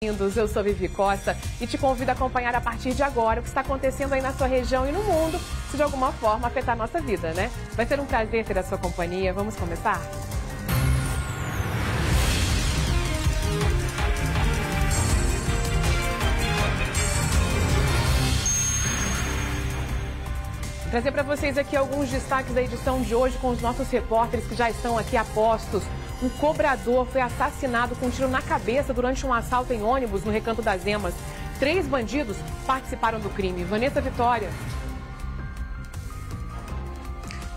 Eu sou Vivi Costa e te convido a acompanhar a partir de agora o que está acontecendo aí na sua região e no mundo, se de alguma forma afetar a nossa vida, né? Vai ser um prazer ter a sua companhia. Vamos começar? Vou trazer para vocês aqui alguns destaques da edição de hoje com os nossos repórteres que já estão aqui a postos. Um cobrador foi assassinado com um tiro na cabeça durante um assalto em ônibus no Recanto das Emas. 3 bandidos participaram do crime. Vanessa Vitória.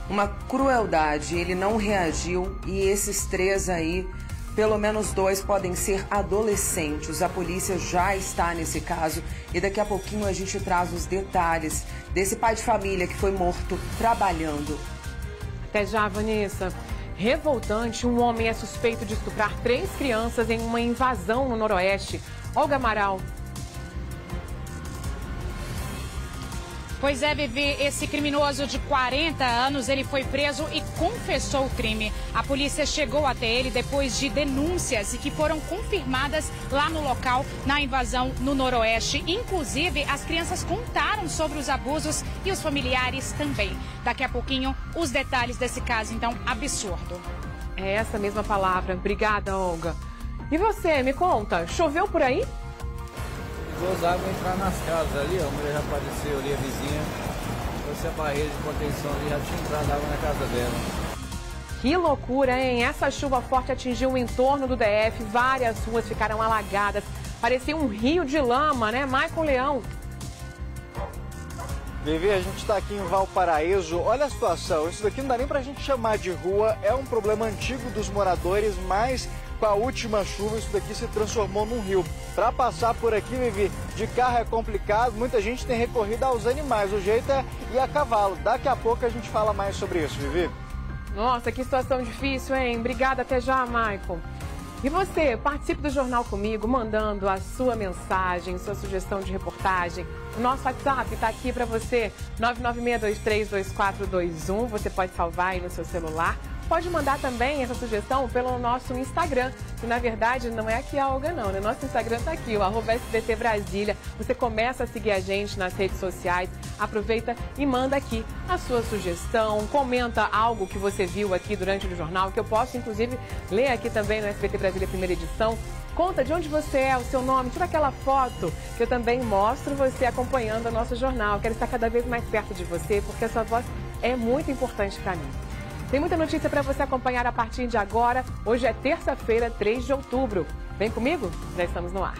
Uma crueldade, ele não reagiu e esses 3 aí, pelo menos 2 podem ser adolescentes. A polícia já está nesse caso e daqui a pouquinho a gente traz os detalhes desse pai de família que foi morto trabalhando. Até já, Vanessa. Revoltante, um homem é suspeito de estuprar 3 crianças em uma invasão no Noroeste. Olga Amaral. Pois é, Vivi, esse criminoso de 40 anos, ele foi preso e confessou o crime. A polícia chegou até ele depois de denúncias e que foram confirmadas lá no local, na invasão no Noroeste. Inclusive, as crianças contaram sobre os abusos e os familiares também. Daqui a pouquinho, os detalhes desse caso, então, absurdo. É essa mesma palavra. Obrigada, Olga. E você, me conta, choveu por aí? As águas entrar nas casas ali, ó, a mulher já apareceu ali, a vizinha, trouxe a barreira de contenção ali, já tinha entrado água na casa dela. Que loucura, hein? Essa chuva forte atingiu o entorno do DF, várias ruas ficaram alagadas, parecia um rio de lama, né? Maicon Leão. Vivi, a gente está aqui em Valparaíso, olha a situação, isso daqui não dá nem pra gente chamar de rua, é um problema antigo dos moradores, mas com a última chuva isso daqui se transformou num rio. Para passar por aqui, Vivi, de carro é complicado, muita gente tem recorrido aos animais, o jeito é ir a cavalo. Daqui a pouco a gente fala mais sobre isso, Vivi. Nossa, que situação difícil, hein? Obrigada, até já, Maicon. E você, participe do Jornal comigo, mandando a sua mensagem, sua sugestão de reportagem. O nosso WhatsApp está aqui para você, 996232421. Você pode salvar aí no seu celular. Pode mandar também essa sugestão pelo nosso Instagram, que na verdade não é aqui a Olga não, né? Nosso Instagram está aqui, o @SBT Brasília. Você começa a seguir a gente nas redes sociais, aproveita e manda aqui a sua sugestão, comenta algo que você viu aqui durante o jornal, que eu posso inclusive ler aqui também no SBT Brasília primeira edição. Conta de onde você é, o seu nome, tira aquela foto que eu também mostro você acompanhando o nosso jornal. Quero estar cada vez mais perto de você, porque a sua voz é muito importante para mim. Tem muita notícia para você acompanhar a partir de agora. Hoje é terça-feira, 3 de outubro. Vem comigo? Já estamos no ar.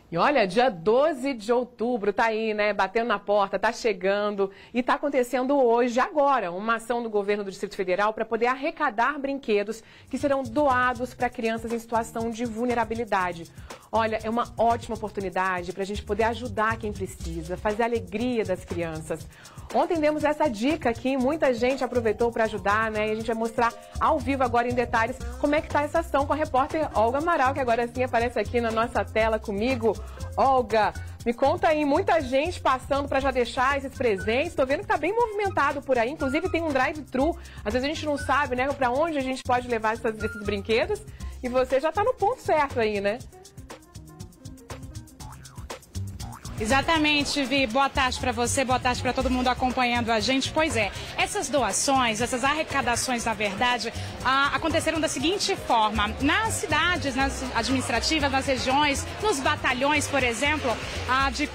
E olha, dia 12 de outubro, tá aí, né? Batendo na porta, tá chegando. E tá acontecendo hoje, agora, uma ação do governo do Distrito Federal para poder arrecadar brinquedos que serão doados para crianças em situação de vulnerabilidade. Olha, é uma ótima oportunidade para a gente poder ajudar quem precisa, fazer a alegria das crianças. Ontem demos essa dica aqui, muita gente aproveitou para ajudar, né? E a gente vai mostrar ao vivo agora em detalhes como é que tá essa ação com a repórter Olga Amaral, que agora sim aparece aqui na nossa tela comigo. Olga, me conta aí, muita gente passando para já deixar esses presentes. Tô vendo que tá bem movimentado por aí, inclusive tem um drive-thru. Às vezes a gente não sabe, né, para onde a gente pode levar esses brinquedos. E você já tá no ponto certo aí, né? Exatamente, Vi. Boa tarde para você, boa tarde para todo mundo acompanhando a gente. Pois é, essas doações, essas arrecadações, na verdade, aconteceram da seguinte forma. Nas cidades, nas administrativas, nas regiões, nos batalhões, por exemplo,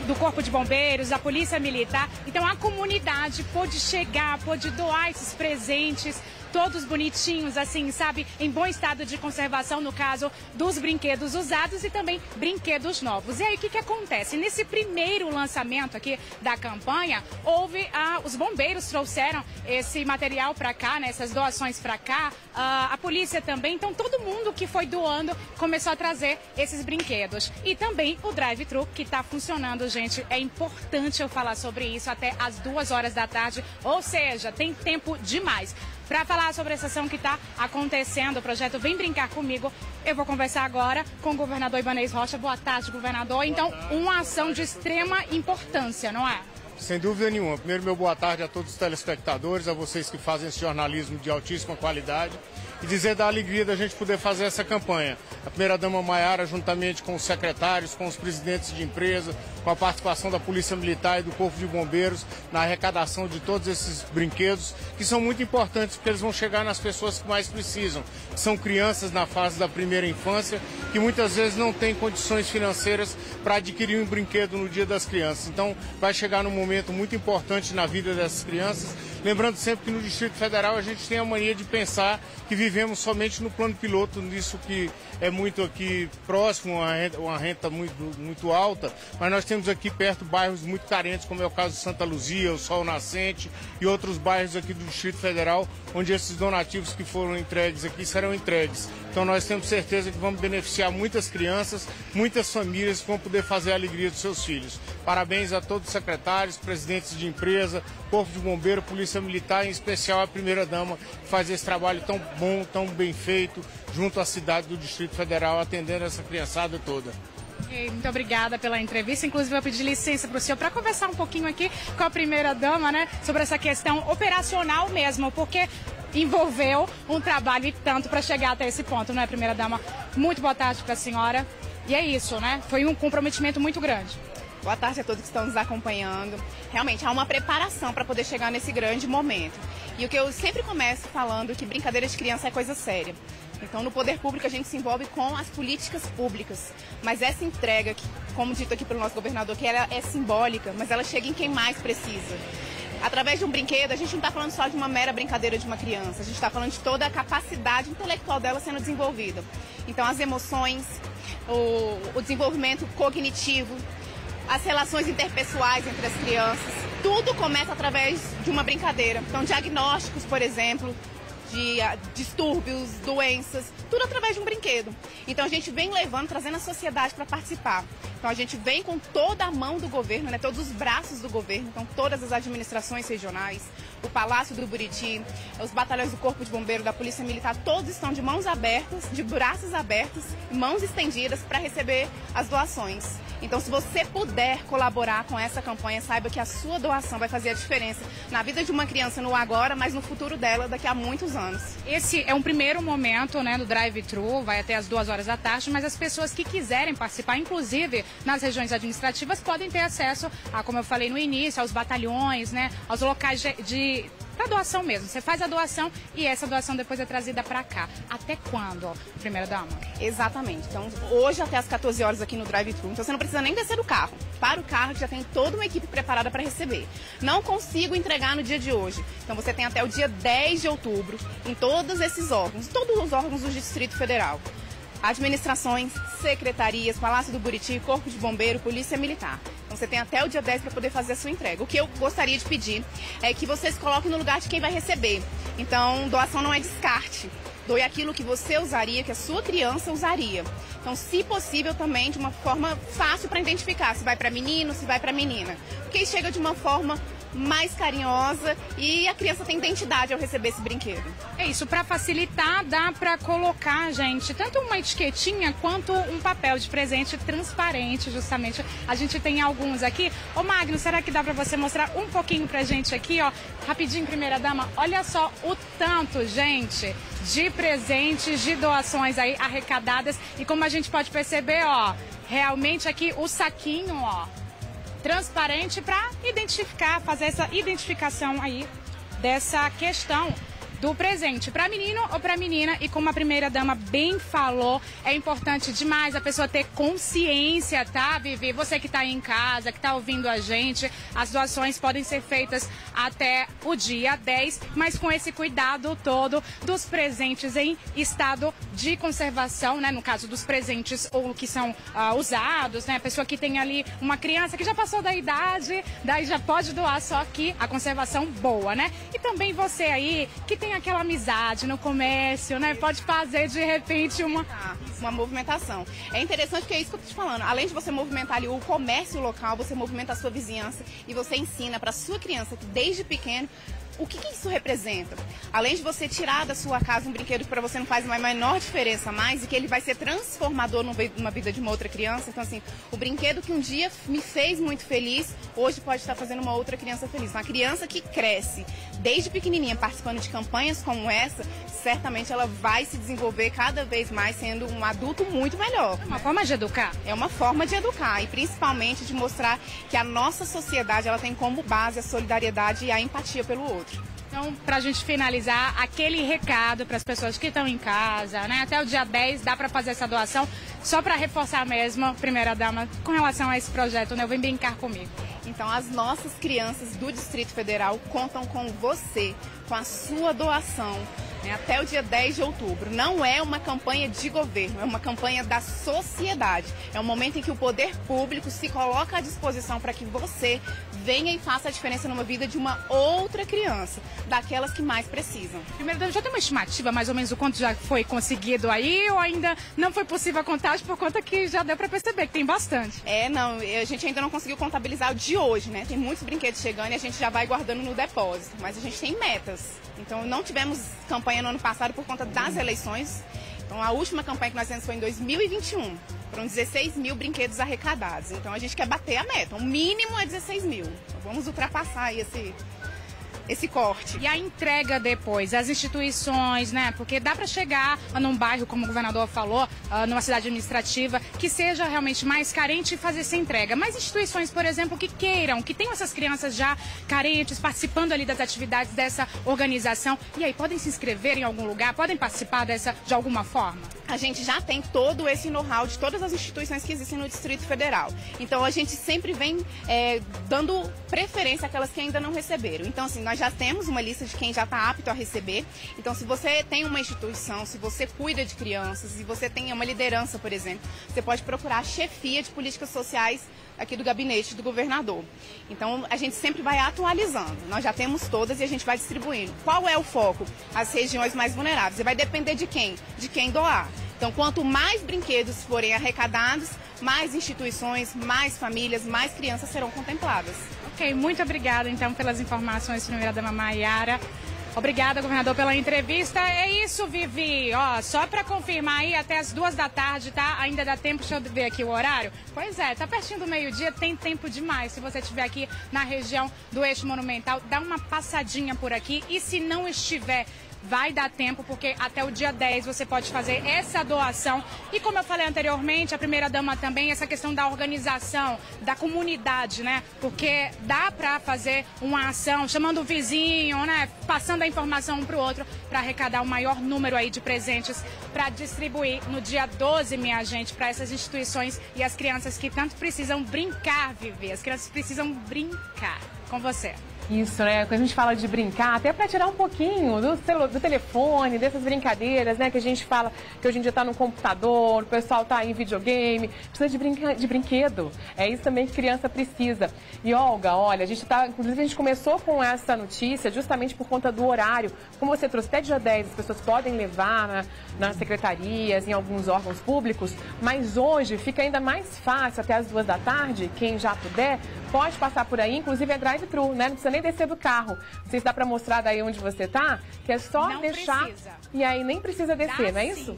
do Corpo de Bombeiros, da Polícia Militar. Então, a comunidade pôde chegar, pôde doar esses presentes, todos bonitinhos, assim, sabe, em bom estado de conservação, no caso dos brinquedos usados e também brinquedos novos. E aí, o que acontece? Nesse primeiro lançamento aqui da campanha, os bombeiros trouxeram esse material para cá, né, essas doações para cá, a polícia também, então todo mundo que foi doando começou a trazer esses brinquedos. E também o drive-thru que está funcionando, gente, é importante eu falar sobre isso até às 2 horas da tarde, ou seja, tem tempo demais. Para falar sobre essa ação que está acontecendo, o projeto Vem Brincar Comigo, eu vou conversar agora com o governador Ibanez Rocha. Boa tarde, governador. Então, uma ação de extrema importância, não é? Sem dúvida nenhuma. Primeiro, meu boa tarde a todos os telespectadores, a vocês que fazem esse jornalismo de altíssima qualidade. E dizer da alegria da gente poder fazer essa campanha. A primeira-dama Maiara, juntamente com os secretários, com os presidentes de empresa, com a participação da Polícia Militar e do Corpo de Bombeiros na arrecadação de todos esses brinquedos, que são muito importantes porque eles vão chegar nas pessoas que mais precisam. São crianças na fase da primeira infância, que muitas vezes não têm condições financeiras para adquirir um brinquedo no Dia das Crianças. Então, vai chegar num momento muito importante na vida dessas crianças. Lembrando sempre que no Distrito Federal a gente tem a mania de pensar que vivemos somente no plano piloto, nisso que é muito aqui próximo, uma renta muito alta, mas nós temos aqui perto bairros muito carentes, como é o caso de Santa Luzia, o Sol Nascente e outros bairros aqui do Distrito Federal, onde esses donativos que foram entregues aqui serão entregues. Então nós temos certeza que vamos beneficiar muitas crianças, muitas famílias que vão poder fazer a alegria dos seus filhos. Parabéns a todos os secretários, presidentes de empresa, Corpo de Bombeiro, Polícia Militar, em especial a primeira-dama, que faz esse trabalho tão bom, tão bem feito, junto à cidade do Distrito Federal, atendendo essa criançada toda. Muito obrigada pela entrevista. Inclusive, eu pedi licença para o senhor para conversar um pouquinho aqui com a primeira-dama, né, sobre essa questão operacional mesmo, porque envolveu um trabalho e tanto para chegar até esse ponto, não é, primeira-dama? Muito boa tarde para a senhora. E é isso, né? Foi um comprometimento muito grande. Boa tarde a todos que estão nos acompanhando. Realmente, há uma preparação para poder chegar nesse grande momento. E o que eu sempre começo falando, que brincadeira de criança é coisa séria. Então, no poder público, a gente se envolve com as políticas públicas. Mas essa entrega, como dito aqui pelo nosso governador, que ela é simbólica, mas ela chega em quem mais precisa. Através de um brinquedo, a gente não está falando só de uma mera brincadeira de uma criança. A gente está falando de toda a capacidade intelectual dela sendo desenvolvida. Então, as emoções, o desenvolvimento cognitivo, as relações interpessoais entre as crianças, tudo começa através de uma brincadeira. Então, diagnósticos, por exemplo, de distúrbios, doenças, tudo através de um brinquedo. Então, a gente vem levando, trazendo a sociedade para participar. Então, a gente vem com toda a mão do governo, né, todos os braços do governo, então todas as administrações regionais, o Palácio do Buriti, os batalhões do Corpo de Bombeiro, da Polícia Militar, todos estão de mãos abertas, de braços abertos, mãos estendidas para receber as doações. Então, se você puder colaborar com essa campanha, saiba que a sua doação vai fazer a diferença na vida de uma criança no agora, mas no futuro dela daqui a muitos anos. Esse é um primeiro momento, né, do drive-thru, vai até as 2 horas da tarde, mas as pessoas que quiserem participar, inclusive nas regiões administrativas, podem ter acesso a, como eu falei no início, aos batalhões, né, aos locais para doação mesmo. Você faz a doação e essa doação depois é trazida para cá. Até quando, primeira-dama? Exatamente. Então, hoje até as 14 horas aqui no drive-thru. Então, você não precisa nem descer do carro. Para o carro, que já tem toda uma equipe preparada para receber. Não consigo entregar no dia de hoje. Então, você tem até o dia 10 de outubro em todos esses órgãos, todos os órgãos do Distrito Federal. Administrações, secretarias, Palácio do Buriti, Corpo de Bombeiro, Polícia Militar. Então você tem até o dia 10 para poder fazer a sua entrega. O que eu gostaria de pedir é que vocês coloquem no lugar de quem vai receber. Então, doação não é descarte. Doe aquilo que você usaria, que a sua criança usaria. Então, se possível, também de uma forma fácil para identificar se vai para menino, se vai para menina. Porque chega de uma forma mais carinhosa e a criança tem identidade ao receber esse brinquedo. É isso, para facilitar, dá para colocar, gente, tanto uma etiquetinha quanto um papel de presente transparente, justamente. A gente tem alguns aqui. Ô Magno, será que dá para você mostrar um pouquinho pra gente aqui, ó? Rapidinho, primeira-dama. Olha só o tanto, gente, de presentes, de doações aí arrecadadas. E como a gente pode perceber, ó, realmente aqui o saquinho, ó, transparente para identificar, fazer essa identificação aí dessa questão do presente para menino ou para menina. E como a primeira-dama bem falou, é importante demais a pessoa ter consciência, tá, Vivi? Você que está aí em casa, que está ouvindo a gente, as doações podem ser feitas até o dia 10, mas com esse cuidado todo dos presentes em estado de conservação, né? No caso dos presentes ou que são usados, né? A pessoa que tem ali uma criança que já passou da idade, daí já pode doar, só que a conservação boa, né? E também você aí que tem aquela amizade no comércio, né? Pode fazer de repente uma movimentação. É interessante porque é isso que eu tô te falando. Além de você movimentar ali o comércio local, você movimenta a sua vizinhança e você ensina para sua criança que desde pequeno O que isso representa? Além de você tirar da sua casa um brinquedo que para você não faz a menor diferença mais e que ele vai ser transformador numa vida de uma outra criança. Então, assim, o brinquedo que um dia me fez muito feliz, hoje pode estar fazendo uma outra criança feliz. Uma criança que cresce desde pequenininha participando de campanhas como essa, certamente ela vai se desenvolver cada vez mais sendo um adulto muito melhor. É uma forma de educar. É uma forma de educar e principalmente de mostrar que a nossa sociedade ela tem como base a solidariedade e a empatia pelo outro. Então, para a gente finalizar, aquele recado para as pessoas que estão em casa, né? Até o dia 10 dá para fazer essa doação, só para reforçar mesmo, primeira-dama, com relação a esse projeto, né? Vem brincar comigo. Então, as nossas crianças do Distrito Federal contam com você, com a sua doação, né, até o dia 10 de outubro. Não é uma campanha de governo, é uma campanha da sociedade. É um momento em que o poder público se coloca à disposição para que você venha e faça a diferença numa vida de uma outra criança, daquelas que mais precisam. Primeiro, já tem uma estimativa mais ou menos o quanto já foi conseguido aí ou ainda não foi possível a contagem por conta que já deu para perceber que tem bastante? Não, a gente ainda não conseguiu contabilizar o de hoje, né? Tem muitos brinquedos chegando e a gente já vai guardando no depósito, mas a gente tem metas. Então, não tivemos campanha no ano passado por conta das eleições. Então, a última campanha que nós fizemos foi em 2021. Foram 16 mil brinquedos arrecadados. Então, a gente quer bater a meta. O mínimo é 16 mil. Então, vamos ultrapassar aí esse corte. E a entrega depois, as instituições, né? Porque dá para chegar num bairro, como o governador falou, numa cidade administrativa, que seja realmente mais carente e fazer essa entrega. Mas instituições, por exemplo, que queiram, que tenham essas crianças já carentes, participando ali das atividades dessa organização. E aí, podem se inscrever em algum lugar? Podem participar dessa de alguma forma? A gente já tem todo esse know-how de todas as instituições que existem no Distrito Federal. Então, a gente sempre vem dando preferência àquelas que ainda não receberam. Então, assim, nós já temos uma lista de quem já está apto a receber. Então, se você tem uma instituição, se você cuida de crianças, se você tem uma liderança, por exemplo, você pode procurar a chefia de políticas sociais aqui do gabinete do governador. Então, a gente sempre vai atualizando. Nós já temos todas e a gente vai distribuindo. Qual é o foco? As regiões mais vulneráveis. E vai depender de quem? De quem doar. Então, quanto mais brinquedos forem arrecadados, mais instituições, mais famílias, mais crianças serão contempladas. Ok, muito obrigada, então, pelas informações, primeira-dama Maiara. Obrigada, governador, pela entrevista. É isso, Vivi. Ó, só para confirmar aí, até as 2 da tarde, tá? Ainda dá tempo, deixa eu ver aqui o horário. Pois é, tá pertinho do meio-dia, tem tempo demais. Se você estiver aqui na região do Eixo Monumental, dá uma passadinha por aqui. E se não estiver, vai dar tempo, porque até o dia 10 você pode fazer essa doação. E como eu falei anteriormente, a primeira-dama também, essa questão da organização, da comunidade, né? Porque dá para fazer uma ação, chamando o vizinho, né? Passando a informação um para o outro, para arrecadar o maior número aí de presentes para distribuir no dia 12, minha gente, para essas instituições e as crianças que tanto precisam brincar, Vivi. As crianças precisam brincar. Com você. Isso, né? Quando a gente fala de brincar, até para tirar um pouquinho do telefone, dessas brincadeiras, né? Que a gente fala que hoje em dia está no computador, o pessoal está em videogame, precisa de brinquedo. É isso também que criança precisa. E Olga, olha, inclusive a gente começou com essa notícia justamente por conta do horário. Como você trouxe, até dia 10 as pessoas podem levar nas secretarias, em alguns órgãos públicos, mas hoje fica ainda mais fácil, até as 2 da tarde, quem já puder, pode passar por aí, inclusive é drive-thru, né? Não precisa nem descer do carro. Não sei se dá pra mostrar daí onde você tá, que é só não deixar. Precisa. E aí nem precisa descer, Dá não é sim. isso?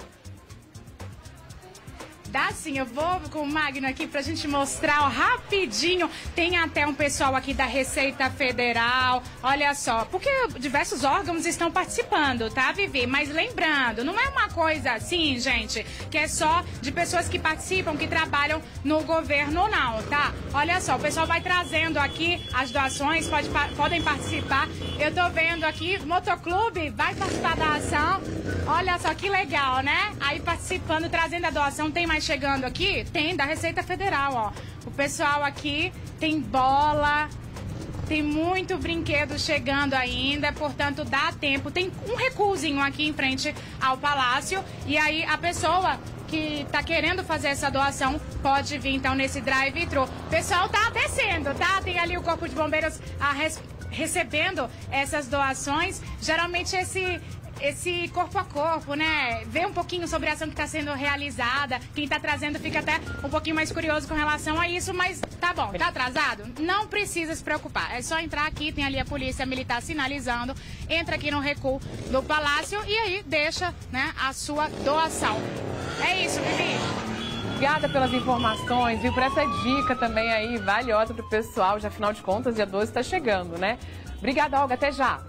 Dá sim, eu vou com o Magno aqui pra gente mostrar ó, rapidinho. Tem até um pessoal aqui da Receita Federal, olha só, porque diversos órgãos estão participando, tá, Vivi? Mas lembrando, não é uma coisa assim, gente, que é só de pessoas que participam, que trabalham no governo, não, tá? Olha só, o pessoal vai trazendo aqui as doações, podem participar. Eu tô vendo aqui, Motoclube vai participar da ação. Olha só que legal, né? Aí participando, trazendo a doação, tem mais chegando aqui? Tem, da Receita Federal, ó. O pessoal aqui tem bola, tem muito brinquedo chegando ainda, portanto dá tempo. Tem um recuozinho aqui em frente ao Palácio e aí a pessoa que está querendo fazer essa doação pode vir então nesse drive-thru. O pessoal tá descendo, tá? Tem ali o Corpo de Bombeiros recebendo essas doações. Geralmente esse corpo a corpo, né? Ver um pouquinho sobre a ação que está sendo realizada. Quem está trazendo fica até um pouquinho mais curioso com relação a isso, mas tá bom, tá atrasado? Não precisa se preocupar. É só entrar aqui, tem ali a polícia militar sinalizando, entra aqui no recuo do Palácio e aí deixa, né, a sua doação. É isso, Vivi. Obrigada pelas informações, viu? Por essa dica também aí, valiosa pro pessoal. Já, afinal de contas, dia 12 está chegando, né? Obrigada, Olga. Até já.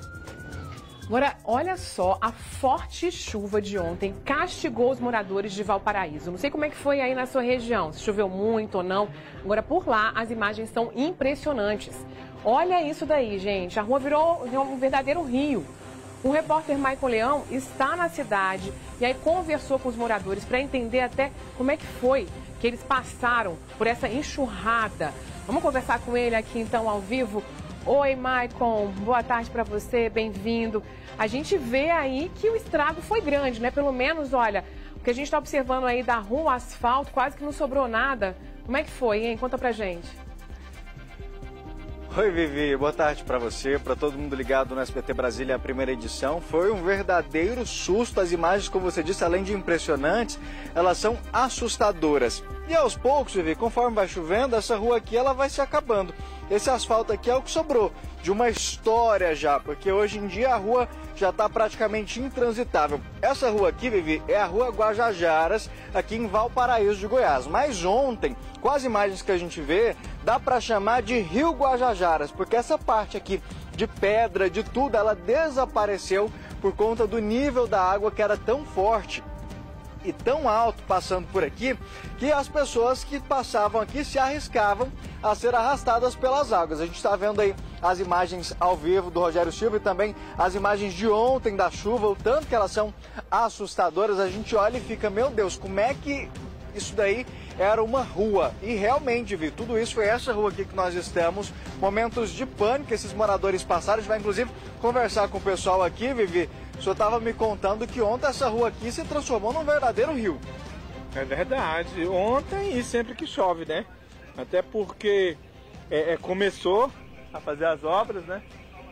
Agora, olha só, a forte chuva de ontem castigou os moradores de Valparaíso. Não sei como é que foi aí na sua região, se choveu muito ou não. Agora, por lá, as imagens são impressionantes. Olha isso daí, gente. A rua virou um verdadeiro rio. O repórter Maicon Leão está na cidade e aí conversou com os moradores para entender até como é que foi que eles passaram por essa enxurrada. Vamos conversar com ele aqui então ao vivo. Oi, Maicon, boa tarde para você, bem-vindo. A gente vê aí que o estrago foi grande, né? Pelo menos, olha, o que a gente está observando aí da rua, asfalto, quase que não sobrou nada. Como é que foi, hein? Conta pra gente. Oi, Vivi, boa tarde para você, para todo mundo ligado no SBT Brasília, a primeira edição. Foi um verdadeiro susto, as imagens, como você disse, além de impressionantes, elas são assustadoras. E aos poucos, Vivi, conforme vai chovendo, essa rua aqui ela vai se acabando. Esse asfalto aqui é o que sobrou de uma história já, porque hoje em dia a rua já está praticamente intransitável. Essa rua aqui, Vivi, é a Rua Guajajaras, aqui em Valparaíso de Goiás. Mas ontem, com as imagens que a gente vê, dá para chamar de Rio Guajajaras, porque essa parte aqui de pedra, de tudo, ela desapareceu por conta do nível da água que era tão forte e tão alto passando por aqui, que as pessoas que passavam aqui se arriscavam a ser arrastadas pelas águas. A gente está vendo aí as imagens ao vivo do Rogério Silva e também as imagens de ontem da chuva, o tanto que elas são assustadoras. A gente olha e fica, meu Deus, como é que isso daí era uma rua? E realmente, Vi, tudo isso foi essa rua aqui que nós estamos. Momentos de pânico, esses moradores passaram. A gente vai inclusive conversar com o pessoal aqui, Vivi. O senhor estava me contando que ontem essa rua aqui se transformou num verdadeiro rio. É verdade. Ontem e sempre que chove, né? Até porque começou a fazer as obras, né?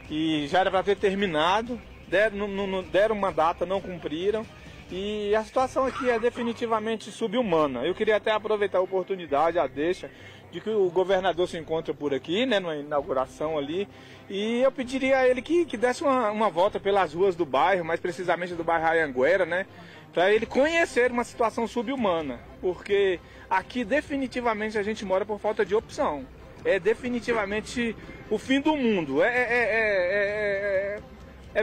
E já era para ter terminado. Deram uma data, não cumpriram. E a situação aqui é definitivamente subhumana. Eu queria até aproveitar a oportunidade, a deixa, de que o governador se encontra por aqui, né, numa inauguração ali, e eu pediria a ele que desse uma volta pelas ruas do bairro, mais precisamente do bairro Anhanguera, né, para ele conhecer uma situação subhumana, porque aqui definitivamente a gente mora por falta de opção. É definitivamente o fim do mundo. É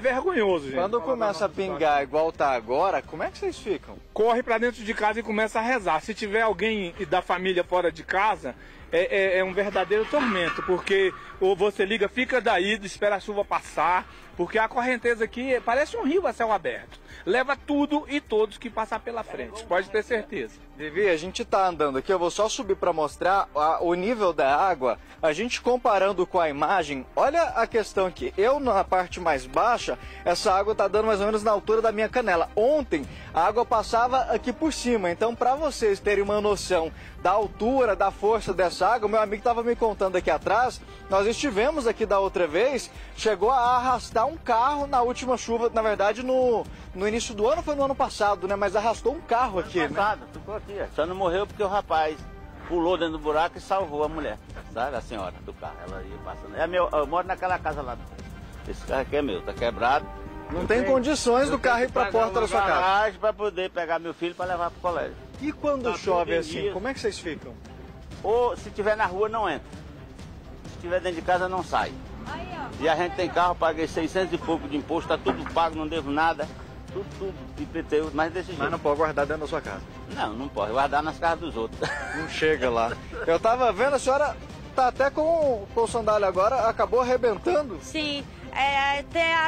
vergonhoso, gente. Quando começa a pingar igual tá agora, como é que vocês ficam? Corre pra dentro de casa e começa a rezar. Se tiver alguém da família fora de casa, é um verdadeiro tormento, porque ou você liga, fica daí, espera a chuva passar, porque a correnteza aqui parece um rio a céu aberto. Leva tudo e todos que passar pela frente, pode ter certeza. Vivi, a gente tá andando aqui, eu vou só subir para mostrar o nível da água. A gente comparando com a imagem, olha a questão aqui. Eu na parte mais baixa, essa água tá dando mais ou menos na altura da minha canela. Ontem a água passava aqui por cima, então para vocês terem uma noção da altura, da força dessa água, meu amigo estava me contando aqui atrás, nós estivemos aqui da outra vez, chegou a arrastar um carro na última chuva, na verdade no início do ano, foi no ano passado, né? Mas arrastou um carro aqui, passado, né? Ficou aqui, só não morreu porque o rapaz pulou dentro do buraco e salvou a mulher, sabe? A senhora do carro, ela ia passando. Eu moro naquela casa lá. Esse carro aqui é meu, tá quebrado. Não tem condições do carro ir para a porta da sua casa. Para poder pegar meu filho para levar para o colégio. E quando chove assim, como é que vocês ficam? Ou se tiver na rua, não entra. Se tiver dentro de casa, não sai. E a gente tem carro, paguei 600 e pouco de imposto, tá tudo pago, não devo nada. Tudo IPTU, mas desse jeito. Mas não pode guardar dentro da sua casa? Não pode guardar nas casas dos outros. Não chega lá. Eu tava vendo, a senhora tá até com o sandália agora, acabou arrebentando? Sim,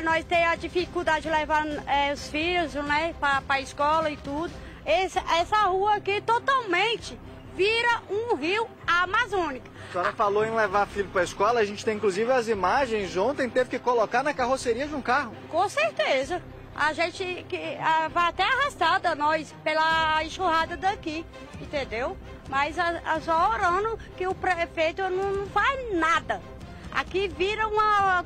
nós temos a dificuldade de levar os filhos, né, para a escola e tudo. Essa rua aqui totalmente vira um rio amazônico. A senhora falou em levar filho para a escola, a gente tem inclusive as imagens de ontem, teve que colocar na carroceria de um carro. Com certeza. A gente vai até arrastada nós pela enxurrada daqui, entendeu? Mas só orando que o prefeito não faz nada. Aqui vira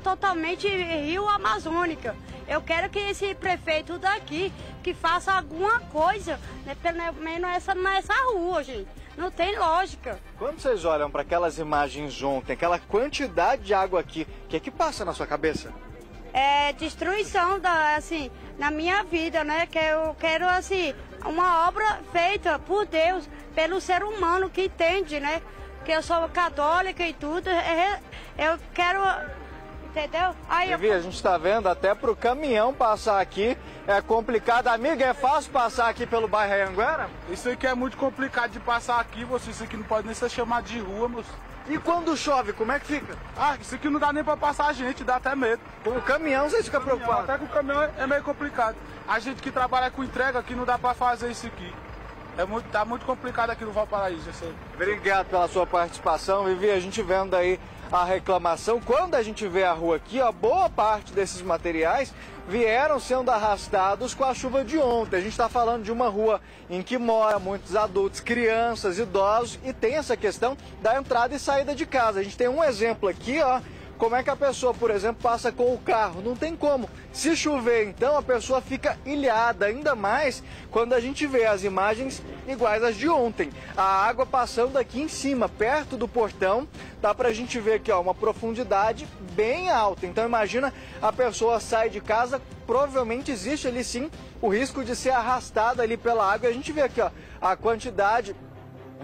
totalmente rio amazônica. Eu quero que esse prefeito daqui, que faça alguma coisa, né, pelo menos nessa rua, gente. Não tem lógica. Quando vocês olham para aquelas imagens ontem, aquela quantidade de água aqui, o que é que passa na sua cabeça? É destruição assim, na minha vida, né? Que eu quero, assim, uma obra feita por Deus, pelo ser humano que entende, né? Que eu sou católica e tudo, eu quero... Entendeu? Aí Vivi, a gente está vendo até para o caminhão passar aqui é complicado. Amiga, é fácil passar aqui pelo bairro Anhanguera? Isso aqui é muito complicado de passar aqui, você. Isso aqui não pode nem ser chamado de rua, moço. E quando chove, como é que fica? Ah, isso aqui não dá nem para passar a gente, dá até medo. Com o caminhão vocês ficam preocupados? Até com o caminhão é meio complicado. A gente que trabalha com entrega aqui não dá para fazer isso aqui. Tá muito complicado aqui no Valparaíso. Obrigado pela sua participação, Vivi. A gente vendo aí a reclamação. Quando a gente vê a rua aqui, ó, boa parte desses materiais vieram sendo arrastados com a chuva de ontem. A gente está falando de uma rua em que moram muitos adultos, crianças, idosos, e tem essa questão da entrada e saída de casa. A gente tem um exemplo aqui, ó. Como é que a pessoa, por exemplo, passa com o carro? Não tem como. Se chover, então, a pessoa fica ilhada, ainda mais quando a gente vê as imagens iguais às de ontem. A água passando aqui em cima, perto do portão, dá pra gente ver aqui, ó, uma profundidade bem alta. Então, imagina, a pessoa sai de casa, provavelmente existe ali sim o risco de ser arrastada ali pela água. E a gente vê aqui, ó, a quantidade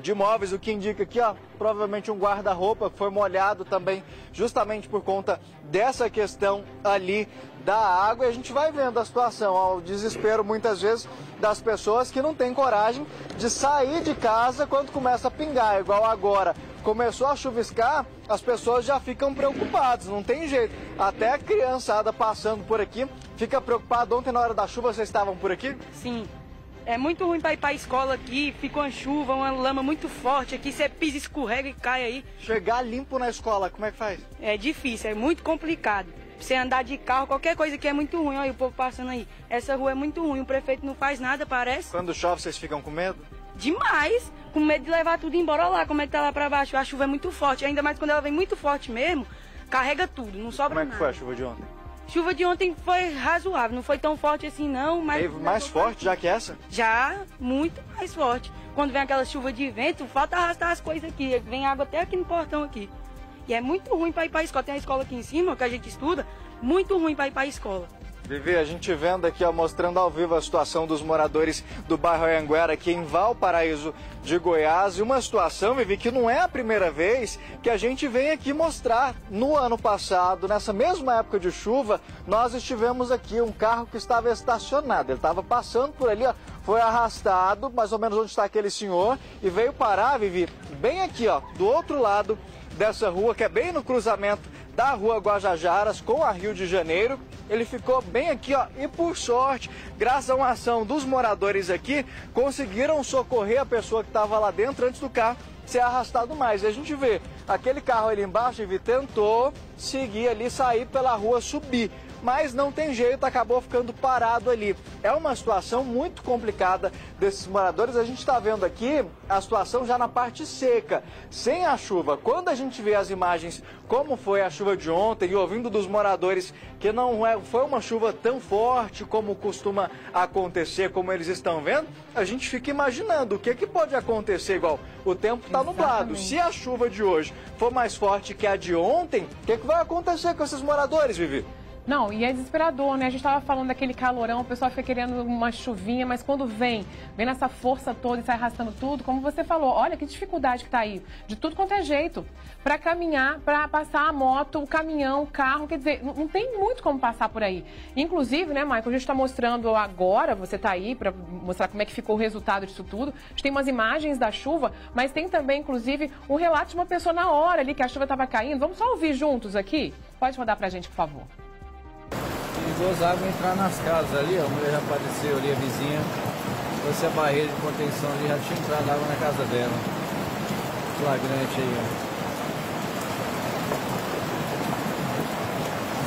de móveis, o que indica aqui, ó, provavelmente um guarda-roupa que foi molhado também, justamente por conta dessa questão ali da água. E a gente vai vendo a situação, ó, o desespero muitas vezes das pessoas que não têm coragem de sair de casa quando começa a pingar, igual agora. Começou a chuviscar, as pessoas já ficam preocupadas, não tem jeito. Até a criançada passando por aqui fica preocupada. Ontem, na hora da chuva, vocês estavam por aqui? Sim. É muito ruim para ir para a escola aqui, fica uma chuva, uma lama muito forte aqui, você pisa, escorrega e cai aí. Chegar limpo na escola, como é que faz? É difícil, é muito complicado. Você andar de carro, qualquer coisa que é muito ruim, olha o povo passando aí. Essa rua é muito ruim, o prefeito não faz nada, parece. Quando chove, vocês ficam com medo? Demais, com medo de levar tudo embora. Olha lá como é que tá lá para baixo, a chuva é muito forte, ainda mais quando ela vem muito forte mesmo, carrega tudo, não sobra nada. Como é que foi a chuva de ontem? Chuva de ontem foi razoável, não foi tão forte assim não, mas... Teve mais forte já que essa? Já, muito mais forte. Quando vem aquela chuva de vento, falta arrastar as coisas aqui, vem água até aqui no portão aqui. E é muito ruim para ir para a escola, tem a escola aqui em cima que a gente estuda, muito ruim para ir para a escola. Vivi, a gente vendo aqui, ó, mostrando ao vivo a situação dos moradores do bairro Anhanguera aqui em Valparaíso de Goiás. E uma situação, Vivi, que não é a primeira vez que a gente vem aqui mostrar. No ano passado, nessa mesma época de chuva, nós estivemos aqui, um carro que estava estacionado. Ele estava passando por ali, ó, foi arrastado, mais ou menos onde está aquele senhor, e veio parar, Vivi, bem aqui, ó, do outro lado dessa rua, que é bem no cruzamento da rua Guajajaras com a Rio de Janeiro. Ele ficou bem aqui, ó, e por sorte, graças a uma ação dos moradores aqui, conseguiram socorrer a pessoa que estava lá dentro antes do carro ser arrastado mais. E a gente vê aquele carro ali embaixo, ele tentou seguir ali, sair pela rua, subir, mas não tem jeito, acabou ficando parado ali. É uma situação muito complicada desses moradores. A gente está vendo aqui a situação já na parte seca, sem a chuva. Quando a gente vê as imagens, como foi a chuva de ontem, e ouvindo dos moradores que não foi uma chuva tão forte como costuma acontecer, como eles estão vendo, a gente fica imaginando o que pode acontecer. Igual o tempo está nublado. Se a chuva de hoje for mais forte que a de ontem, o que vai acontecer com esses moradores, Vivi? Não, e é desesperador, né? A gente estava falando daquele calorão, o pessoal fica querendo uma chuvinha, mas quando vem nessa força toda e sai arrastando tudo, como você falou, olha que dificuldade que tá aí, de tudo quanto é jeito, para caminhar, para passar a moto, o caminhão, o carro, quer dizer, não tem muito como passar por aí. Inclusive, né, Michael, a gente está mostrando agora, você tá aí para mostrar como é que ficou o resultado disso tudo, a gente tem umas imagens da chuva, mas tem também, inclusive, um relato de uma pessoa na hora ali que a chuva estava caindo. Vamos só ouvir juntos aqui? Pode rodar pra gente, por favor. Perigoso a água entrar nas casas ali, ó, a mulher já apareceu ali, a vizinha, trouxe a barreira de contenção ali, já tinha entrado água na casa dela. Flagrante aí, ó.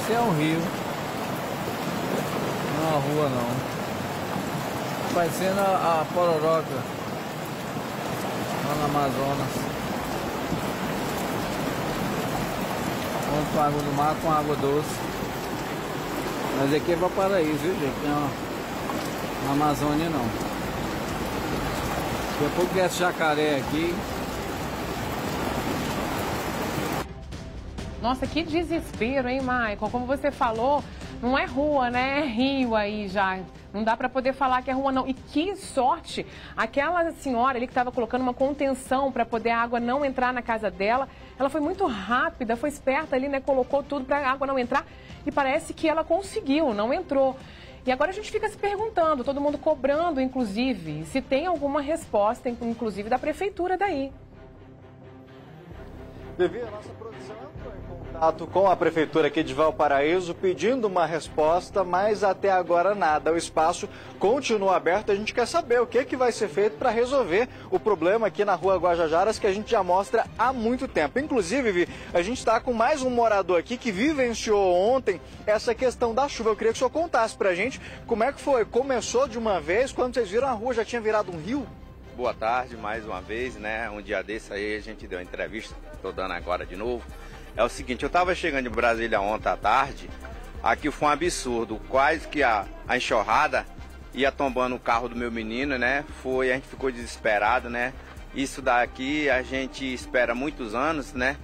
Isso é um rio, não é uma rua não. Parecendo a Pororoca, lá no Amazonas. Com água do mar, com água doce. Mas aqui é Valparaíso, viu, gente? Não, na Amazônia não. Daqui a pouco desce jacaré aqui. Nossa, que desespero, hein, Maicon? Como você falou, não é rua, né? É rio aí já. Não dá para poder falar que é rua, não. E que sorte! Aquela senhora ali que estava colocando uma contenção para poder a água não entrar na casa dela, ela foi muito rápida, foi esperta ali, né? Colocou tudo para a água não entrar e parece que ela conseguiu, não entrou. E agora a gente fica se perguntando, todo mundo cobrando, inclusive, se tem alguma resposta, inclusive da prefeitura daí. Vivi, a nossa produção entrou em contato com a prefeitura aqui de Valparaíso pedindo uma resposta, mas até agora nada. O espaço continua aberto. A gente quer saber o que vai ser feito para resolver o problema aqui na rua Guajajaras, que a gente já mostra há muito tempo. Inclusive, Vivi, a gente está com mais um morador aqui que vivenciou ontem essa questão da chuva. Eu queria que o senhor contasse para a gente como é que foi. Começou de uma vez, quando vocês viram a rua já tinha virado um rio? Boa tarde, mais uma vez, né? Um dia desse aí a gente deu uma entrevista, estou dando agora de novo. É o seguinte, eu estava chegando de Brasília ontem à tarde, aqui foi um absurdo, quase que a enxurrada ia tombando o carro do meu menino, né? A gente ficou desesperado, né? Isso daqui a gente espera muitos anos, né?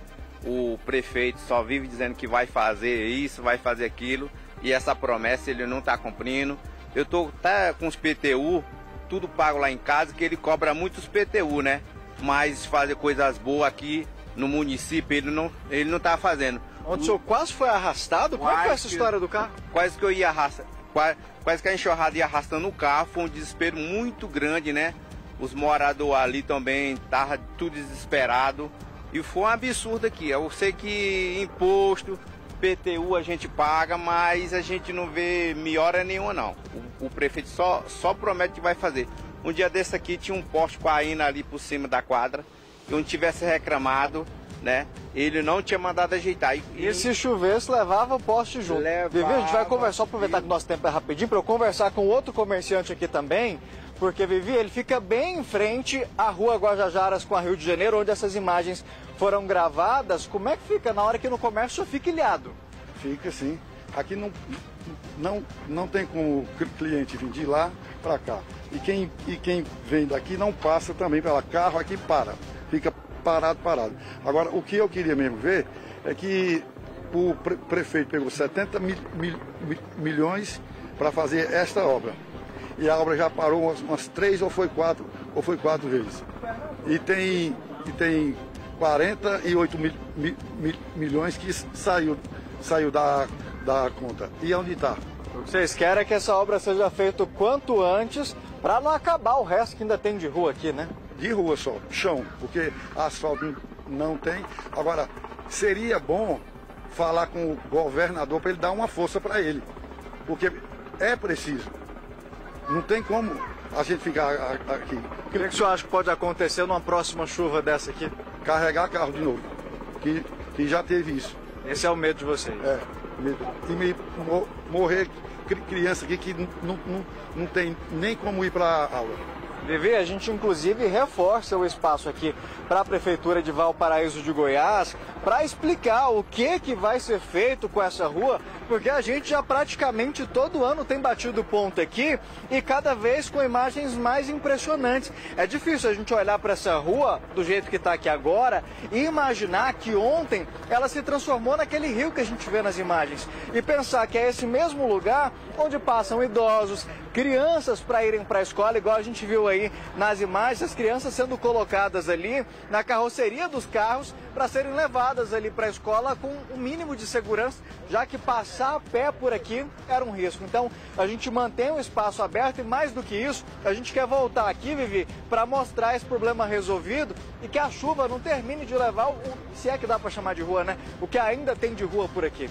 O prefeito só vive dizendo que vai fazer isso, vai fazer aquilo, e essa promessa ele não está cumprindo. Eu estou até com os PTU, tudo pago lá em casa, que ele cobra muitos PTU, né? Mas fazer coisas boas aqui no município, ele não tá fazendo. Onde o senhor quase foi arrastado? Como foi essa história do carro? Quase que eu ia arrastar, quase que a enxurrada ia arrastando o carro, foi um desespero muito grande, né? Os moradores ali também estavam tudo desesperado. E foi um absurdo aqui. Eu sei que imposto, PTU a gente paga, mas a gente não vê melhora nenhuma, não. O prefeito só promete que vai fazer. Um dia desse aqui tinha um poste caindo ali por cima da quadra. Se não tivesse reclamado, né, ele não tinha mandado ajeitar. E se chovesse, levava o poste junto. Vivi, a gente vai conversar, aproveitar que o nosso tempo é rapidinho, para eu conversar com outro comerciante aqui também, porque, Vivi, ele fica bem em frente à rua Guajajaras com a Rio de Janeiro, onde essas imagens foram gravadas. Como é que fica na hora que no comércio fica ilhado? Fica sim. Aqui não tem como o cliente vir de lá para cá. E quem vem daqui não passa também pela carro, aqui para. Fica parado. Agora, o que eu queria mesmo ver é que o prefeito pegou 70 milhões para fazer esta obra. E a obra já parou umas 3 ou foi 4 vezes. E tem 48 milhões que saiu da conta. E onde está? O que vocês querem é que essa obra seja feita o quanto antes, para não acabar o resto que ainda tem de rua aqui, né? De rua só, chão, porque asfalto não tem. Agora, seria bom falar com o governador para ele dar uma força para ele, porque é preciso. Não tem como a gente ficar aqui. O que o senhor acha que pode acontecer numa próxima chuva dessa aqui? Carregar carro de novo, que já teve isso. Esse é o medo de vocês? É, medo. E morrer criança aqui que não tem nem como ir para a aula. Vivi, a gente inclusive reforça o espaço aqui para a Prefeitura de Valparaíso de Goiás para explicar o que vai ser feito com essa rua, porque a gente já praticamente todo ano tem batido ponto aqui e cada vez com imagens mais impressionantes. É difícil a gente olhar para essa rua do jeito que está aqui agora e imaginar que ontem ela se transformou naquele rio que a gente vê nas imagens e pensar que é esse mesmo lugar onde passam idosos, crianças para irem para a escola, igual a gente viu aí nas imagens, as crianças sendo colocadas ali na carroceria dos carros para serem levadas ali para a escola com o mínimo de segurança, já que passar a pé por aqui era um risco. Então, a gente mantém o espaço aberto e, mais do que isso, a gente quer voltar aqui, Vivi, para mostrar esse problema resolvido e que a chuva não termine de levar, se é que dá para chamar de rua, né? O que ainda tem de rua por aqui.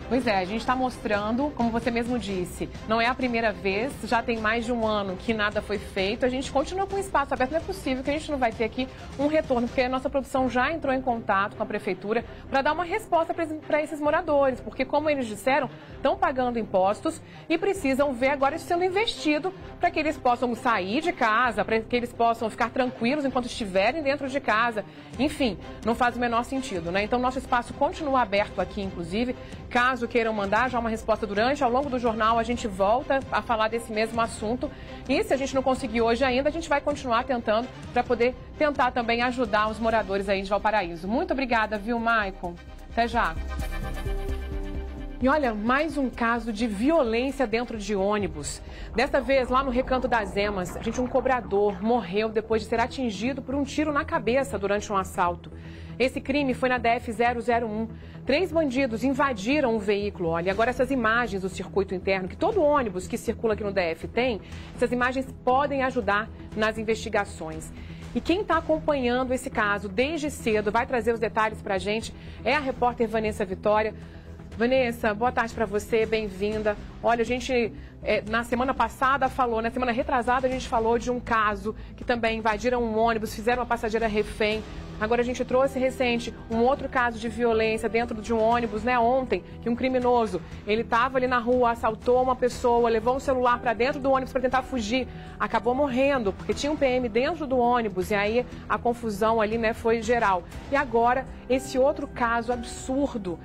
Pois é, a gente está mostrando, como você mesmo disse, não é a primeira vez, já tem mais de um ano que nada foi feito, a gente continua com o espaço aberto, não é possível que a gente não vai ter aqui um retorno, porque a nossa produção já entrou em contato com a Prefeitura para dar uma resposta para esses moradores, porque como eles disseram, estão pagando impostos e precisam ver agora isso sendo investido para que eles possam sair de casa, para que eles possam ficar tranquilos enquanto estiverem dentro de casa, enfim, não faz o menor sentido, né? Então nosso espaço continua aberto aqui, inclusive, Caso queiram mandar já uma resposta durante, ao longo do jornal a gente volta a falar desse mesmo assunto. E se a gente não conseguir hoje ainda, a gente vai continuar tentando para poder tentar também ajudar os moradores aí de Valparaíso. Muito obrigada, viu, Maicon? Até já. E olha, mais um caso de violência dentro de ônibus. Desta vez, lá no Recanto das Emas, um cobrador morreu depois de ser atingido por um tiro na cabeça durante um assalto. Esse crime foi na DF-001. 3 bandidos invadiram o veículo. Olha, agora essas imagens do circuito interno, que todo ônibus que circula aqui no DF tem, essas imagens podem ajudar nas investigações. E quem está acompanhando esse caso desde cedo, vai trazer os detalhes para a gente, é a repórter Vanessa Vitória. Vanessa, boa tarde para você, bem-vinda. Olha, a gente na semana passada falou, na semana retrasada a gente falou de um caso que também invadiram um ônibus, fizeram uma passageira refém. Agora a gente trouxe recente um outro caso de violência dentro de um ônibus, né? Ontem, que um criminoso, ele estava ali na rua, assaltou uma pessoa, levou um celular para dentro do ônibus para tentar fugir. Acabou morrendo, porque tinha um PM dentro do ônibus e aí a confusão ali, né, foi geral. E agora, esse outro caso absurdo.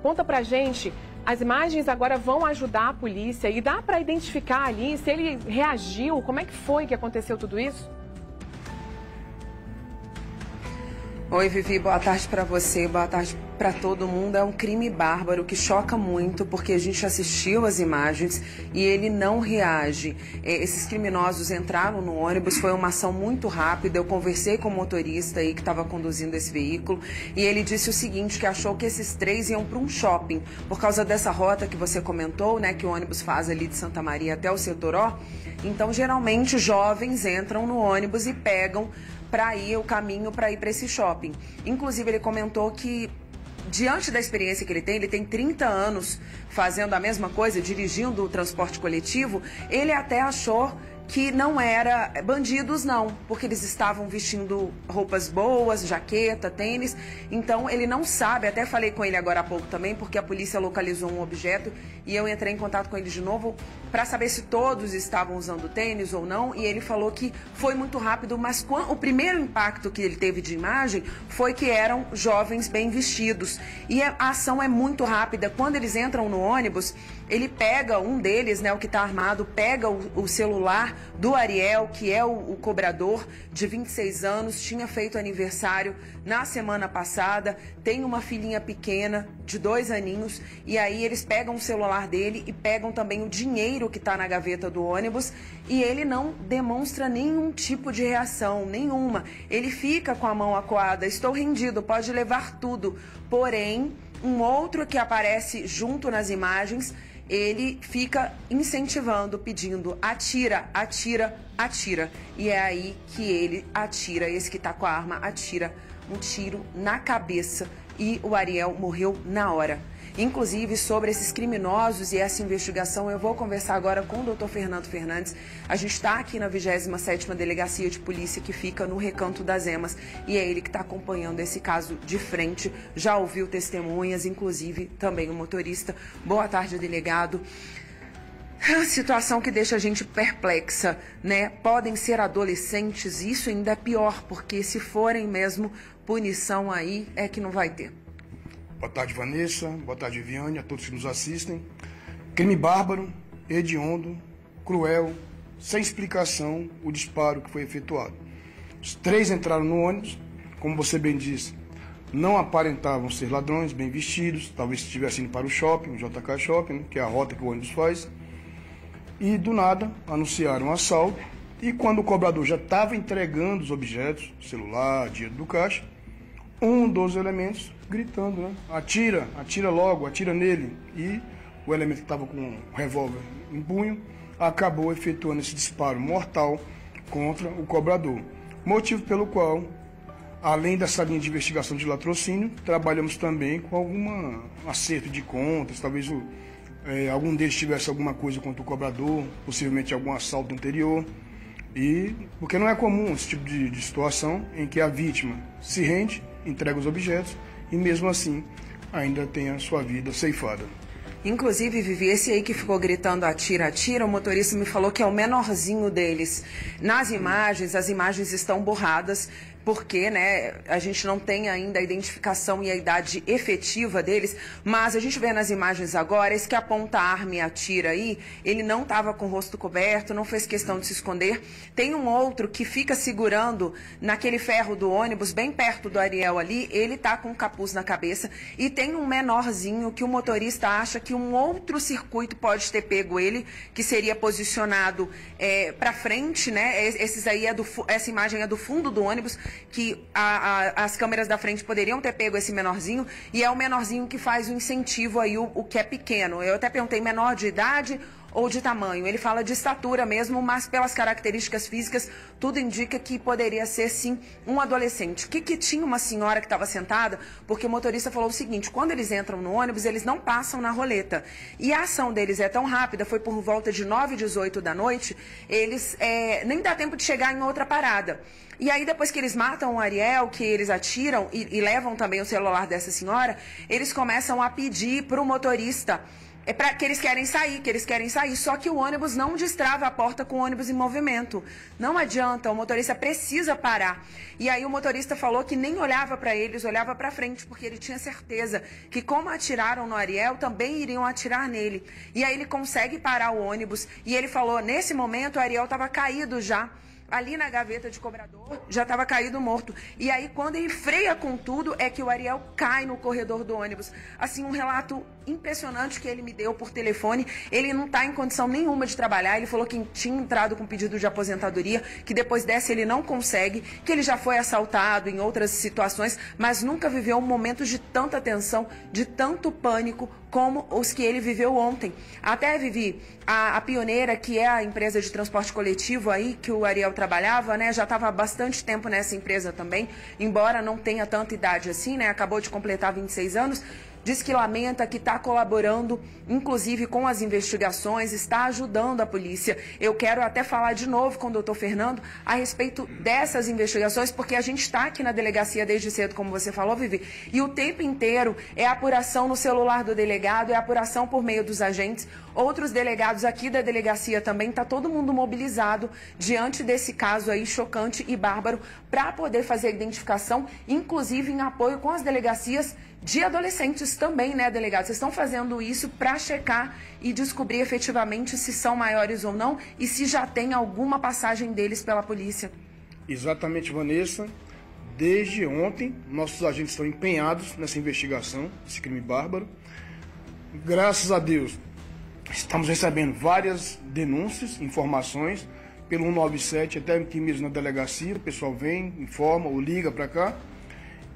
Conta pra gente, as imagens agora vão ajudar a polícia e dá para identificar ali se ele reagiu, como é que foi que aconteceu tudo isso? Oi, Vivi, boa tarde para você, boa tarde para todo mundo. É um crime bárbaro que choca muito, porque a gente assistiu as imagens e ele não reage. Esses criminosos entraram no ônibus, foi uma ação muito rápida. Eu conversei com o motorista aí que estava conduzindo esse veículo e ele disse o seguinte, que achou que esses 3 iam para um shopping, por causa dessa rota que você comentou, né, que o ônibus faz ali de Santa Maria até o Setor O. Então, geralmente, jovens entram no ônibus e pegam para ir o caminho para ir para esse shopping. Inclusive, ele comentou que, diante da experiência que ele tem 30 anos fazendo a mesma coisa, dirigindo o transporte coletivo, ele até achou que não era bandidos, não, porque eles estavam vestindo roupas boas, jaqueta, tênis. Então, ele não sabe, até falei com ele agora há pouco também, porque a polícia localizou um objeto e eu entrei em contato com ele de novo para saber se todos estavam usando tênis ou não, e ele falou que foi muito rápido, mas o primeiro impacto que ele teve de imagem foi que eram jovens bem vestidos. E a ação é muito rápida. Quando eles entram no ônibus, ele pega um deles, né, o que está armado, pega o celular do Ariel, que é o cobrador de 26 anos, tinha feito aniversário na semana passada, tem uma filhinha pequena de 2 aninhos, e aí eles pegam o celular dele e pegam também o dinheiro que está na gaveta do ônibus, e ele não demonstra nenhum tipo de reação, nenhuma. Ele fica com a mão acuada, estou rendido, pode levar tudo. Porém, um outro que aparece junto nas imagens, ele fica incentivando, pedindo atira, atira, atira. E é aí que ele atira, esse que tá com a arma, atira um tiro na cabeça e o Ariel morreu na hora. Inclusive, sobre esses criminosos e essa investigação, eu vou conversar agora com o Dr. Fernando Fernandes. A gente está aqui na 27ª Delegacia de Polícia, que fica no Recanto das Emas, e é ele que está acompanhando esse caso de frente. Já ouviu testemunhas, inclusive também o motorista. Boa tarde, delegado. Situação que deixa a gente perplexa, né? Podem ser adolescentes, isso ainda é pior, porque se forem mesmo, punição aí é que não vai ter. Boa tarde, Vanessa. Boa tarde, Viviane, a todos que nos assistem. Crime bárbaro, hediondo, cruel, sem explicação, o disparo que foi efetuado. Os 3 entraram no ônibus, como você bem disse, não aparentavam ser ladrões, bem vestidos, talvez estivessem indo para o shopping, o JK Shopping, que é a rota que o ônibus faz. E, do nada, anunciaram um assalto. E quando o cobrador já estava entregando os objetos, celular, dinheiro do caixa, um dos elementos gritando, né? Atira, atira logo, atira nele. E o elemento que estava com um revólver em punho acabou efetuando esse disparo mortal contra o cobrador. Motivo pelo qual, além dessa linha de investigação de latrocínio, trabalhamos também com algum acerto de contas, talvez algum deles tivesse alguma coisa contra o cobrador, possivelmente algum assalto anterior. E porque não é comum esse tipo de situação em que a vítima se rende, entrega os objetos e mesmo assim ainda tem a sua vida ceifada. Inclusive, Vivi, esse aí que ficou gritando atira, atira, o motorista me falou que é o menorzinho deles. Nas imagens, as imagens estão borradas porque, né, a gente não tem ainda a identificação e a idade efetiva deles, mas a gente vê nas imagens agora, esse que aponta a arma e atira aí, ele não estava com o rosto coberto, não fez questão de se esconder. Tem um outro que fica segurando naquele ferro do ônibus, bem perto do Ariel ali, ele tá com um capuz na cabeça, e tem um menorzinho que o motorista acha que um outro circuito pode ter pego ele, que seria posicionado para frente, né? Essa imagem é do fundo do ônibus, que as câmeras da frente poderiam ter pego esse menorzinho, e é o menorzinho que faz o incentivo aí, o que é pequeno. Eu até perguntei, menor de idade ou de tamanho? Ele fala de estatura mesmo, mas pelas características físicas, tudo indica que poderia ser, sim, um adolescente. Que tinha uma senhora que estava sentada, porque o motorista falou o seguinte, quando eles entram no ônibus, eles não passam na roleta. E a ação deles é tão rápida, foi por volta de 9h18 da noite, eles nem dá tempo de chegar em outra parada. E aí, depois que eles matam o Ariel, que eles atiram e levam também o celular dessa senhora, eles começam a pedir para o motorista que eles querem sair, só que o ônibus não destrava a porta com o ônibus em movimento. Não adianta, o motorista precisa parar. E aí o motorista falou que nem olhava para eles, olhava para frente, porque ele tinha certeza que como atiraram no Ariel, também iriam atirar nele. E aí ele consegue parar o ônibus, e ele falou, nesse momento o Ariel estava caído já, ali na gaveta de cobrador, já estava caído morto. E aí, quando ele freia com tudo, é que o Ariel cai no corredor do ônibus. Assim, um relato impressionante que ele me deu por telefone. Ele não está em condição nenhuma de trabalhar. Ele falou que tinha entrado com pedido de aposentadoria, que depois dessa ele não consegue, que ele já foi assaltado em outras situações, mas nunca viveu um momento de tanta tensão, de tanto pânico, como os que ele viveu ontem. Até, Vivi, a Pioneira, que é a empresa de transporte coletivo aí, que o Ariel trabalhava, né, já estava há bastante tempo nessa empresa também, embora não tenha tanta idade assim, né, acabou de completar 26 anos, diz que lamenta, que está colaborando, inclusive com as investigações, está ajudando a polícia. Eu quero até falar de novo com o doutor Fernando a respeito dessas investigações, porque a gente está aqui na delegacia desde cedo, como você falou, Vivi, e o tempo inteiro é apuração no celular do delegado, é apuração por meio dos agentes. Outros delegados aqui da delegacia também, está todo mundo mobilizado diante desse caso aí chocante e bárbaro para poder fazer a identificação, inclusive em apoio com as delegacias de adolescentes também, né, delegado? Vocês estão fazendo isso para checar e descobrir efetivamente se são maiores ou não e se já tem alguma passagem deles pela polícia. Exatamente, Vanessa. Desde ontem, nossos agentes estão empenhados nessa investigação, esse crime bárbaro. Graças a Deus, estamos recebendo várias denúncias, informações, pelo 197, até aqui mesmo na delegacia, o pessoal vem, informa ou liga para cá.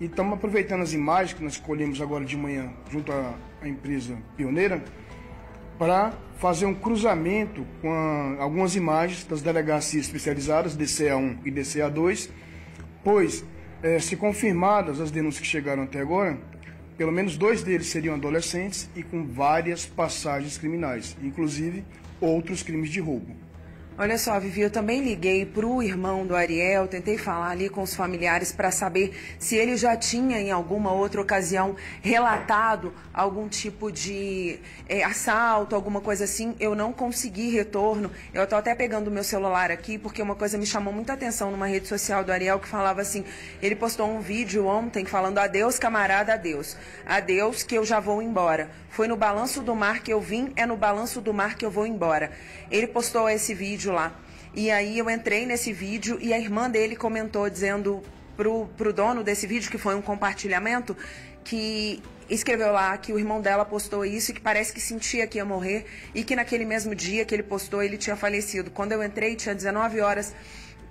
E estamos aproveitando as imagens que nós escolhemos agora de manhã, junto à empresa Pioneira, para fazer um cruzamento com algumas imagens das delegacias especializadas, DCA1 e DCA2, pois, se confirmadas as denúncias que chegaram até agora, pelo menos 2 deles seriam adolescentes e com várias passagens criminais, inclusive outros crimes de roubo. Olha só, Vivi, eu também liguei para o irmão do Ariel, tentei falar ali com os familiares para saber se ele já tinha em alguma outra ocasião relatado algum tipo de assalto, alguma coisa assim. Eu não consegui retorno. Eu estou até pegando o meu celular aqui porque uma coisa me chamou muita atenção numa rede social do Ariel que falava assim, ele postou um vídeo ontem falando adeus camarada, adeus. Adeus que eu já vou embora. Foi no balanço do mar que eu vim, é no balanço do mar que eu vou embora. Ele postou esse vídeo lá. E aí eu entrei nesse vídeo e a irmã dele comentou dizendo pro dono desse vídeo, que foi um compartilhamento, que escreveu lá que o irmão dela postou isso e que parece que sentia que ia morrer e que naquele mesmo dia que ele postou ele tinha falecido. Quando eu entrei tinha 19 horas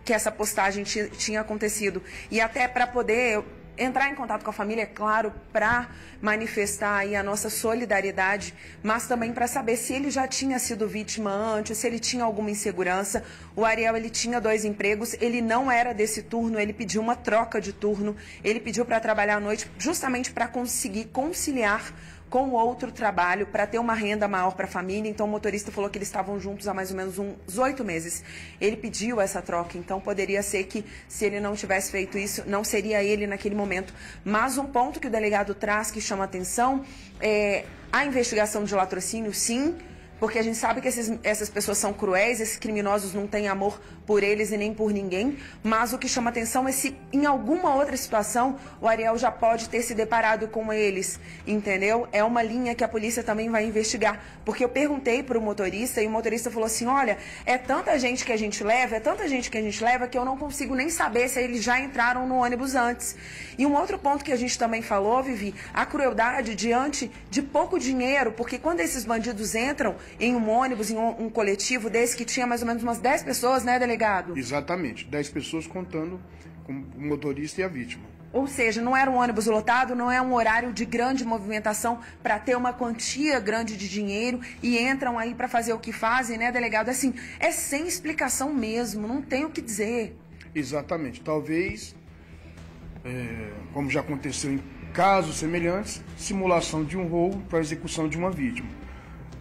que essa postagem tinha acontecido. E até para poder entrar em contato com a família, é claro, para manifestar aí a nossa solidariedade, mas também para saber se ele já tinha sido vítima antes, se ele tinha alguma insegurança. O Ariel, ele tinha 2 empregos, ele não era desse turno, ele pediu uma troca de turno, ele pediu para trabalhar à noite justamente para conseguir conciliar com outro trabalho, para ter uma renda maior para a família. Então o motorista falou que eles estavam juntos há mais ou menos uns 8 meses. Ele pediu essa troca, então poderia ser que se ele não tivesse feito isso, não seria ele naquele momento. Mas um ponto que o delegado traz que chama atenção é a investigação de latrocínio, sim, porque a gente sabe que essas pessoas são cruéis, esses criminosos não têm amor por eles e nem por ninguém, mas o que chama atenção é se em alguma outra situação o Ariel já pode ter se deparado com eles, entendeu? É uma linha que a polícia também vai investigar, porque eu perguntei para o motorista e o motorista falou assim, olha, é tanta gente que a gente leva, que eu não consigo nem saber se eles já entraram no ônibus antes. E um outro ponto que a gente também falou, Vivi, a crueldade diante de pouco dinheiro, porque quando esses bandidos entram em um ônibus, em um coletivo desse que tinha mais ou menos umas 10 pessoas, né, delegado? Exatamente, 10 pessoas contando com o motorista e a vítima. Ou seja, não era um ônibus lotado, não é um horário de grande movimentação para ter uma quantia grande de dinheiro e entram aí para fazer o que fazem, né, delegado? Assim, é sem explicação mesmo, não tem o que dizer. Exatamente, talvez, como já aconteceu em casos semelhantes, simulação de um roubo para execução de uma vítima.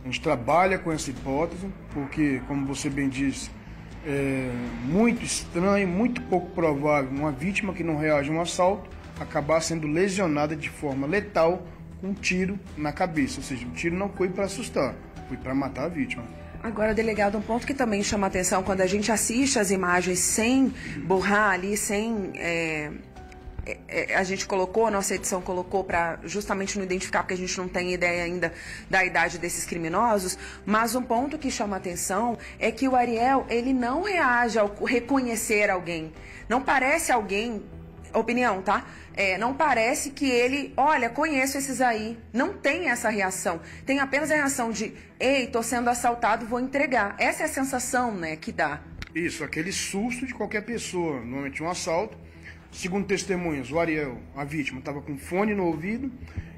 A gente trabalha com essa hipótese, porque, como você bem disse, é muito estranho, muito pouco provável uma vítima que não reage a um assalto acabar sendo lesionada de forma letal com um tiro na cabeça. Ou seja, o tiro não foi para assustar, foi para matar a vítima. Agora, delegado, um ponto que também chama atenção quando a gente assiste as imagens sem borrar ali, sem... a gente colocou, a nossa edição colocou para justamente não identificar, porque a gente não tem ideia ainda da idade desses criminosos, mas um ponto que chama atenção é que o Ariel, ele não reage ao reconhecer alguém. Não parece alguém, opinião, tá? Não parece que ele, olha, conheço esses aí. Não tem essa reação. Tem apenas a reação de, ei, tô sendo assaltado, vou entregar. Essa é a sensação, né, que dá. Isso, aquele susto de qualquer pessoa, normalmente um assalto. Segundo testemunhas, o Ariel, a vítima, estava com fone no ouvido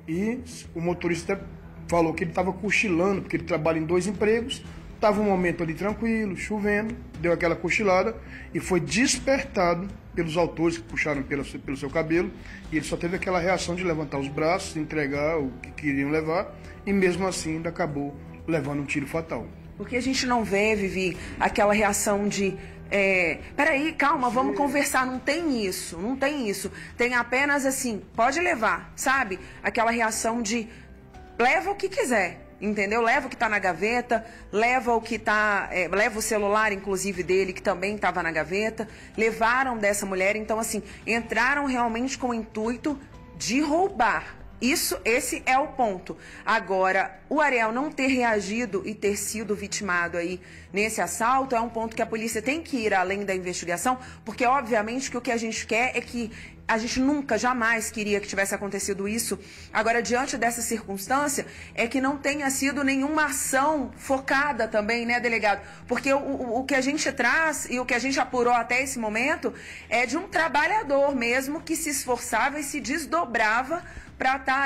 e o motorista falou que ele estava cochilando, porque ele trabalha em 2 empregos, estava um momento ali tranquilo, chovendo, deu aquela cochilada e foi despertado pelos autores que puxaram pelo seu cabelo e ele só teve aquela reação de levantar os braços, entregar o que queriam levar e mesmo assim ainda acabou levando um tiro fatal. Porque a gente não vê, Vivi, aquela reação de... peraí, calma, vamos conversar. Não tem isso, não tem isso. Tem apenas assim, pode levar, sabe? Aquela reação de leva o que quiser, entendeu? Leva o que tá na gaveta, leva o que tá... leva o celular, inclusive, dele, que também estava na gaveta. Levaram dessa mulher, então assim, entraram realmente com o intuito de roubar. Esse é o ponto. Agora, o Ariel não ter reagido e ter sido vitimado aí nesse assalto é um ponto que a polícia tem que ir além da investigação, porque obviamente que o que a gente quer é que a gente nunca, jamais queria que tivesse acontecido isso. Agora, diante dessa circunstância, é que não tenha sido nenhuma ação focada também, né, delegado? Porque o que a gente traz e o que a gente apurou até esse momento é de um trabalhador mesmo que se esforçava e se desdobrava para estar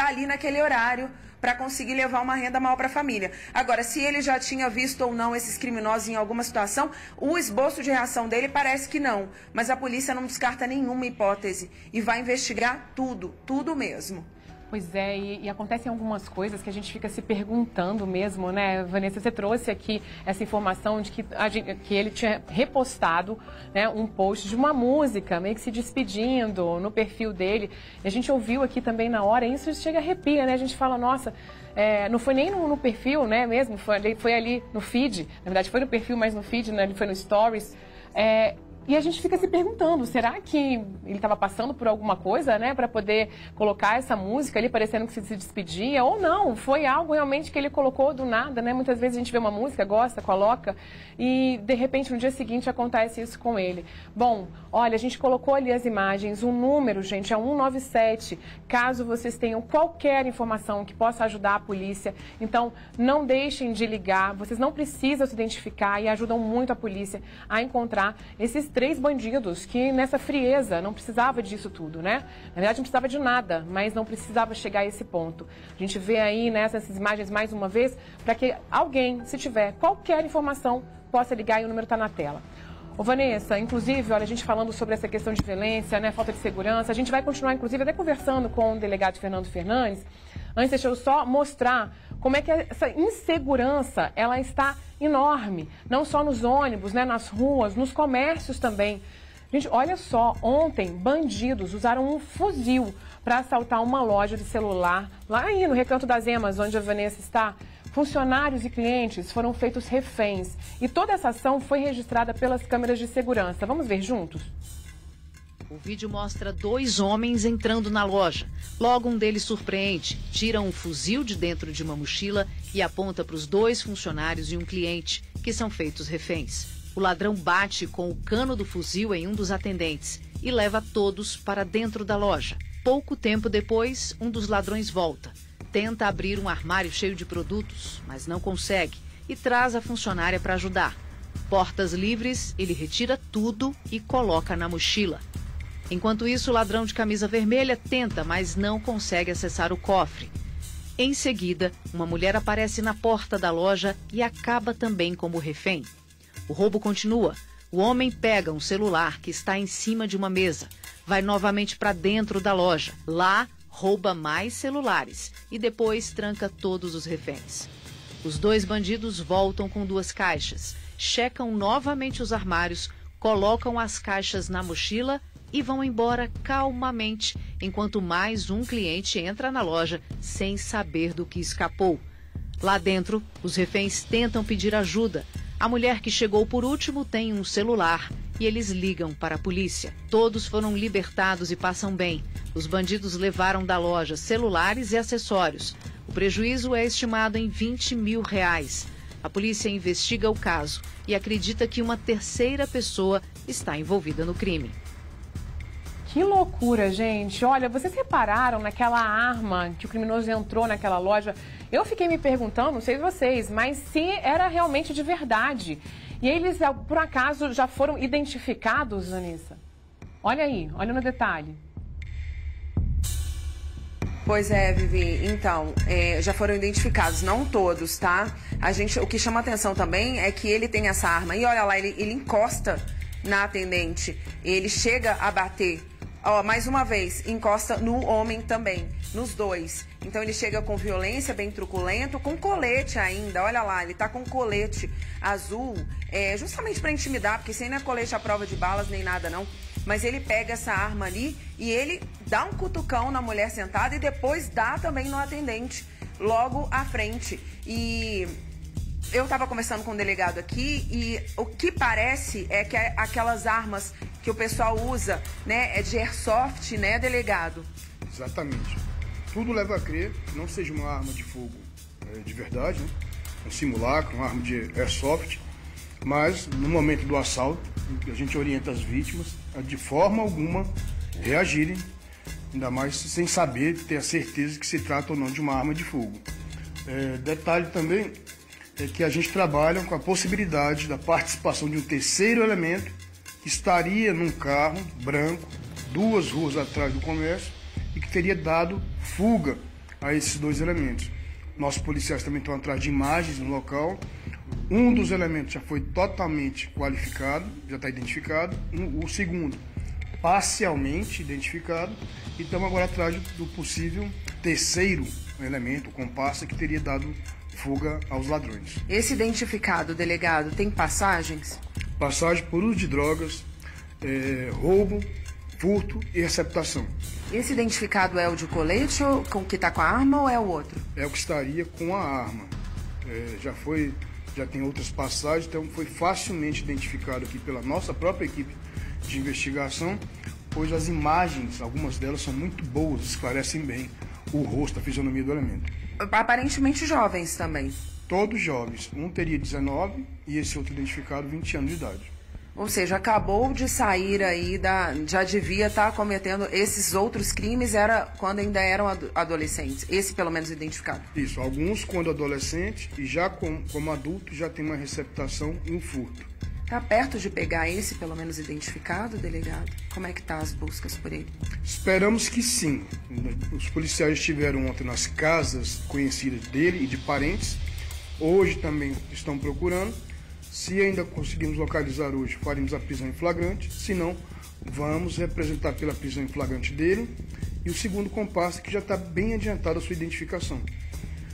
ali naquele horário, para conseguir levar uma renda maior para a família. Agora, se ele já tinha visto ou não esses criminosos em alguma situação, o esboço de reação dele parece que não. Mas a polícia não descarta nenhuma hipótese e vai investigar tudo, tudo mesmo. Pois é, e acontecem algumas coisas que a gente fica se perguntando mesmo, né, Vanessa? Você trouxe aqui essa informação de que ele tinha repostado, né, um post de uma música, meio que se despedindo no perfil dele. E a gente ouviu aqui também na hora, e isso chega a arrepia, né? A gente fala, nossa, não foi nem no perfil, né, mesmo, foi ali no feed. Na verdade, foi no perfil, mas no feed, né, ele foi no Stories. E a gente fica se perguntando, será que ele estava passando por alguma coisa, né, para poder colocar essa música ali, parecendo que se despedia, ou não, foi algo realmente que ele colocou do nada, né? Muitas vezes a gente vê uma música, gosta, coloca, e de repente no dia seguinte acontece isso com ele. Bom, olha, a gente colocou ali as imagens, o número, gente, é 197, caso vocês tenham qualquer informação que possa ajudar a polícia, então não deixem de ligar, vocês não precisam se identificar e ajudam muito a polícia a encontrar esses 3 bandidos que nessa frieza não precisava disso tudo, né? Na verdade não precisava de nada, mas não precisava chegar a esse ponto. A gente vê aí nessas imagens mais uma vez para que alguém, se tiver qualquer informação, possa ligar e o número está na tela. Ô Vanessa, inclusive, olha, a gente falando sobre essa questão de violência, né, falta de segurança, a gente vai continuar, inclusive, até conversando com o delegado Fernando Fernandes. Antes, deixa eu só mostrar como é que essa insegurança, ela está enorme, não só nos ônibus, né, nas ruas, nos comércios também. Gente, olha só, ontem, bandidos usaram um fuzil para assaltar uma loja de celular, lá aí no Recanto das Emas, onde a Vanessa está. Funcionários e clientes foram feitos reféns e toda essa ação foi registrada pelas câmeras de segurança. Vamos ver juntos? O vídeo mostra 2 homens entrando na loja. Logo um deles surpreende, tira um fuzil de dentro de uma mochila e aponta para os 2 funcionários e um cliente, que são feitos reféns. O ladrão bate com o cano do fuzil em um dos atendentes e leva todos para dentro da loja. Pouco tempo depois, um dos ladrões volta. Tenta abrir um armário cheio de produtos, mas não consegue e traz a funcionária para ajudar. Portas livres, ele retira tudo e coloca na mochila. Enquanto isso, o ladrão de camisa vermelha tenta, mas não consegue acessar o cofre. Em seguida, uma mulher aparece na porta da loja e acaba também como refém. O roubo continua. O homem pega um celular que está em cima de uma mesa, vai novamente para dentro da loja. Lá, rouba mais celulares e depois tranca todos os reféns. Os 2 bandidos voltam com 2 caixas, checam novamente os armários, colocam as caixas na mochila e vão embora calmamente, enquanto mais um cliente entra na loja sem saber do que escapou. Lá dentro, os reféns tentam pedir ajuda. A mulher que chegou por último tem um celular e eles ligam para a polícia. Todos foram libertados e passam bem. Os bandidos levaram da loja celulares e acessórios. O prejuízo é estimado em R$20 mil. A polícia investiga o caso e acredita que uma terceira pessoa está envolvida no crime. Que loucura, gente. Olha, vocês repararam naquela arma que o criminoso entrou naquela loja? Eu fiquei me perguntando, não sei vocês, mas se era realmente de verdade. E eles, por acaso, já foram identificados, Anissa? Olha aí, olha no detalhe. Pois é, Vivi. Então, já foram identificados, não todos, tá? O que chama atenção também é que ele tem essa arma. E olha lá, ele encosta na atendente. Ele chega a bater. Ó, mais uma vez, encosta no homem também, nos 2. Então ele chega com violência, bem truculento, com colete ainda. Olha lá, ele tá com colete azul, justamente para intimidar, porque isso aí não é colete à prova de balas nem nada não. Mas ele pega essa arma ali e ele dá um cutucão na mulher sentada e depois dá também no atendente, logo à frente. E eu estava conversando com um delegado aqui e o que parece é que aquelas armas que o pessoal usa, né, é de airsoft, né, delegado? Exatamente. Tudo leva a crer que não seja uma arma de fogo de verdade, né? Um simulacro, uma arma de airsoft, mas no momento do assalto, a gente orienta as vítimas a de forma alguma reagirem, ainda mais sem saber, ter a certeza que se trata ou não de uma arma de fogo. Detalhe também é que a gente trabalha com a possibilidade da participação de um terceiro elemento que estaria num carro branco, 2 ruas atrás do comércio, e que teria dado fuga a esses 2 elementos. Nossos policiais também estão atrás de imagens no local. Um dos elementos já foi totalmente qualificado, já está identificado. O segundo, parcialmente identificado. E estamos agora atrás do possível terceiro elemento, o comparsa, que teria dado fuga aos ladrões. Esse identificado, delegado, tem passagens? Passagem por uso de drogas, roubo, furto e receptação. Esse identificado é o de colete, ou com que está com a arma, ou é o outro? É o que estaria com a arma. Já tem outras passagens, então foi facilmente identificado aqui pela nossa própria equipe de investigação, pois as imagens, algumas delas são muito boas, esclarecem bem o rosto, a fisionomia do elemento. Aparentemente jovens também. Todos jovens. Um teria 19 e esse outro identificado 20 anos de idade. Ou seja, acabou de sair aí já devia estar cometendo esses outros crimes quando ainda eram adolescentes. Esse pelo menos identificado. Isso, alguns quando adolescente e já como adulto já tem uma receptação e um furto. Está perto de pegar esse pelo menos identificado, delegado? Como é que tá as buscas por ele? Esperamos que sim. Os policiais estiveram ontem nas casas conhecidas dele e de parentes. Hoje também estão procurando. Se ainda conseguirmos localizar hoje, faremos a prisão em flagrante. Se não, vamos representar pela prisão em flagrante dele. E o segundo comparsa, que já está bem adiantado a sua identificação.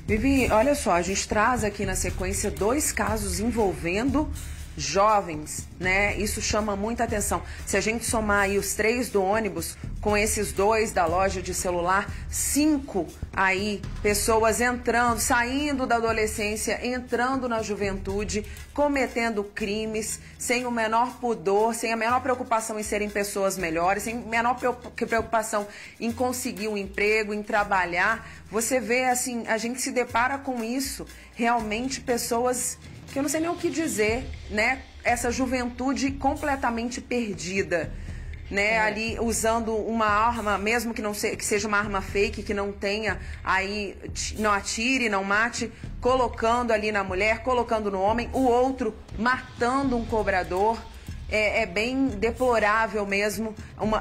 Vivi, olha só, a gente traz aqui na sequência 2 casos envolvendo jovens, né? Isso chama muita atenção. Se a gente somar aí os 3 do ônibus com esses 2 da loja de celular, 5 aí pessoas entrando, saindo da adolescência, entrando na juventude, cometendo crimes, sem o menor pudor, sem a menor preocupação em serem pessoas melhores, sem a menor preocupação em conseguir um emprego, em trabalhar. Você vê, assim, a gente se depara com isso, realmente pessoas que eu não sei nem o que dizer, né? Essa juventude completamente perdida, né? Ali usando uma arma, mesmo que que seja uma arma fake, que não tenha aí, não atire, não mate, colocando ali na mulher, colocando no homem, o outro matando um cobrador. É bem deplorável mesmo,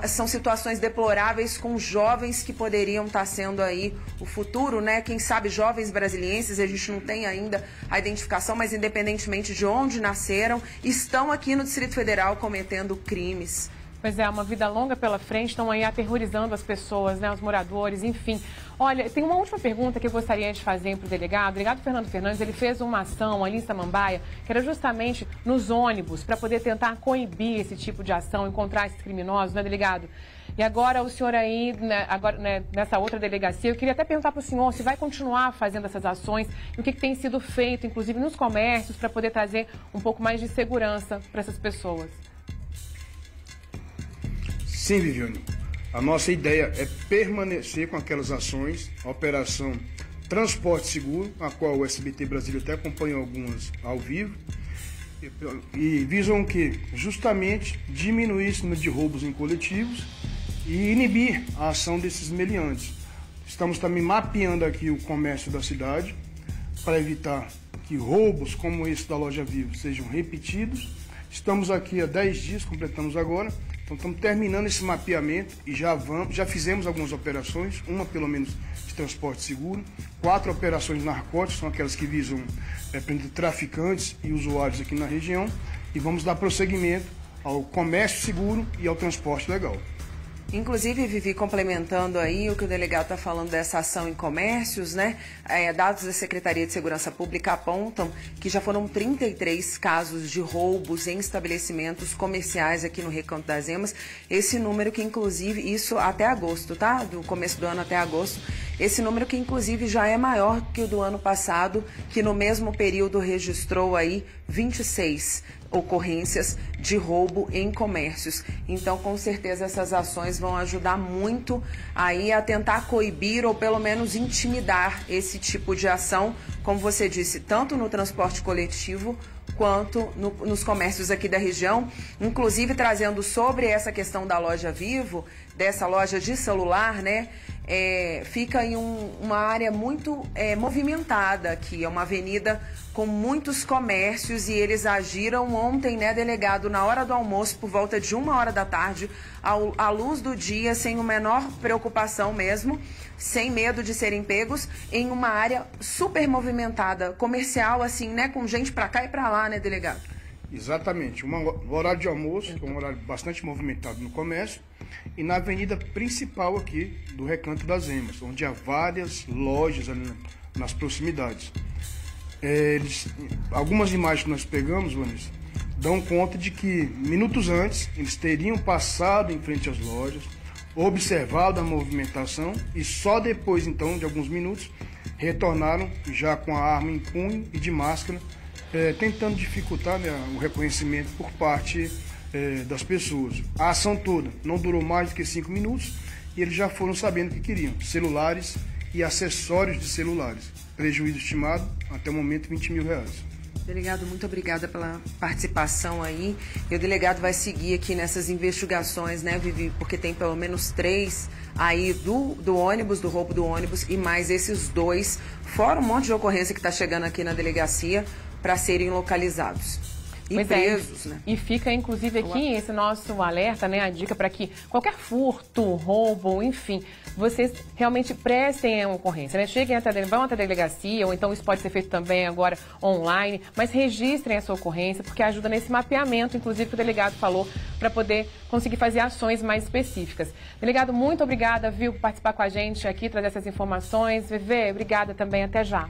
são situações deploráveis com jovens que poderiam estar sendo aí o futuro, né? Quem sabe jovens brasilienses, a gente não tem ainda a identificação, mas independentemente de onde nasceram, estão aqui no Distrito Federal cometendo crimes. Pois é, uma vida longa pela frente, estão aí aterrorizando as pessoas, né, os moradores, enfim. Olha, tem uma última pergunta que eu gostaria de fazer para o delegado. O delegado Fernando Fernandes, ele fez uma ação ali em Samambaia, que era justamente nos ônibus, para poder tentar coibir esse tipo de ação, encontrar esses criminosos, né, delegado? E agora o senhor aí, né, agora, né, nessa outra delegacia, eu queria até perguntar para o senhor se vai continuar fazendo essas ações e o que tem sido feito, inclusive nos comércios, para poder trazer um pouco mais de segurança para essas pessoas. Sim, Viviane. A nossa ideia é permanecer com aquelas ações, a Operação Transporte Seguro, a qual o SBT Brasília até acompanhou algumas ao vivo, e visam o quê? Justamente diminuir esse número de roubos em coletivos e inibir a ação desses meliantes. Estamos também mapeando aqui o comércio da cidade para evitar que roubos como esse da Loja Vivo sejam repetidos. Estamos aqui há 10 dias, completamos agora. Então estamos terminando esse mapeamento e já fizemos algumas operações, uma pelo menos de transporte seguro, 4 operações narcóticas, são aquelas que visam prender traficantes e usuários aqui na região, e vamos dar prosseguimento ao comércio seguro e ao transporte legal. Inclusive, Vivi, complementando aí o que o delegado está falando dessa ação em comércios, né? Dados da Secretaria de Segurança Pública apontam que já foram 33 casos de roubos em estabelecimentos comerciais aqui no Recanto das Emas. Esse número que, inclusive, isso até agosto, tá? Do começo do ano até agosto. Esse número que, inclusive, já é maior que o do ano passado, que no mesmo período registrou aí 26 ocorrências de roubo em comércios. Então, com certeza, essas ações vão ajudar muito aí a tentar coibir ou pelo menos intimidar esse tipo de ação, como você disse, tanto no transporte coletivo quanto nos comércios aqui da região, inclusive trazendo sobre essa questão da Loja Vivo, dessa loja de celular, né? Fica em uma área muito movimentada aqui, é uma avenida com muitos comércios, e eles agiram ontem, né, delegado, na hora do almoço, por volta de 1h da tarde, à luz do dia, sem a menor preocupação mesmo, sem medo de serem pegos, em uma área super movimentada, comercial, assim, né, com gente pra cá e pra lá, né, delegado? Exatamente, o horário de almoço, que é um horário bastante movimentado no comércio, e na avenida principal aqui do Recanto das Emas, onde há várias lojas ali nas proximidades. Algumas imagens que nós pegamos, Vanessa, dão conta de que minutos antes eles teriam passado em frente às lojas, observado a movimentação e só depois, então, de alguns minutos, retornaram já com a arma em punho e de máscara, tentando dificultar, né, o reconhecimento por parte das pessoas. A ação toda não durou mais do que 5 minutos e eles já foram sabendo o que queriam: celulares e acessórios de celulares. Prejuízo estimado, até o momento, R$20 mil. Delegado, muito obrigada pela participação aí. E o delegado vai seguir aqui nessas investigações, né, Vivi? Porque tem pelo menos 3 aí do ônibus, do roubo do ônibus, e mais esses 2, fora um monte de ocorrência que está chegando aqui na delegacia, para serem localizados e presos, né? E fica, inclusive, aqui esse nosso alerta, né, a dica para que qualquer furto, roubo, enfim, vocês realmente prestem a ocorrência, né? Cheguem vão até a delegacia, ou então isso pode ser feito também agora online, mas registrem essa ocorrência, porque ajuda nesse mapeamento, inclusive, que o delegado falou, para poder conseguir fazer ações mais específicas. Delegado, muito obrigada, viu, por participar com a gente aqui, trazer essas informações. Vivi, obrigada também, até já.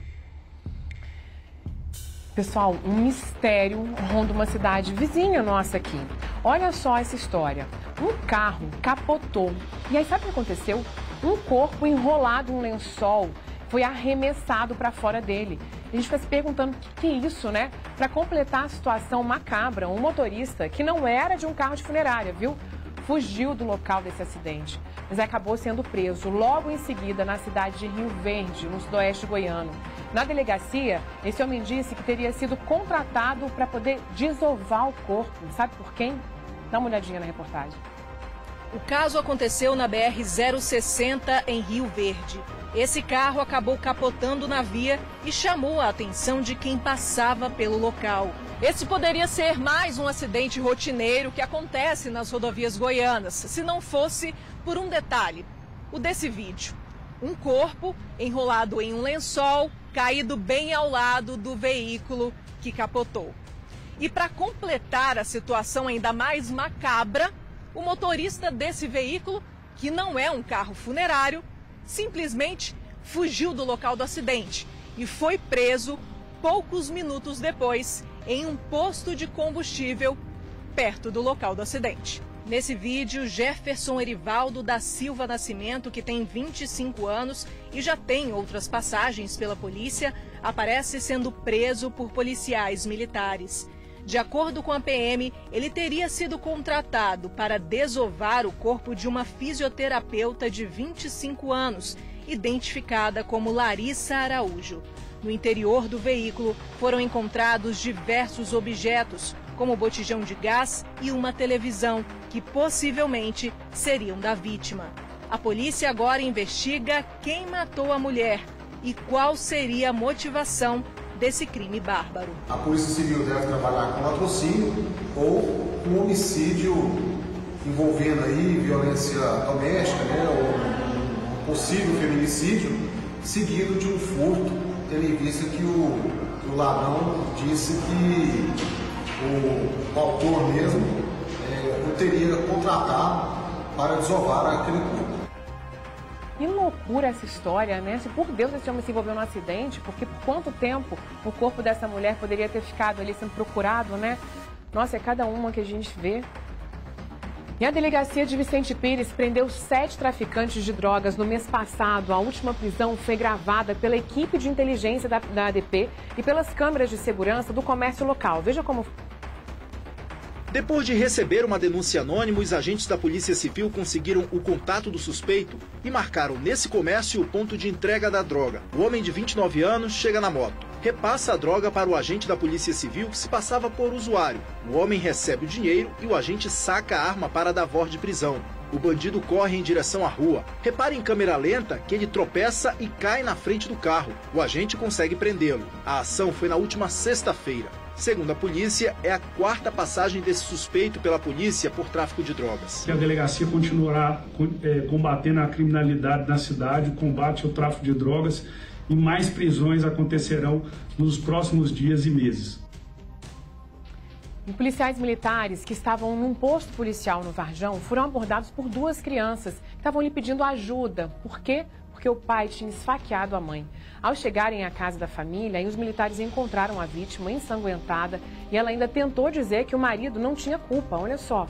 Pessoal, um mistério ronda uma cidade vizinha nossa aqui. Olha só essa história. Um carro capotou. E aí sabe o que aconteceu? Um corpo enrolado em um lençol foi arremessado para fora dele. A gente fica se perguntando o que é isso, né? Para completar a situação macabra, um motorista que não era de um carro de funerária, viu? Fugiu do local desse acidente, mas acabou sendo preso logo em seguida na cidade de Rio Verde, no sudoeste goiano. Na delegacia, esse homem disse que teria sido contratado para poder desovar o corpo. Sabe por quem? Dá uma olhadinha na reportagem. O caso aconteceu na BR-060 em Rio Verde. Esse carro acabou capotando na via e chamou a atenção de quem passava pelo local. Esse poderia ser mais um acidente rotineiro que acontece nas rodovias goianas, se não fosse por um detalhe, o desse vídeo. Um corpo enrolado em um lençol, caído bem ao lado do veículo que capotou. E para completar a situação ainda mais macabra, o motorista desse veículo, que não é um carro funerário, simplesmente fugiu do local do acidente e foi preso poucos minutos depois em um posto de combustível perto do local do acidente. Nesse vídeo, Jefferson Erivaldo da Silva Nascimento, que tem 25 anos e já tem outras passagens pela polícia, aparece sendo preso por policiais militares. De acordo com a PM, ele teria sido contratado para desovar o corpo de uma fisioterapeuta de 25 anos, identificada como Larissa Araújo. No interior do veículo foram encontrados diversos objetos, como botijão de gás e uma televisão, que possivelmente seriam da vítima. A polícia agora investiga quem matou a mulher e qual seria a motivação desse crime bárbaro. A Polícia Civil deve trabalhar com latrocínio ou com homicídio envolvendo aí violência doméstica, né, ou um possível feminicídio, seguido de um furto, tendo em vista que o ladrão disse que o autor mesmo o teria contratado para desovar aquele corpo. Que loucura essa história, né? Se por Deus esse homem se envolveu num acidente, porque por quanto tempo o corpo dessa mulher poderia ter ficado ali sendo procurado, né? Nossa, é cada uma que a gente vê. E a delegacia de Vicente Pires prendeu 7 traficantes de drogas no mês passado. A última prisão foi gravada pela equipe de inteligência da ADP e pelas câmeras de segurança do comércio local. Veja como... Depois de receber uma denúncia anônima, os agentes da Polícia Civil conseguiram o contato do suspeito e marcaram nesse comércio o ponto de entrega da droga. O homem de 29 anos chega na moto, repassa a droga para o agente da Polícia Civil que se passava por usuário. O homem recebe o dinheiro e o agente saca a arma para dar voz de prisão. O bandido corre em direção à rua. Repare em câmera lenta que ele tropeça e cai na frente do carro. O agente consegue prendê-lo. A ação foi na última sexta-feira. Segundo a polícia, é a 4ª passagem desse suspeito pela polícia por tráfico de drogas. A delegacia continuará combatendo a criminalidade na cidade, o combate ao tráfico de drogas, e mais prisões acontecerão nos próximos dias e meses. E policiais militares que estavam num posto policial no Varjão foram abordados por 2 crianças que estavam lhe pedindo ajuda. Por quê? Porque o pai tinha esfaqueado a mãe. Ao chegarem à casa da família, os militares encontraram a vítima ensanguentada e ela ainda tentou dizer que o marido não tinha culpa, olha só.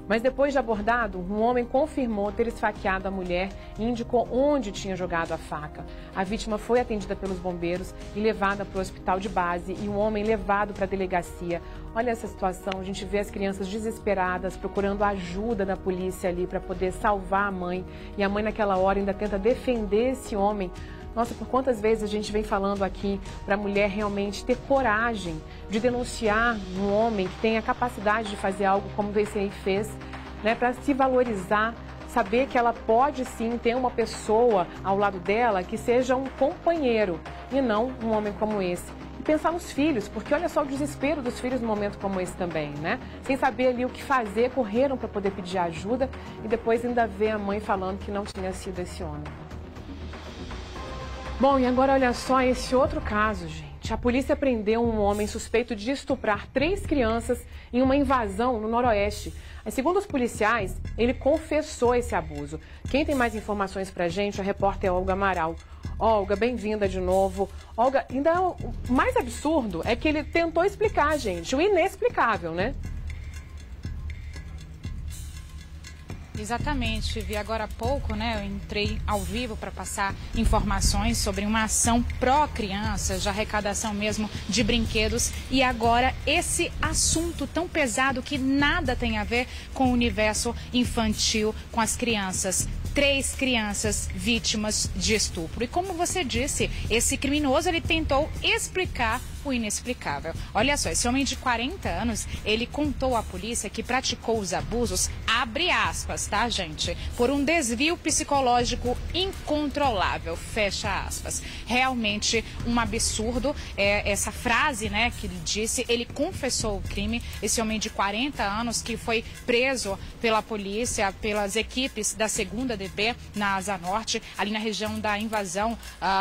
Mas depois de abordado, um homem confirmou ter esfaqueado a mulher e indicou onde tinha jogado a faca. A vítima foi atendida pelos bombeiros e levada para o hospital de base e o homem levado para a delegacia. Olha essa situação, a gente vê as crianças desesperadas procurando ajuda da polícia ali para poder salvar a mãe. E a mãe naquela hora ainda tenta defender esse homem. Nossa, por quantas vezes a gente vem falando aqui para a mulher realmente ter coragem de denunciar um homem que tem a capacidade de fazer algo como esse aí fez, né, para se valorizar, saber que ela pode sim ter uma pessoa ao lado dela que seja um companheiro e não um homem como esse. E pensar nos filhos, porque olha só o desespero dos filhos num momento como esse também, né? Sem saber ali o que fazer, correram para poder pedir ajuda e depois ainda ver a mãe falando que não tinha sido esse homem. Bom, e agora olha só esse outro caso, gente. A polícia prendeu um homem suspeito de estuprar 3 crianças em uma invasão no Noroeste. Mas, segundo os policiais, ele confessou esse abuso. Quem tem mais informações pra gente é a repórter Olga Amaral. Olga, bem-vinda de novo. Olga, ainda o mais absurdo é que ele tentou explicar, gente, o inexplicável, né? Exatamente, vi agora há pouco, né? Eu entrei ao vivo para passar informações sobre uma ação pró-crianças, de arrecadação mesmo de brinquedos. E agora esse assunto tão pesado que nada tem a ver com o universo infantil, com as crianças. 3 crianças vítimas de estupro. E como você disse, esse criminoso ele tentou explicar o inexplicável. Olha só, esse homem de 40 anos, ele contou à polícia que praticou os abusos, abre aspas, tá, gente? Por um desvio psicológico incontrolável, fecha aspas. Realmente um absurdo, essa frase, né, que ele disse, ele confessou o crime, esse homem de 40 anos que foi preso pela polícia, pelas equipes da 2ª DP na Asa Norte, ali na região da invasão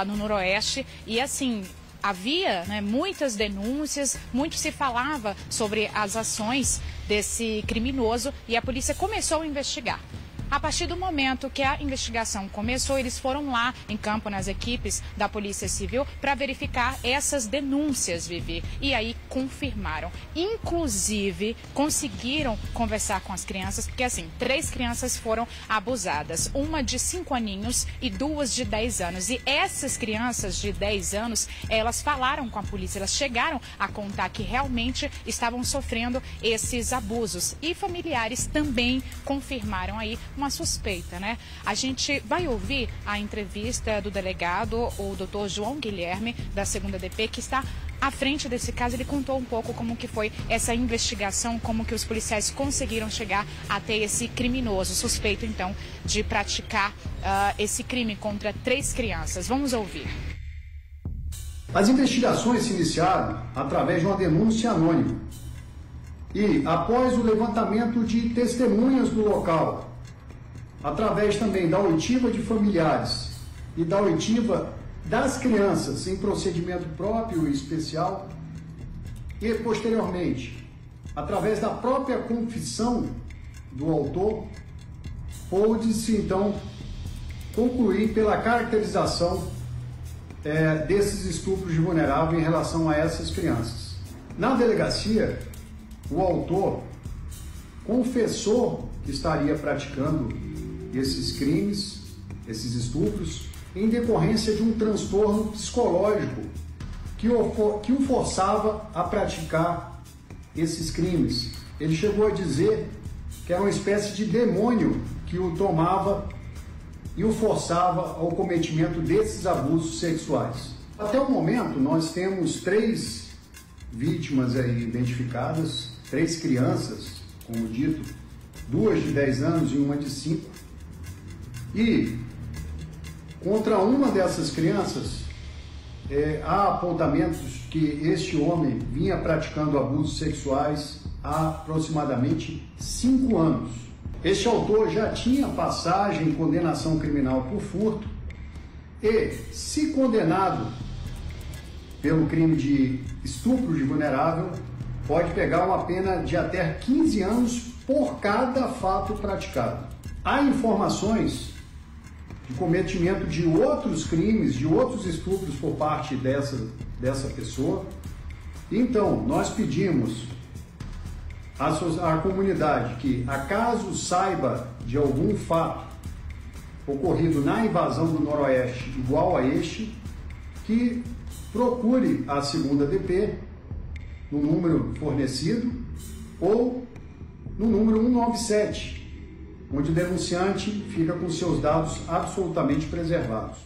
no Noroeste, e assim, havia, né, muitas denúncias, muito se falava sobre as ações desse criminoso e a polícia começou a investigar. A partir do momento que a investigação começou, eles foram lá em campo nas equipes da Polícia Civil para verificar essas denúncias, Vivi. E aí confirmaram. Inclusive, conseguiram conversar com as crianças, porque assim, 3 crianças foram abusadas. Uma de 5 aninhos e 2 de 10 anos. E essas crianças de 10 anos, elas falaram com a polícia, elas chegaram a contar que realmente estavam sofrendo esses abusos. E familiares também confirmaram aí uma suspeita, né? A gente vai ouvir a entrevista do delegado, o Dr. João Guilherme, da 2ª DP, que está à frente desse caso. Ele contou um pouco como que foi essa investigação, como que os policiais conseguiram chegar até esse criminoso, suspeito então de praticar esse crime contra 3 crianças. Vamos ouvir. As investigações se iniciaram através de uma denúncia anônima e após o levantamento de testemunhas do local, através também da oitiva de familiares e da oitiva das crianças em procedimento próprio e especial, e posteriormente, através da própria confissão do autor, pôde-se então concluir pela caracterização desses estupros de vulnerável em relação a essas crianças. Na delegacia, o autor confessou que estaria praticando esses crimes, esses estupros, em decorrência de um transtorno psicológico que o forçava a praticar esses crimes. Ele chegou a dizer que era uma espécie de demônio que o tomava e o forçava ao cometimento desses abusos sexuais. Até o momento, nós temos 3 vítimas aí identificadas, 3 crianças, como dito, 2 de 10 anos e uma de 5. E contra uma dessas crianças, há apontamentos que este homem vinha praticando abusos sexuais há aproximadamente 5 anos. Este autor já tinha passagem em condenação criminal por furto e, se condenado pelo crime de estupro de vulnerável, pode pegar uma pena de até 15 anos por cada fato praticado. Há informações de cometimento de outros crimes, de outros estupros por parte dessa pessoa. Então, nós pedimos à comunidade que, acaso saiba de algum fato ocorrido na invasão do Noroeste igual a este, que procure a 2ª DP no número fornecido ou no número 197, onde o denunciante fica com seus dados absolutamente preservados.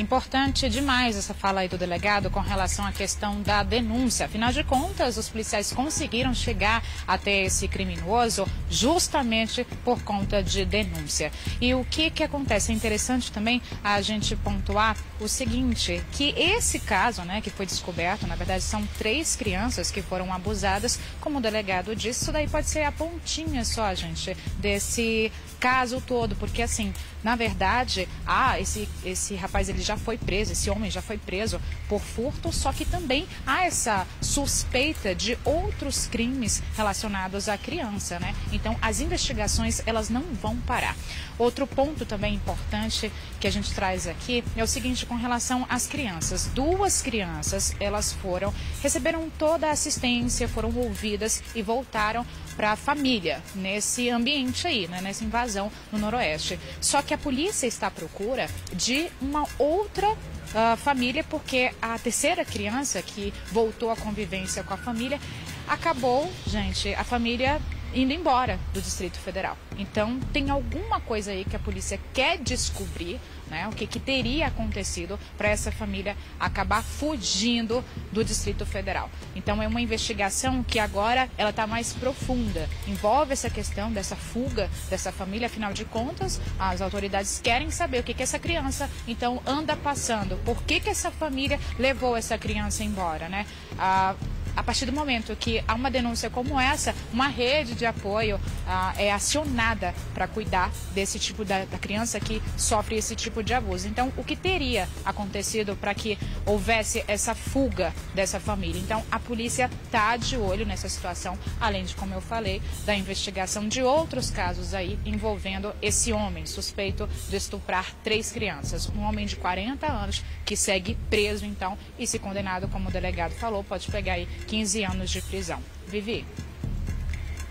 Importante demais essa fala aí do delegado com relação à questão da denúncia. Afinal de contas, os policiais conseguiram chegar até esse criminoso justamente por conta de denúncia. E o que acontece? É interessante também a gente pontuar o seguinte, que esse caso, né, que foi descoberto, na verdade são 3 crianças que foram abusadas, como o delegado disse, isso daí pode ser a pontinha só, gente, desse caso todo, porque assim, na verdade, esse rapaz ele já já foi preso, esse homem já foi preso por furto, só que também há essa suspeita de outros crimes relacionados à criança, né? Então, as investigações, elas não vão parar. Outro ponto também importante que a gente traz aqui é o seguinte, com relação às crianças. 2 crianças, elas receberam toda a assistência, foram ouvidas e voltaram para a família nesse ambiente aí, né, nessa invasão no Noroeste. Só que a polícia está à procura de uma outra família, porque a terceira criança que voltou à convivência com a família acabou, gente, a família indo embora do Distrito Federal. Então, tem alguma coisa aí que a polícia quer descobrir, né, o que teria acontecido para essa família acabar fugindo do Distrito Federal. Então, é uma investigação que agora ela está mais profunda. Envolve essa questão dessa fuga dessa família, afinal de contas, as autoridades querem saber o que essa criança, então, anda passando. Por que essa família levou essa criança embora, né? A partir do momento que há uma denúncia como essa, uma rede de apoio é acionada para cuidar desse tipo da criança que sofre esse tipo de abuso. Então, o que teria acontecido para que houvesse essa fuga dessa família? Então, a polícia está de olho nessa situação, além de, como eu falei, da investigação de outros casos aí envolvendo esse homem suspeito de estuprar 3 crianças. Um homem de 40 anos que segue preso, então, e se condenado, como o delegado falou, pode pegar aí 15 anos de prisão. Vivi?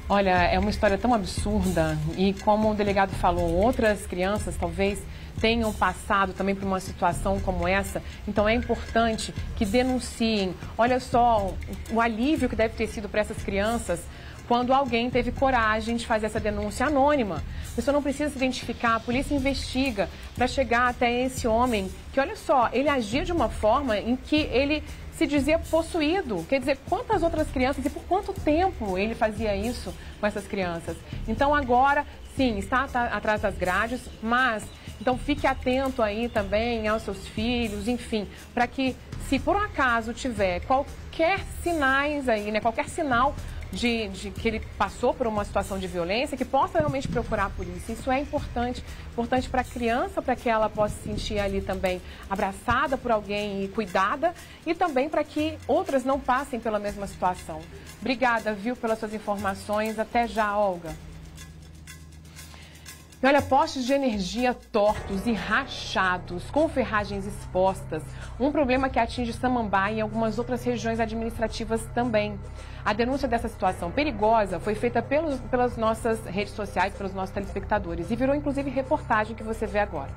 Olha, é uma história tão absurda e, como o delegado falou, outras crianças talvez tenham passado também por uma situação como essa, então é importante que denunciem. Olha só o alívio que deve ter sido para essas crianças quando alguém teve coragem de fazer essa denúncia anônima. A pessoa não precisa se identificar, a polícia investiga para chegar até esse homem que, olha só, ele agia de uma forma em que ele se dizia possuído. Quer dizer, quantas outras crianças e por quanto tempo ele fazia isso com essas crianças? Então agora, sim, está atrás das grades, mas então fique atento aí também aos seus filhos, enfim, para que, se por um acaso tiver qualquer sinais aí, né, qualquer sinal de que ele passou por uma situação de violência, que possa realmente procurar a polícia. Isso é importante para a criança, para que ela possa se sentir ali também abraçada por alguém e cuidada, e também para que outras não passem pela mesma situação. Obrigada, viu, pelas suas informações. Até já, Olga. E olha, postes de energia tortos e rachados, com ferragens expostas. Um problema que atinge Samambaia e algumas outras regiões administrativas também. A denúncia dessa situação perigosa foi feita pelas nossas redes sociais, pelos nossos telespectadores, e virou inclusive reportagem que você vê agora.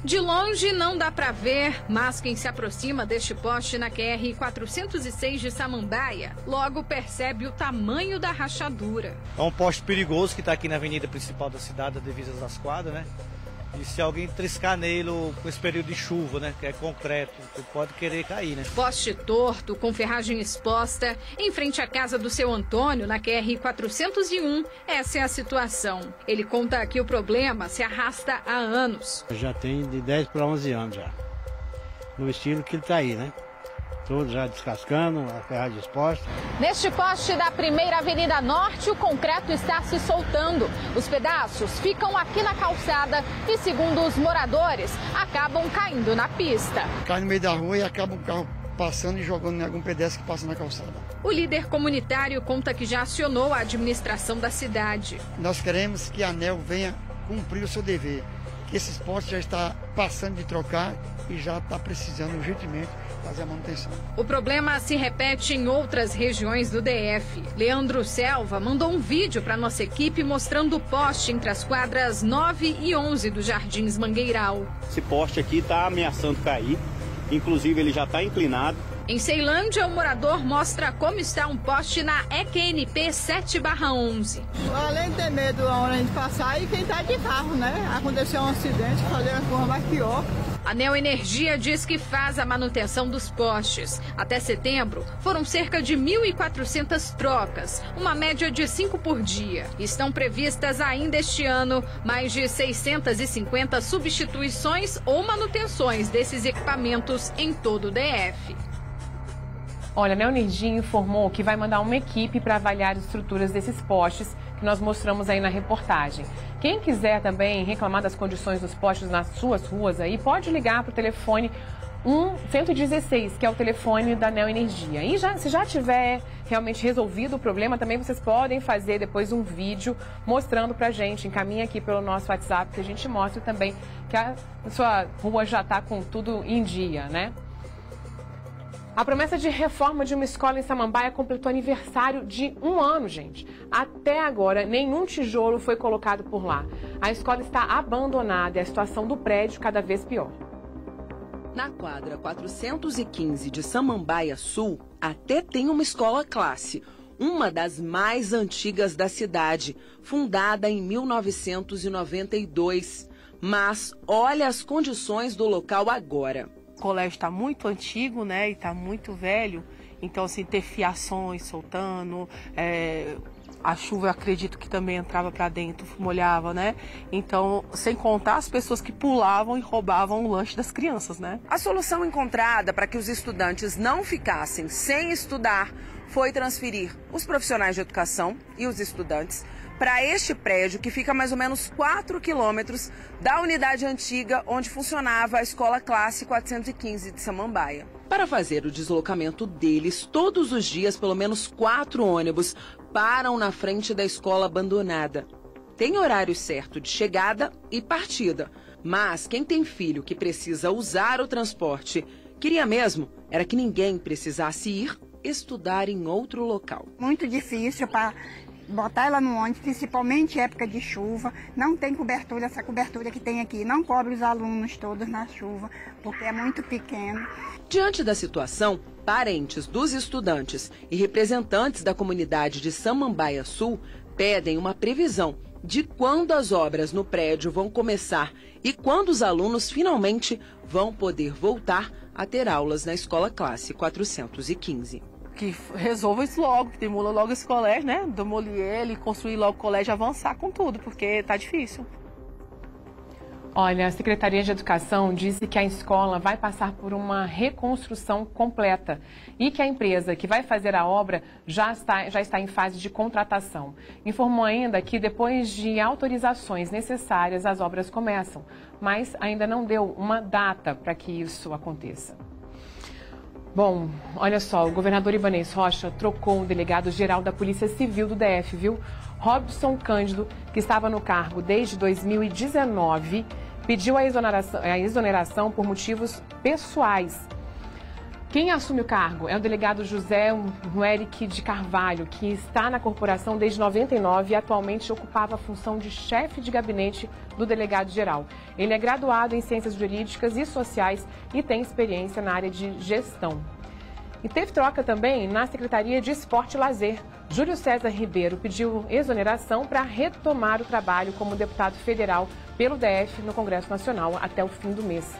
De longe não dá para ver, mas quem se aproxima deste poste na QR 406 de Samambaia logo percebe o tamanho da rachadura. É um poste perigoso que está aqui na avenida principal da cidade, a Divisas das Quadras, né? E se alguém triscar nele com esse período de chuva, né, que é concreto, pode querer cair, né? Poste torto, com ferragem exposta, em frente à casa do seu Antônio, na QR 401, essa é a situação. Ele conta que o problema se arrasta há anos. Já tem de 10 para 11 anos já, no estilo que ele está aí, né? Tudo já descascando, a ferragem exposta. Neste poste da 1ª Avenida Norte, o concreto está se soltando. Os pedaços ficam aqui na calçada e, segundo os moradores, acabam caindo na pista. Cai no meio da rua e acaba o carro passando e jogando em algum pedestre que passa na calçada. O líder comunitário conta que já acionou a administração da cidade. Nós queremos que a ANEEL venha cumprir o seu dever, que esses postes já está passando de trocar e já está precisando urgentemente fazer a manutenção. O problema se repete em outras regiões do DF. Leandro Selva mandou um vídeo para nossa equipe mostrando o poste entre as quadras 9 e 11 do Jardins Mangueiral. Esse poste aqui está ameaçando cair, inclusive ele já está inclinado. Em Ceilândia, o morador mostra como está um poste na EQNP 7/11. Além de ter medo aonde a gente passar, e quem está de carro, né? Aconteceu um acidente, fazer uma coisa mais pior. A Neoenergia diz que faz a manutenção dos postes. Até setembro, foram cerca de 1.400 trocas, uma média de 5 por dia. Estão previstas ainda este ano mais de 650 substituições ou manutenções desses equipamentos em todo o DF. Olha, a Neoenergia informou que vai mandar uma equipe para avaliar as estruturas desses postes que nós mostramos aí na reportagem. Quem quiser também reclamar das condições dos postes nas suas ruas aí, pode ligar para o telefone 116, que é o telefone da Neoenergia. E se já tiver realmente resolvido o problema, também vocês podem fazer depois um vídeo mostrando pra gente. Encaminha aqui pelo nosso WhatsApp que a gente mostra também que a sua rua já está com tudo em dia, né? A promessa de reforma de uma escola em Samambaia completou aniversário de 1 ano, gente. Até agora, nenhum tijolo foi colocado por lá. A escola está abandonada e a situação do prédio cada vez pior. Na quadra 415 de Samambaia Sul, até tem uma escola classe, uma das mais antigas da cidade, fundada em 1992. Mas olha as condições do local agora. O colégio está muito antigo, né, e está muito velho, então assim, ter fiações soltando, a chuva eu acredito que também entrava para dentro, molhava, né, então sem contar as pessoas que pulavam e roubavam o lanche das crianças, né. A solução encontrada para que os estudantes não ficassem sem estudar foi transferir os profissionais de educação e os estudantes para este prédio que fica a mais ou menos 4 quilômetros da unidade antiga onde funcionava a escola classe 415 de Samambaia. Para fazer o deslocamento deles, todos os dias, pelo menos 4 ônibus param na frente da escola abandonada. Tem horário certo de chegada e partida, mas quem tem filho que precisa usar o transporte, queria mesmo era que ninguém precisasse ir estudar em outro local. Muito difícil para botar ela no ônibus, principalmente em época de chuva, não tem cobertura, essa cobertura que tem aqui, não cobre os alunos todos na chuva, porque é muito pequeno. Diante da situação, parentes dos estudantes e representantes da comunidade de Samambaia Sul pedem uma previsão de quando as obras no prédio vão começar e quando os alunos finalmente vão poder voltar a ter aulas na escola classe 415. Que resolva isso logo, que demula logo esse colégio, né? Demolir ele, construir logo o colégio, avançar com tudo, porque tá difícil. Olha, a Secretaria de Educação disse que a escola vai passar por uma reconstrução completa e que a empresa que vai fazer a obra já está em fase de contratação. Informou ainda que depois de autorizações necessárias as obras começam, mas ainda não deu uma data para que isso aconteça. Bom, olha só, o governador Ibanez Rocha trocou o delegado-geral da Polícia Civil do DF, viu? Robson Cândido, que estava no cargo desde 2019, pediu a exoneração por motivos pessoais. Quem assume o cargo é o delegado José Nueric de Carvalho, que está na corporação desde 99 e atualmente ocupava a função de chefe de gabinete do delegado-geral. Ele é graduado em Ciências Jurídicas e Sociais e tem experiência na área de gestão. E teve troca também na Secretaria de Esporte e Lazer. Júlio César Ribeiro pediu exoneração para retomar o trabalho como deputado federal pelo DF no Congresso Nacional até o fim do mês.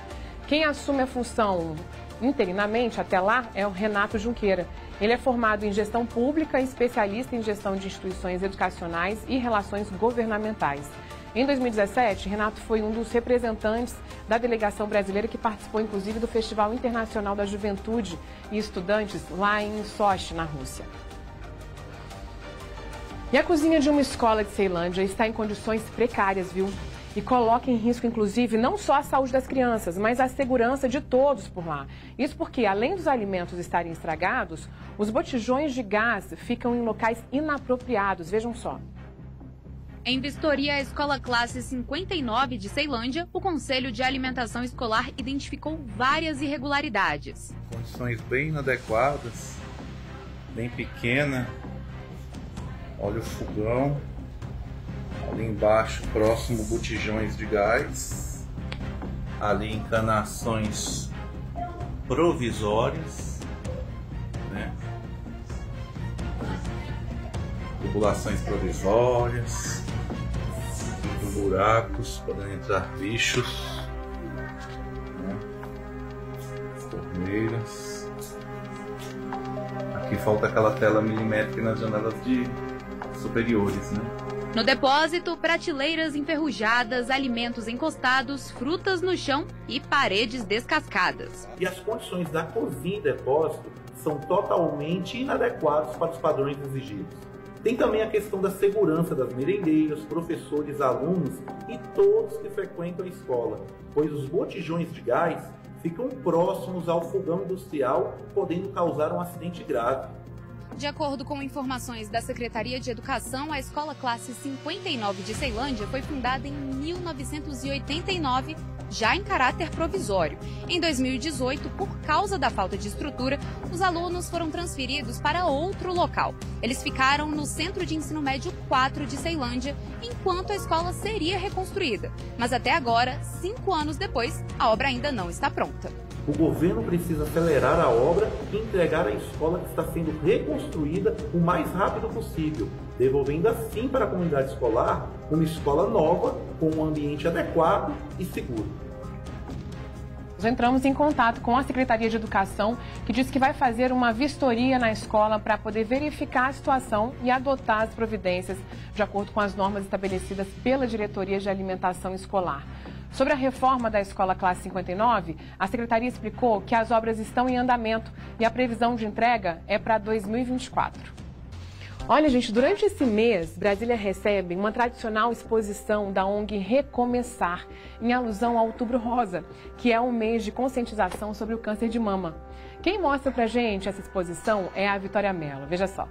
Quem assume a função interinamente até lá é o Renato Junqueira. Ele é formado em gestão pública e especialista em gestão de instituições educacionais e relações governamentais. Em 2017, Renato foi um dos representantes da delegação brasileira que participou, inclusive, do Festival Internacional da Juventude e Estudantes lá em Sochi, na Rússia. E a cozinha de uma escola de Ceilândia está em condições precárias, viu? E coloca em risco, inclusive, não só a saúde das crianças, mas a segurança de todos por lá. Isso porque, além dos alimentos estarem estragados, os botijões de gás ficam em locais inapropriados. Vejam só. Em vistoria à Escola Classe 59 de Ceilândia, o Conselho de Alimentação Escolar identificou várias irregularidades. Condições bem inadequadas, bem pequena. Olha o fogão. Ali embaixo, próximo, botijões de gás. Ali, encanações provisórias, né? Tubulações provisórias. Buracos, podem entrar bichos, né? Torneiras. Aqui falta aquela tela milimétrica nas janelas superiores, né? No depósito, prateleiras enferrujadas, alimentos encostados, frutas no chão e paredes descascadas. E as condições da cozinha e depósito são totalmente inadequados para os padrões exigidos. Tem também a questão da segurança das merendeiras, professores, alunos e todos que frequentam a escola, pois os botijões de gás ficam próximos ao fogão industrial, podendo causar um acidente grave. De acordo com informações da Secretaria de Educação, a Escola Classe 59 de Ceilândia foi fundada em 1989, já em caráter provisório. Em 2018, por causa da falta de estrutura, os alunos foram transferidos para outro local. Eles ficaram no Centro de Ensino Médio 4 de Ceilândia, enquanto a escola seria reconstruída. Mas até agora, 5 anos depois, a obra ainda não está pronta. O governo precisa acelerar a obra e entregar a escola que está sendo reconstruída o mais rápido possível, devolvendo assim para a comunidade escolar uma escola nova, com um ambiente adequado e seguro. Nós entramos em contato com a Secretaria de Educação, que disse que vai fazer uma vistoria na escola para poder verificar a situação e adotar as providências de acordo com as normas estabelecidas pela Diretoria de Alimentação Escolar. Sobre a reforma da Escola Classe 59, a Secretaria explicou que as obras estão em andamento e a previsão de entrega é para 2024. Olha, gente, durante esse mês, Brasília recebe uma tradicional exposição da ONG Recomeçar, em alusão ao Outubro Rosa, que é um mês de conscientização sobre o câncer de mama. Quem mostra pra gente essa exposição é a Vitória Mello. Veja só.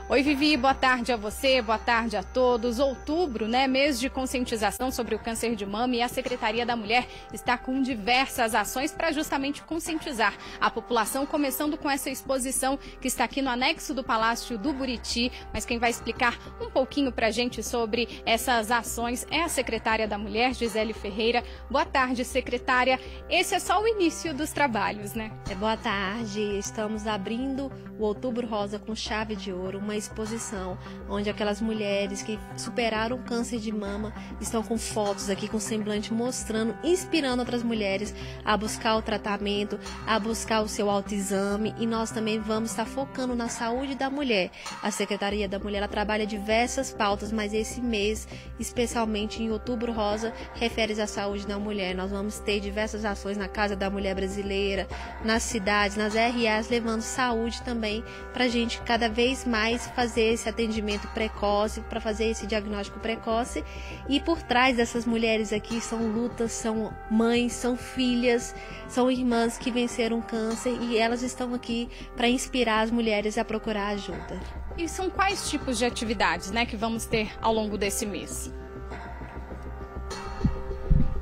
Oi, Vivi, boa tarde a você, boa tarde a todos. Outubro, né, mês de conscientização sobre o câncer de mama, e a Secretaria da Mulher está com diversas ações para justamente conscientizar a população, começando com essa exposição que está aqui no anexo do Palácio do Buriti. Mas quem vai explicar um pouquinho para a gente sobre essas ações é a secretária da Mulher, Gisele Ferreira. Boa tarde, secretária. Esse é só o início dos trabalhos, né? Boa tarde, estamos abrindo o Outubro Rosa com chave de ouro, uma exposição onde aquelas mulheres que superaram o câncer de mama estão com fotos aqui, com semblante mostrando, inspirando outras mulheres a buscar o tratamento, a buscar o seu autoexame, e nós também vamos estar focando na saúde da mulher. A Secretaria da Mulher, ela trabalha diversas pautas, mas esse mês, especialmente em Outubro Rosa, refere-se à saúde da mulher. Nós vamos ter diversas ações na Casa da Mulher Brasileira, nas cidades, nas RAs, levando saúde também para a gente cada vez mais fazer esse atendimento precoce, para fazer esse diagnóstico precoce. E por trás dessas mulheres aqui são lutas, são mães, são filhas, são irmãs que venceram câncer, e elas estão aqui para inspirar as mulheres a procurar ajuda. E são quais tipos de atividades, né, que vamos ter ao longo desse mês?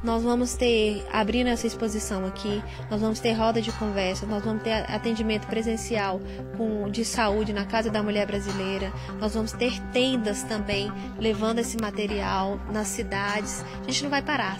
Nós vamos ter, abrindo essa exposição aqui, nós vamos ter roda de conversa, nós vamos ter atendimento presencial de saúde na Casa da Mulher Brasileira, nós vamos ter tendas também, levando esse material nas cidades. A gente não vai parar,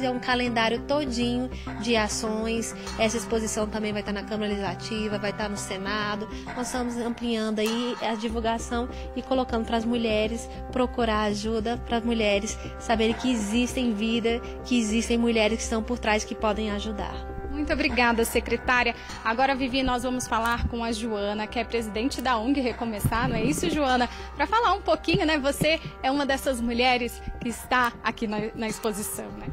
é um calendário todinho de ações. Essa exposição também vai estar na Câmara Legislativa, vai estar no Senado. Nós estamos ampliando aí a divulgação e colocando para as mulheres procurar ajuda, para as mulheres saberem que existem vida, que existem mulheres que estão por trás que podem ajudar. Muito obrigada, secretária. Agora, Vivi, nós vamos falar com a Joana, que é presidente da ONG Recomeçar, não é isso, Joana? Para falar um pouquinho, né? Você é uma dessas mulheres que está aqui na exposição, né?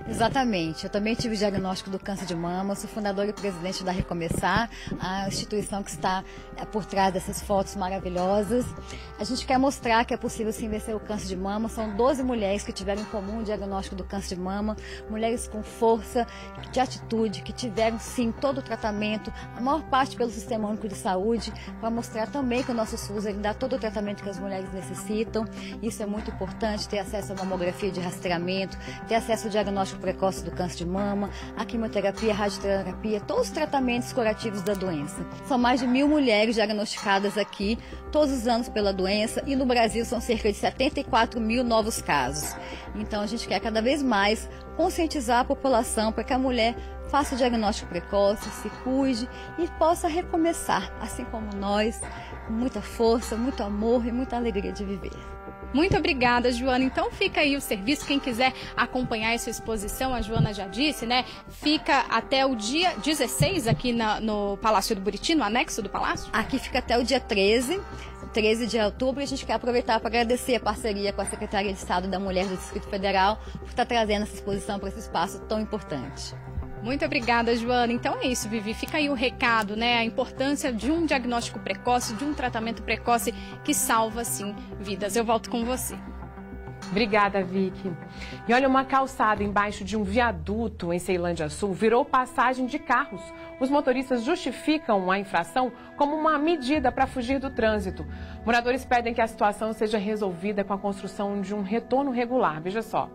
Exatamente. Eu também tive o diagnóstico do câncer de mama, sou fundadora e presidente da Recomeçar, a instituição que está por trás dessas fotos maravilhosas. A gente quer mostrar que é possível sim vencer o câncer de mama. São 12 mulheres que tiveram em comum o diagnóstico do câncer de mama, mulheres com força, de atitude, que tiveram sim todo o tratamento, a maior parte pelo Sistema Único de Saúde, para mostrar também que o nosso SUS ele dá todo o tratamento que as mulheres necessitam. Isso é muito importante, ter acesso à mamografia de rastreamento, ter acesso ao diagnóstico precoce do câncer de mama, a quimioterapia, a radioterapia, todos os tratamentos curativos da doença. São mais de 1.000 mulheres diagnosticadas aqui, todos os anos pela doença, e no Brasil são cerca de 74 mil novos casos. Então a gente quer cada vez mais conscientizar a população para que a mulher faça o diagnóstico precoce, se cuide e possa recomeçar, assim como nós, com muita força, muito amor e muita alegria de viver. Muito obrigada, Joana. Então fica aí o serviço, quem quiser acompanhar essa exposição, a Joana já disse, né? Fica até o dia 16 aqui no Palácio do Buriti, no anexo do Palácio? Aqui fica até o dia 13 de outubro, e a gente quer aproveitar para agradecer a parceria com a Secretaria de Estado da Mulher do Distrito Federal por estar trazendo essa exposição para esse espaço tão importante. Muito obrigada, Joana. Então é isso, Vivi. Fica aí o recado, né? A importância de um diagnóstico precoce, de um tratamento precoce que salva, sim, vidas. Eu volto com você. Obrigada, Vicky. E olha, uma calçada embaixo de um viaduto em Ceilândia Sul virou passagem de carros. Os motoristas justificam a infração como uma medida para fugir do trânsito. Moradores pedem que a situação seja resolvida com a construção de um retorno regular. Veja só.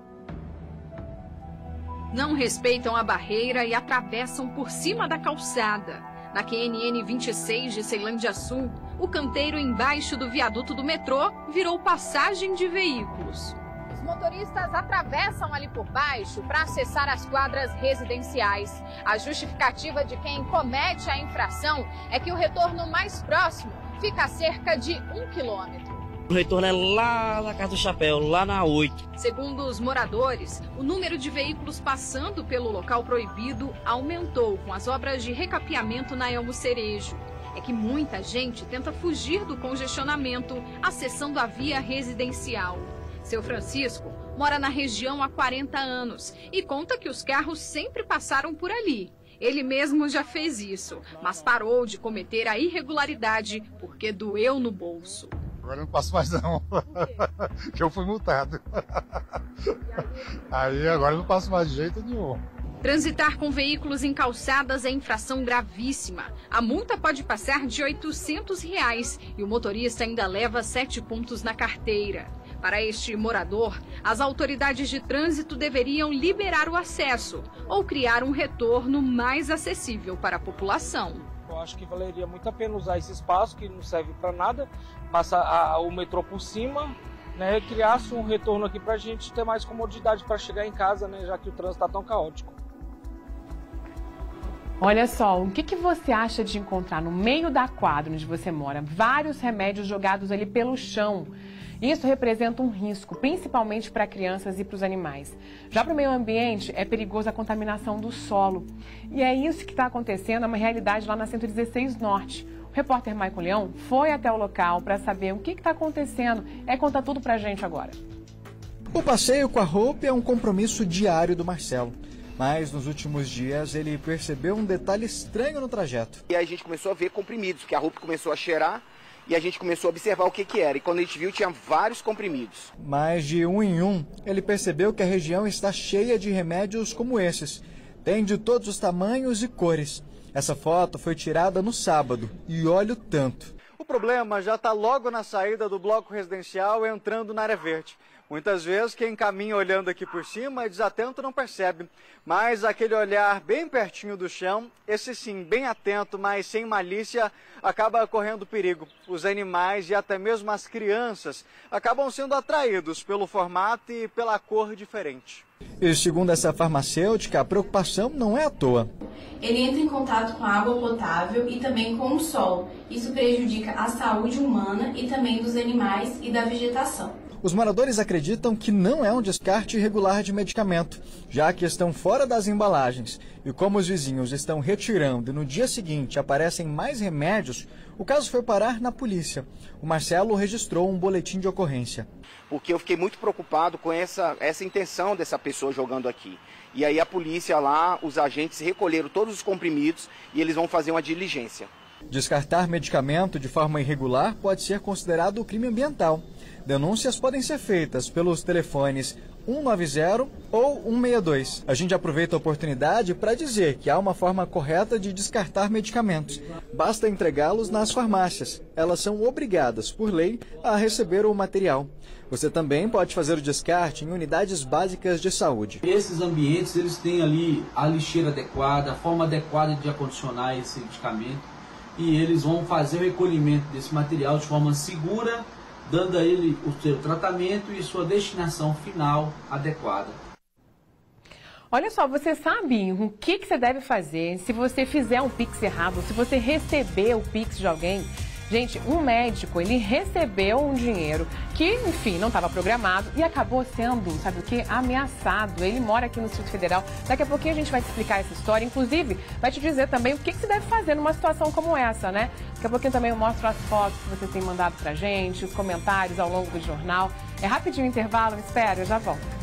Não respeitam a barreira e atravessam por cima da calçada. Na QNN 26 de Ceilândia Sul, o canteiro embaixo do viaduto do metrô virou passagem de veículos. Os motoristas atravessam ali por baixo para acessar as quadras residenciais. A justificativa de quem comete a infração é que o retorno mais próximo fica a cerca de 1 quilômetro. O retorno é lá na Casa do Chapéu, lá na 8. Segundo os moradores, o número de veículos passando pelo local proibido aumentou com as obras de recapeamento na Elmo Cerejo. É que muita gente tenta fugir do congestionamento, acessando a via residencial. Seu Francisco mora na região há 40 anos e conta que os carros sempre passaram por ali. Ele mesmo já fez isso, mas parou de cometer a irregularidade porque doeu no bolso. Agora eu não passo mais não, que eu fui multado. Aí agora eu não passo mais de jeito nenhum. Transitar com veículos em calçadas é infração gravíssima. A multa pode passar de R$ 800 e o motorista ainda leva 7 pontos na carteira. Para este morador, as autoridades de trânsito deveriam liberar o acesso ou criar um retorno mais acessível para a população. Eu acho que valeria muito a pena usar esse espaço, que não serve para nada, passar o metrô por cima, né, criasse um retorno aqui para a gente ter mais comodidade para chegar em casa, né, já que o trânsito está tão caótico. Olha só, o que você acha de encontrar no meio da quadra onde você mora vários remédios jogados ali pelo chão? Isso representa um risco, principalmente para crianças e para os animais. Já para o meio ambiente, é perigoso a contaminação do solo. E é isso que está acontecendo, é uma realidade lá na 116 Norte. O repórter Maicon Leão foi até o local para saber o que está acontecendo. Conta tudo para a gente agora. O passeio com a Hope é um compromisso diário do Marcelo. Mas nos últimos dias ele percebeu um detalhe estranho no trajeto. E aí a gente começou a ver comprimidos, porque a Hope começou a cheirar. E a gente começou a observar o que era. E quando a gente viu, tinha vários comprimidos. Mais de um em um, ele percebeu que a região está cheia de remédios como esses. Tem de todos os tamanhos e cores. Essa foto foi tirada no sábado. E olha o tanto. O problema já está logo na saída do bloco residencial, entrando na área verde. Muitas vezes quem caminha olhando aqui por cima é desatento, não percebe. Mas aquele olhar bem pertinho do chão, esse sim, bem atento, mas sem malícia, acaba correndo perigo. Os animais e até mesmo as crianças acabam sendo atraídos pelo formato e pela cor diferente. E segundo essa farmacêutica, a preocupação não é à toa. Ele entra em contato com a água potável e também com o sol. Isso prejudica a saúde humana e também dos animais e da vegetação. Os moradores acreditam que não é um descarte irregular de medicamento, já que estão fora das embalagens. E como os vizinhos estão retirando e no dia seguinte aparecem mais remédios, o caso foi parar na polícia. O Marcelo registrou um boletim de ocorrência. Porque eu fiquei muito preocupado com essa intenção dessa pessoa jogando aqui. E aí a polícia lá, os agentes recolheram todos os comprimidos e eles vão fazer uma diligência. Descartar medicamento de forma irregular pode ser considerado crime ambiental. Denúncias podem ser feitas pelos telefones 190 ou 162. A gente aproveita a oportunidade para dizer que há uma forma correta de descartar medicamentos. Basta entregá-los nas farmácias. Elas são obrigadas, por lei, a receber o material. Você também pode fazer o descarte em unidades básicas de saúde. Esses ambientes, eles têm ali a lixeira adequada, a forma adequada de acondicionar esse medicamento. E eles vão fazer o recolhimento desse material de forma segura, dando a ele o seu tratamento e sua destinação final adequada. Olha só, você sabe o que você deve fazer se você fizer um Pix errado, se você receber o Pix de alguém? Gente, um médico, ele recebeu um dinheiro que, enfim, não estava programado e acabou sendo, sabe o quê? Ameaçado. Ele mora aqui no Distrito Federal. Daqui a pouquinho a gente vai te explicar essa história. Inclusive, vai te dizer também o que você deve fazer numa situação como essa, né? Daqui a pouquinho também eu mostro as fotos que você tem mandado pra gente, os comentários ao longo do jornal. É rapidinho o intervalo, me espera, eu já volto.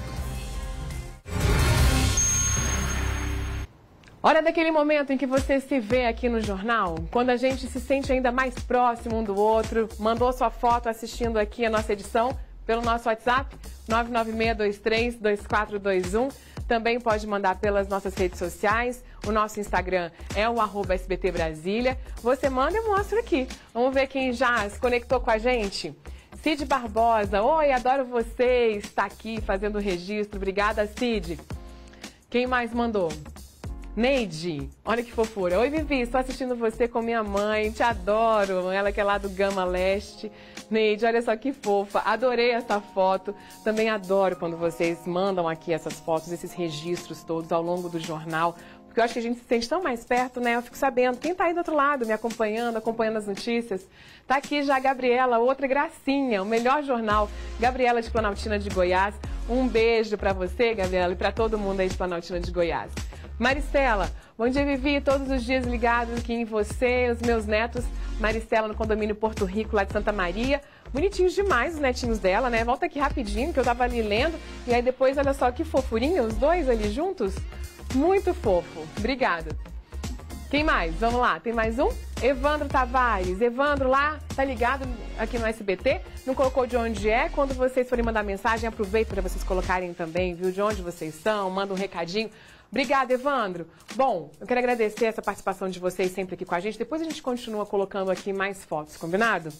Hora daquele momento em que você se vê aqui no jornal, quando a gente se sente ainda mais próximo um do outro, mandou sua foto assistindo aqui a nossa edição pelo nosso WhatsApp, 996232421. Também pode mandar pelas nossas redes sociais. O nosso Instagram é o @SBT Brasília. Você manda e eu mostro aqui. Vamos ver quem já se conectou com a gente. Cid Barbosa, oi, adoro você, está aqui fazendo o registro. Obrigada, Cid. Quem mais mandou? Neide, olha que fofura. Oi, Vivi, estou assistindo você com minha mãe, te adoro. Ela que é lá do Gama Leste. Neide, olha só que fofa. Adorei essa foto. Também adoro quando vocês mandam aqui essas fotos, esses registros todos ao longo do jornal. Porque eu acho que a gente se sente tão mais perto, né? Eu fico sabendo quem tá aí do outro lado, me acompanhando as notícias. Tá aqui já a Gabriela, outra gracinha, o melhor jornal. Gabriela de Planaltina de Goiás. Um beijo pra você, Gabriela, e pra todo mundo aí de Planaltina de Goiás. Maristela, bom dia, Vivi, todos os dias ligados aqui em você, os meus netos. Maristela no condomínio Porto Rico, lá de Santa Maria. Bonitinhos demais os netinhos dela, né? Volta aqui rapidinho, que eu tava ali lendo. E aí depois, olha só que fofurinha, os dois ali juntos. Muito fofo. Obrigada. Quem mais? Vamos lá, tem mais um? Evandro Tavares. Evandro lá, tá ligado aqui no SBT? Não colocou de onde é? Quando vocês forem mandar mensagem, aproveita para vocês colocarem também, viu? De onde vocês são, manda um recadinho. Obrigada, Evandro. Bom, eu quero agradecer essa participação de vocês sempre aqui com a gente. Depois a gente continua colocando aqui mais fotos, combinado?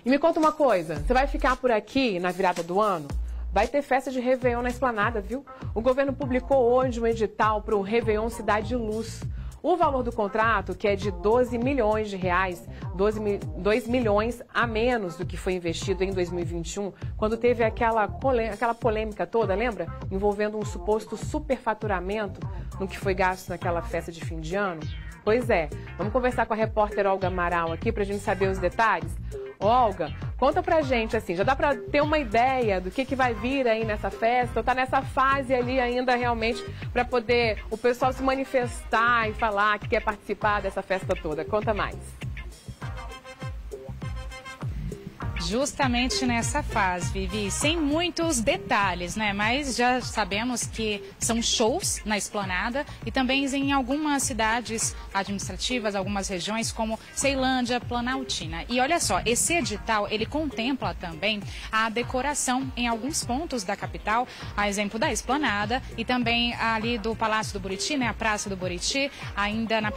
E me conta uma coisa, você vai ficar por aqui na virada do ano? Vai ter festa de Réveillon na Esplanada, viu? O governo publicou hoje um edital para o Réveillon Cidade Luz. O valor do contrato, que é de 12 milhões de reais, 2 milhões a menos do que foi investido em 2021, quando teve aquela polêmica toda, lembra? Envolvendo um suposto superfaturamento no que foi gasto naquela festa de fim de ano. Pois é, vamos conversar com a repórter Olga Amaral aqui pra gente saber os detalhes. Olga, conta pra gente, assim, já dá pra ter uma ideia do que vai vir aí nessa festa? Ou tá nessa fase ali ainda realmente pra poder o pessoal se manifestar e falar que quer participar dessa festa toda? Conta mais. Justamente nessa fase, Vivi, sem muitos detalhes, né? Mas já sabemos que são shows na Esplanada e também em algumas cidades administrativas, algumas regiões como Ceilândia, Planaltina. E olha só, esse edital, ele contempla também a decoração em alguns pontos da capital, a exemplo da Esplanada e também ali do Palácio do Buriti, né? A Praça do Buriti, ainda na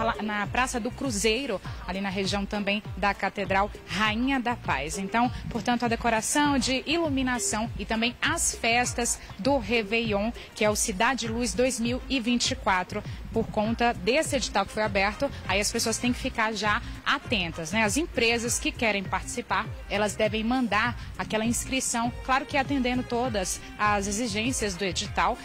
Praça do Cruzeiro, ali na região também da Catedral Rainha da Paz. Então, portanto, a decoração de iluminação e também as festas do Réveillon, que é o Cidade Luz 2024, por conta desse edital que foi aberto, aí as pessoas têm que ficar já atentas, né? As empresas que querem participar, elas devem mandar aquela inscrição, claro que atendendo todas as exigências do edital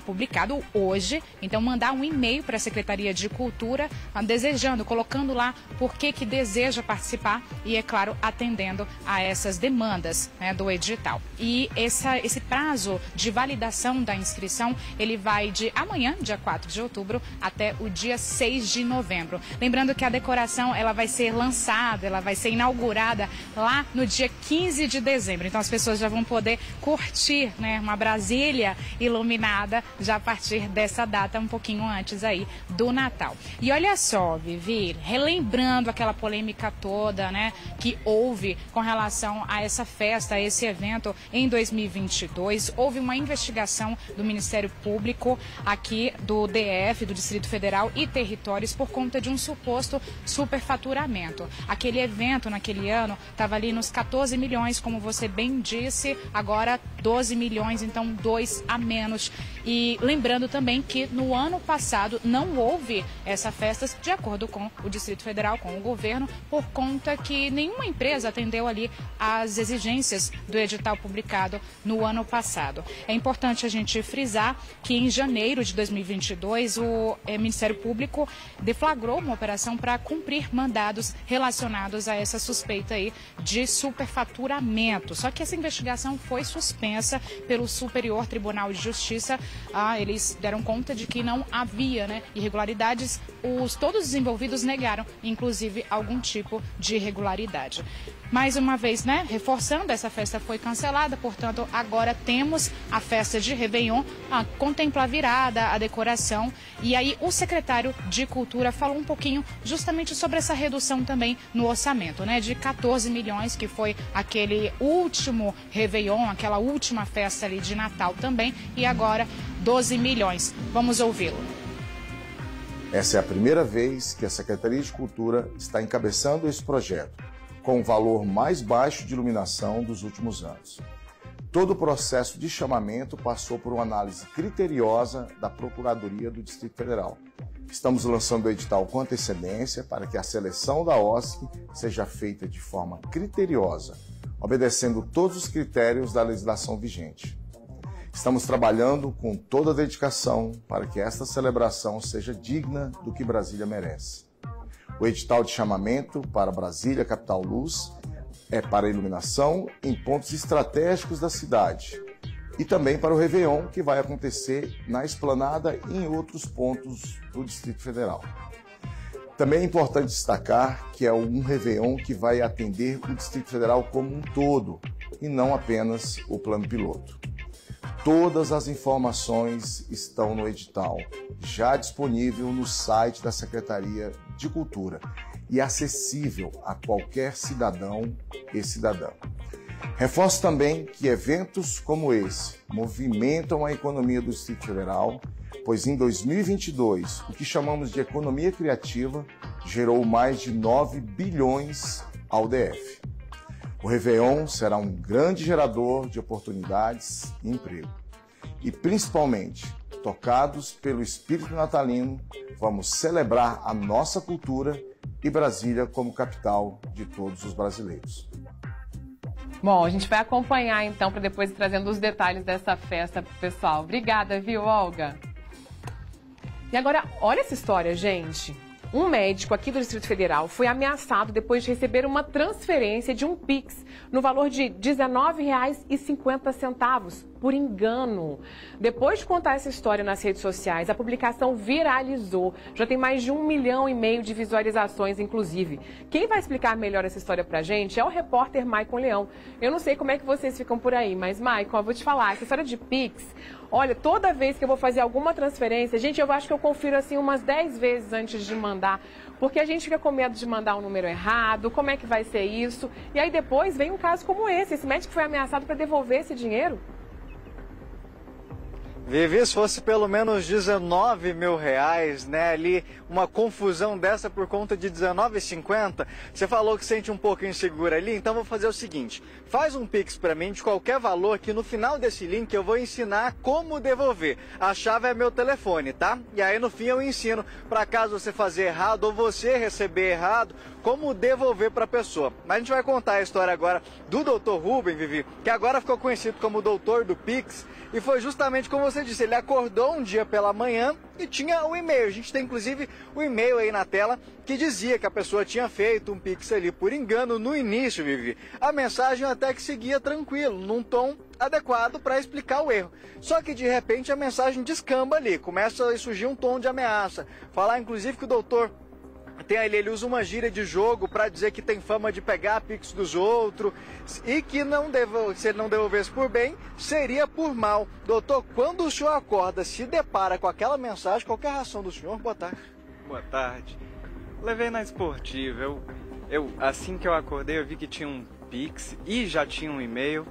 publicado hoje, então mandar um e-mail para a Secretaria de Cultura, desejando, colocando lá por que deseja participar e, é claro, atendendo a essas demandas, né, do edital. E esse prazo de validação da inscrição, ele vai de amanhã, dia 4 de outubro, até o dia 6 de novembro. Lembrando que a decoração, ela vai ser lançada, ela vai ser inaugurada lá no dia 15 de dezembro. Então as pessoas já vão poder curtir, né, uma Brasília iluminada já a partir dessa data, um pouquinho antes aí do Natal. E olha só, Vivi, relembrando aquela polêmica toda, né, que houve com relação a essa festa, a esse evento em 2022, houve uma investigação do Ministério Público aqui do DF, do Distrito Federal e Territórios por conta de um suposto superfaturamento. Aquele evento naquele ano estava ali nos 14 milhões, como você bem disse, agora 12 milhões, então 2 a menos. E lembrando também que no ano passado não houve essa festa, de acordo com o Distrito Federal, com o governo, por conta que nenhuma empresa atendeu ali as exigências do edital publicado no ano passado. É importante a gente frisar que em janeiro de 2022 o Ministério Público deflagrou uma operação para cumprir mandados relacionados a essa suspeita aí de superfaturamento. Só que essa investigação foi suspensa pelo Superior Tribunal de Justiça. Eles deram conta de que não havia, né, irregularidades. Todos os envolvidos negaram, inclusive, algum tipo de irregularidade. mais uma vez, né, reforçando, essa festa foi cancelada, portanto, agora temos a festa de Réveillon, contempla a virada, a decoração, e aí o secretário de Cultura falou um pouquinho justamente sobre essa redução também no orçamento, né, de 14 milhões, que foi aquele último Réveillon, aquela última festa ali de Natal também, e agora 12 milhões. Vamos ouvi-lo. Essa é a primeira vez que a Secretaria de Cultura está encabeçando esse projeto, com o valor mais baixo de iluminação dos últimos anos. Todo o processo de chamamento passou por uma análise criteriosa da Procuradoria do Distrito Federal. Estamos lançando o edital com antecedência para que a seleção da OSC seja feita de forma criteriosa, obedecendo todos os critérios da legislação vigente. Estamos trabalhando com toda a dedicação para que esta celebração seja digna do que Brasília merece. O edital de chamamento para Brasília Capital Luz é para iluminação em pontos estratégicos da cidade e também para o Réveillon, que vai acontecer na Esplanada e em outros pontos do Distrito Federal. Também é importante destacar que é um Réveillon que vai atender o Distrito Federal como um todo e não apenas o plano piloto. Todas as informações estão no edital, já disponível no site da Secretaria de Cultura e acessível a qualquer cidadão e cidadã. Reforço também que eventos como esse movimentam a economia do Distrito Federal, pois em 2022, o que chamamos de economia criativa gerou mais de 9 bilhões ao DF. O Réveillon será um grande gerador de oportunidades e emprego. E principalmente, tocados pelo espírito natalino, vamos celebrar a nossa cultura e Brasília como capital de todos os brasileiros. Bom, a gente vai acompanhar então para depois ir trazendo os detalhes dessa festa pro pessoal. Obrigada, viu, Olga? E agora, olha essa história, gente. Um médico aqui do Distrito Federal foi ameaçado depois de receber uma transferência de um Pix no valor de R$ 19,50 por engano. Depois de contar essa história nas redes sociais, a publicação viralizou. Já tem mais de 1,5 milhão de visualizações, inclusive. Quem vai explicar melhor essa história pra gente é o repórter Maicon Leão. Eu não sei como é que vocês ficam por aí, mas, Maicon, eu vou te falar, essa história de Pix, olha, toda vez que eu vou fazer alguma transferência, gente, eu acho que eu confiro assim umas 10 vezes antes de mandar, porque a gente fica com medo de mandar um número errado, como é que vai ser isso? E aí depois vem um caso como esse médico foi ameaçado para devolver esse dinheiro. Vivi, se fosse pelo menos 19 mil reais, né, ali, uma confusão dessa por conta de R$19,50, você falou que sente um pouco insegura ali, então vou fazer o seguinte, faz um Pix pra mim de qualquer valor que no final desse link eu vou ensinar como devolver. A chave é meu telefone, tá? E aí no fim eu ensino, pra caso você fazer errado ou você receber errado, como devolver para a pessoa. Mas a gente vai contar a história agora do Dr. Rubem, Vivi, que agora ficou conhecido como o doutor do Pix, e foi justamente como você disse, ele acordou um dia pela manhã e tinha o e-mail. A gente tem inclusive o e-mail aí na tela que dizia que a pessoa tinha feito um Pix ali por engano no início, Vivi. A mensagem até que seguia tranquilo, num tom adequado para explicar o erro. Só que de repente a mensagem descamba ali, começa a surgir um tom de ameaça. Falar inclusive que o doutor ele usa uma gíria de jogo para dizer que tem fama de pegar Pix dos outros e que se ele não devolvesse por bem, seria por mal. Doutor, quando o senhor acorda, se depara com aquela mensagem, qual que é a reação do senhor? Boa tarde. Boa tarde. Levei na esportiva. Assim que eu acordei, eu vi que tinha um Pix e já tinha um e-mail.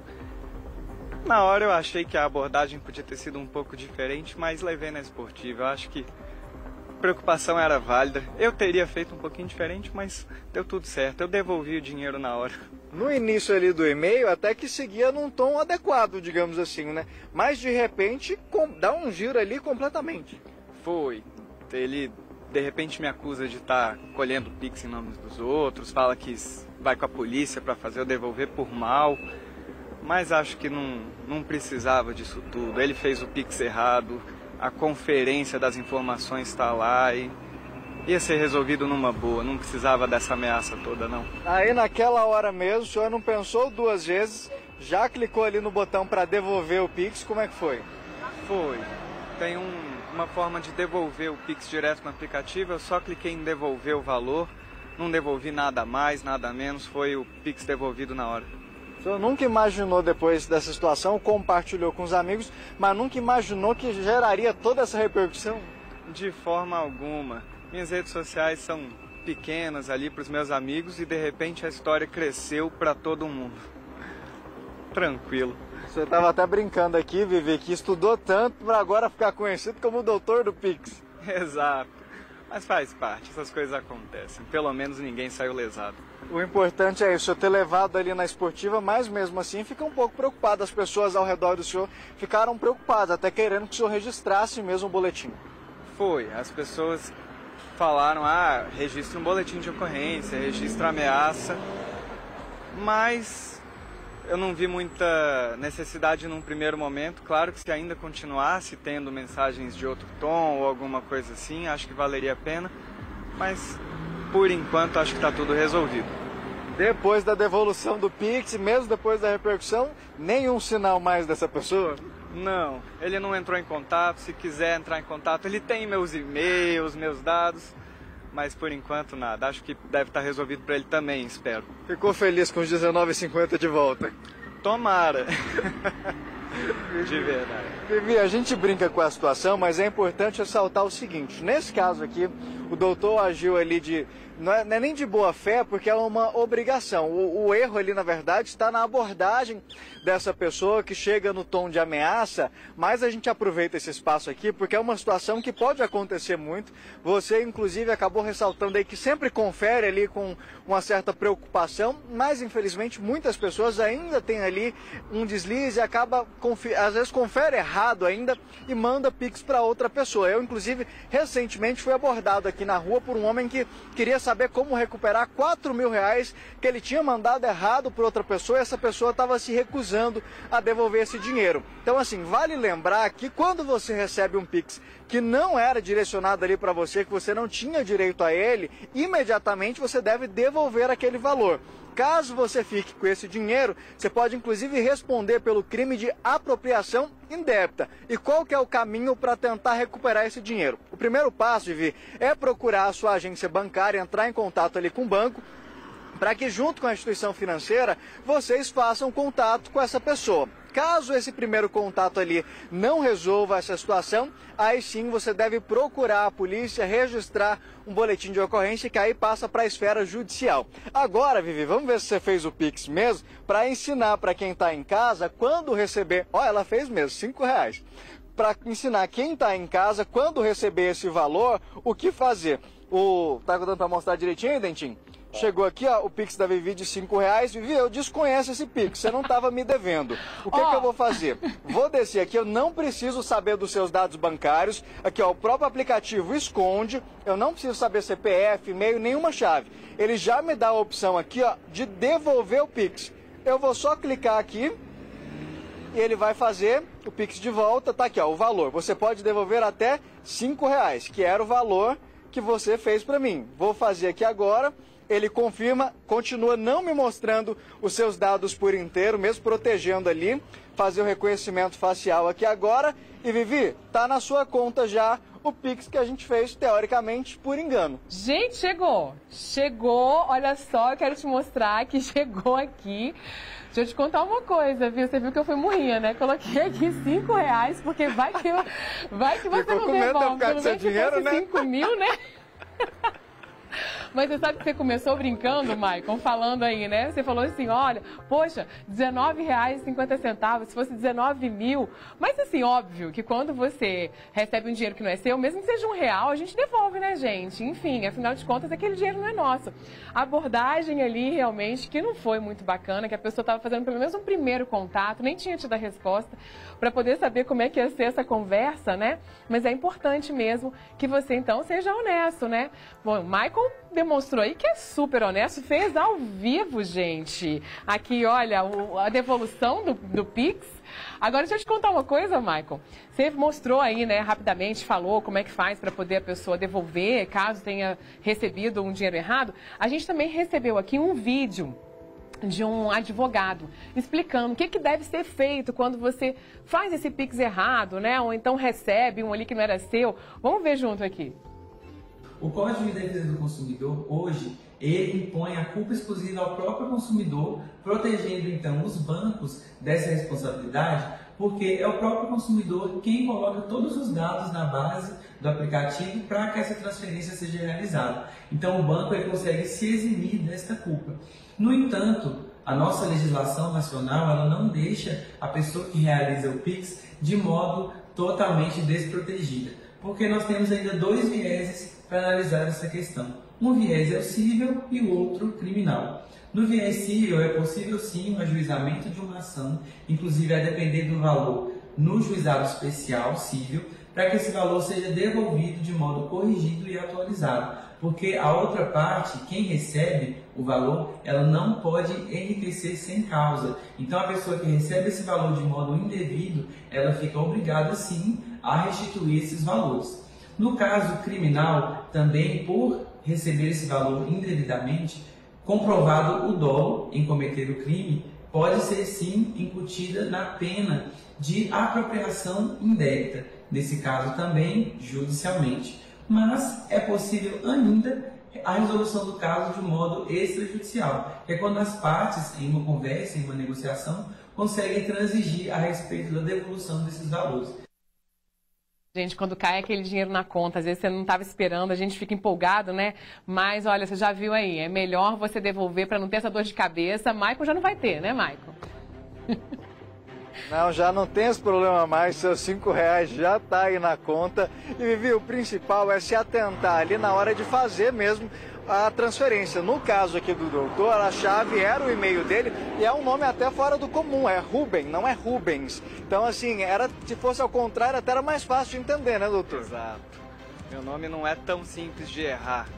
Na hora eu achei que a abordagem podia ter sido um pouco diferente, mas levei na esportiva. Eu acho que a preocupação era válida. Eu teria feito um pouquinho diferente, mas deu tudo certo. Eu devolvi o dinheiro na hora. No início ali do e-mail, até que seguia num tom adequado, digamos assim, né? Mas de repente, dá um giro ali completamente. Foi. Ele, de repente, me acusa de estar colhendo Pix em nome dos outros, fala que vai com a polícia para fazer eu devolver por mal. Mas acho que não precisava disso tudo. Ele fez o Pix errado. A conferência das informações está lá e ia ser resolvido numa boa, não precisava dessa ameaça toda, não. Aí naquela hora mesmo, o senhor não pensou duas vezes, já clicou ali no botão para devolver o Pix, como é que foi? Foi. Tem uma forma de devolver o Pix direto no aplicativo, eu só cliquei em devolver o valor, não devolvi nada a mais, nada a menos, foi o Pix devolvido na hora. O senhor nunca imaginou, depois dessa situação, compartilhou com os amigos, mas nunca imaginou que geraria toda essa repercussão? De forma alguma. Minhas redes sociais são pequenas ali para os meus amigos e de repente a história cresceu para todo mundo. Tranquilo. Você estava até brincando aqui, Vivi, que estudou tanto para agora ficar conhecido como o doutor do Pix. Exato. Mas faz parte, essas coisas acontecem. Pelo menos ninguém saiu lesado. O importante é isso, eu ter levado ali na esportiva, mas mesmo assim fica um pouco preocupado. As pessoas ao redor do senhor ficaram preocupadas, até querendo que o senhor registrasse mesmo o boletim. Foi, as pessoas falaram, registra um boletim de ocorrência, registra ameaça, mas eu não vi muita necessidade num primeiro momento. Claro que se ainda continuasse tendo mensagens de outro tom ou alguma coisa assim, acho que valeria a pena, mas por enquanto acho que está tudo resolvido. Depois da devolução do Pix, mesmo depois da repercussão, nenhum sinal mais dessa pessoa? Não, ele não entrou em contato. Se quiser entrar em contato, ele tem meus e-mails, meus dados, mas por enquanto nada. Acho que deve estar resolvido para ele também, espero. Ficou feliz com os R$19,50 de volta? Tomara. De verdade. Vivi, a gente brinca com a situação, mas é importante ressaltar o seguinte. Nesse caso aqui, o doutor agiu ali não é nem de boa fé, porque é uma obrigação. O erro ali, na verdade, está na abordagem dessa pessoa que chega no tom de ameaça, mas a gente aproveita esse espaço aqui porque é uma situação que pode acontecer muito. Você, inclusive, acabou ressaltando aí que sempre confere ali com uma certa preocupação, mas, infelizmente, muitas pessoas ainda têm ali um deslize e acaba, às vezes, confere errado ainda e manda Pix para outra pessoa. Eu, inclusive, recentemente fui abordado aqui na rua por um homem que queria saber como recuperar R$4.000 que ele tinha mandado errado para outra pessoa e essa pessoa estava se recusando a devolver esse dinheiro. Então, assim, vale lembrar que quando você recebe um Pix que não era direcionado ali para você, que você não tinha direito a ele, imediatamente você deve devolver aquele valor. Caso você fique com esse dinheiro, você pode inclusive responder pelo crime de apropriação indébita. E qual que é o caminho para tentar recuperar esse dinheiro? O primeiro passo, Vivi, é procurar a sua agência bancária, entrar em contato ali com o banco, para que junto com a instituição financeira, vocês façam contato com essa pessoa. Caso esse primeiro contato ali não resolva essa situação, aí sim você deve procurar a polícia, registrar um boletim de ocorrência que aí passa para a esfera judicial. Agora, Vivi, vamos ver se você fez o Pix mesmo, para ensinar para quem está em casa, quando receber... Ó, ela fez mesmo, R$5. Para ensinar quem está em casa, quando receber esse valor, o que fazer. Tá dando para mostrar direitinho aí, Dentinho? Chegou aqui, ó, o Pix da Vivi de R$5. Vivi, eu desconheço esse Pix, você não estava me devendo. O que eu vou fazer? Vou descer aqui, eu não preciso saber dos seus dados bancários. Aqui, ó, o próprio aplicativo esconde, eu não preciso saber CPF, e-mail, nenhuma chave. Ele já me dá a opção aqui, ó, de devolver o Pix. Eu vou só clicar aqui e ele vai fazer o Pix de volta. Tá aqui, ó, o valor. Você pode devolver até R$5, que era o valor que você fez para mim. Vou fazer aqui agora. Ele confirma, continua não me mostrando os seus dados por inteiro, mesmo protegendo ali, fazer o reconhecimento facial aqui agora. E Vivi, tá na sua conta já o Pix que a gente fez, teoricamente, por engano. Gente, chegou! Chegou, olha só, eu quero te mostrar que chegou aqui. Deixa eu te contar uma coisa, viu? Você viu que eu fui murrinha, né? Coloquei aqui R$5, porque vai que você não devolve. Pelo menos dinheiro, né? 5 mil, né? Mas você sabe que você começou brincando, Maicon, falando aí, né? Você falou assim, olha, poxa, R$19,50, se fosse 19 mil. Mas assim, óbvio que quando você recebe um dinheiro que não é seu, mesmo que seja R$1, a gente devolve, né, gente? Enfim, afinal de contas, aquele dinheiro não é nosso. A abordagem ali, realmente, que não foi muito bacana, que a pessoa estava fazendo pelo menos um primeiro contato, nem tinha tido a resposta, para poder saber como é que ia ser essa conversa, né? Mas é importante mesmo que você, então, seja honesto, né? Bom, o Maicon demonstrou aí que é super honesto, fez ao vivo, gente. Aqui, olha, a devolução do Pix. Agora, deixa eu te contar uma coisa, Maicon. Você mostrou aí, né, rapidamente, falou como é que faz para poder a pessoa devolver, caso tenha recebido um dinheiro errado. A gente também recebeu aqui um vídeo de um advogado explicando o que deve ser feito quando você faz esse Pix errado, né? Ou então recebe um ali que não era seu. Vamos ver junto aqui. O Código de Defesa do Consumidor hoje ele impõe a culpa exclusiva ao próprio consumidor, protegendo então os bancos dessa responsabilidade, porque é o próprio consumidor quem coloca todos os dados na base do aplicativo para que essa transferência seja realizada. Então o banco ele consegue se eximir desta culpa. No entanto, a nossa legislação nacional ela não deixa a pessoa que realiza o Pix de modo totalmente desprotegida, porque nós temos ainda dois vieses para analisar essa questão. Um viés é o cível e o outro criminal. No viés cível é possível sim o ajuizamento de uma ação, inclusive a depender do valor no juizado especial cível, para que esse valor seja devolvido de modo corrigido e atualizado, porque a outra parte, quem recebe o valor, ela não pode enriquecer sem causa. Então a pessoa que recebe esse valor de modo indevido, ela fica obrigada sim a restituir esses valores. No caso criminal, também por receber esse valor indevidamente, comprovado o dolo em cometer o crime, pode ser sim incutida na pena de apropriação indébita, nesse caso também judicialmente. Mas é possível ainda a resolução do caso de modo extrajudicial, que é quando as partes, em uma conversa, em uma negociação, conseguem transigir a respeito da devolução desses valores. Gente, quando cai aquele dinheiro na conta, às vezes você não estava esperando, a gente fica empolgado, né? Mas, olha, você já viu aí, é melhor você devolver para não ter essa dor de cabeça. Maicon já não vai ter, né, Maicon? Não, já não tem esse problema mais, seus R$5 já tá aí na conta. E, Vivi, o principal é se atentar ali na hora de fazer mesmo a transferência. No caso aqui do doutor, a chave era o e-mail dele e é um nome até fora do comum, é Ruben, não é Rubens. Então, assim, se fosse ao contrário, até era mais fácil de entender, né, doutor? Exato. Meu nome não é tão simples de errar.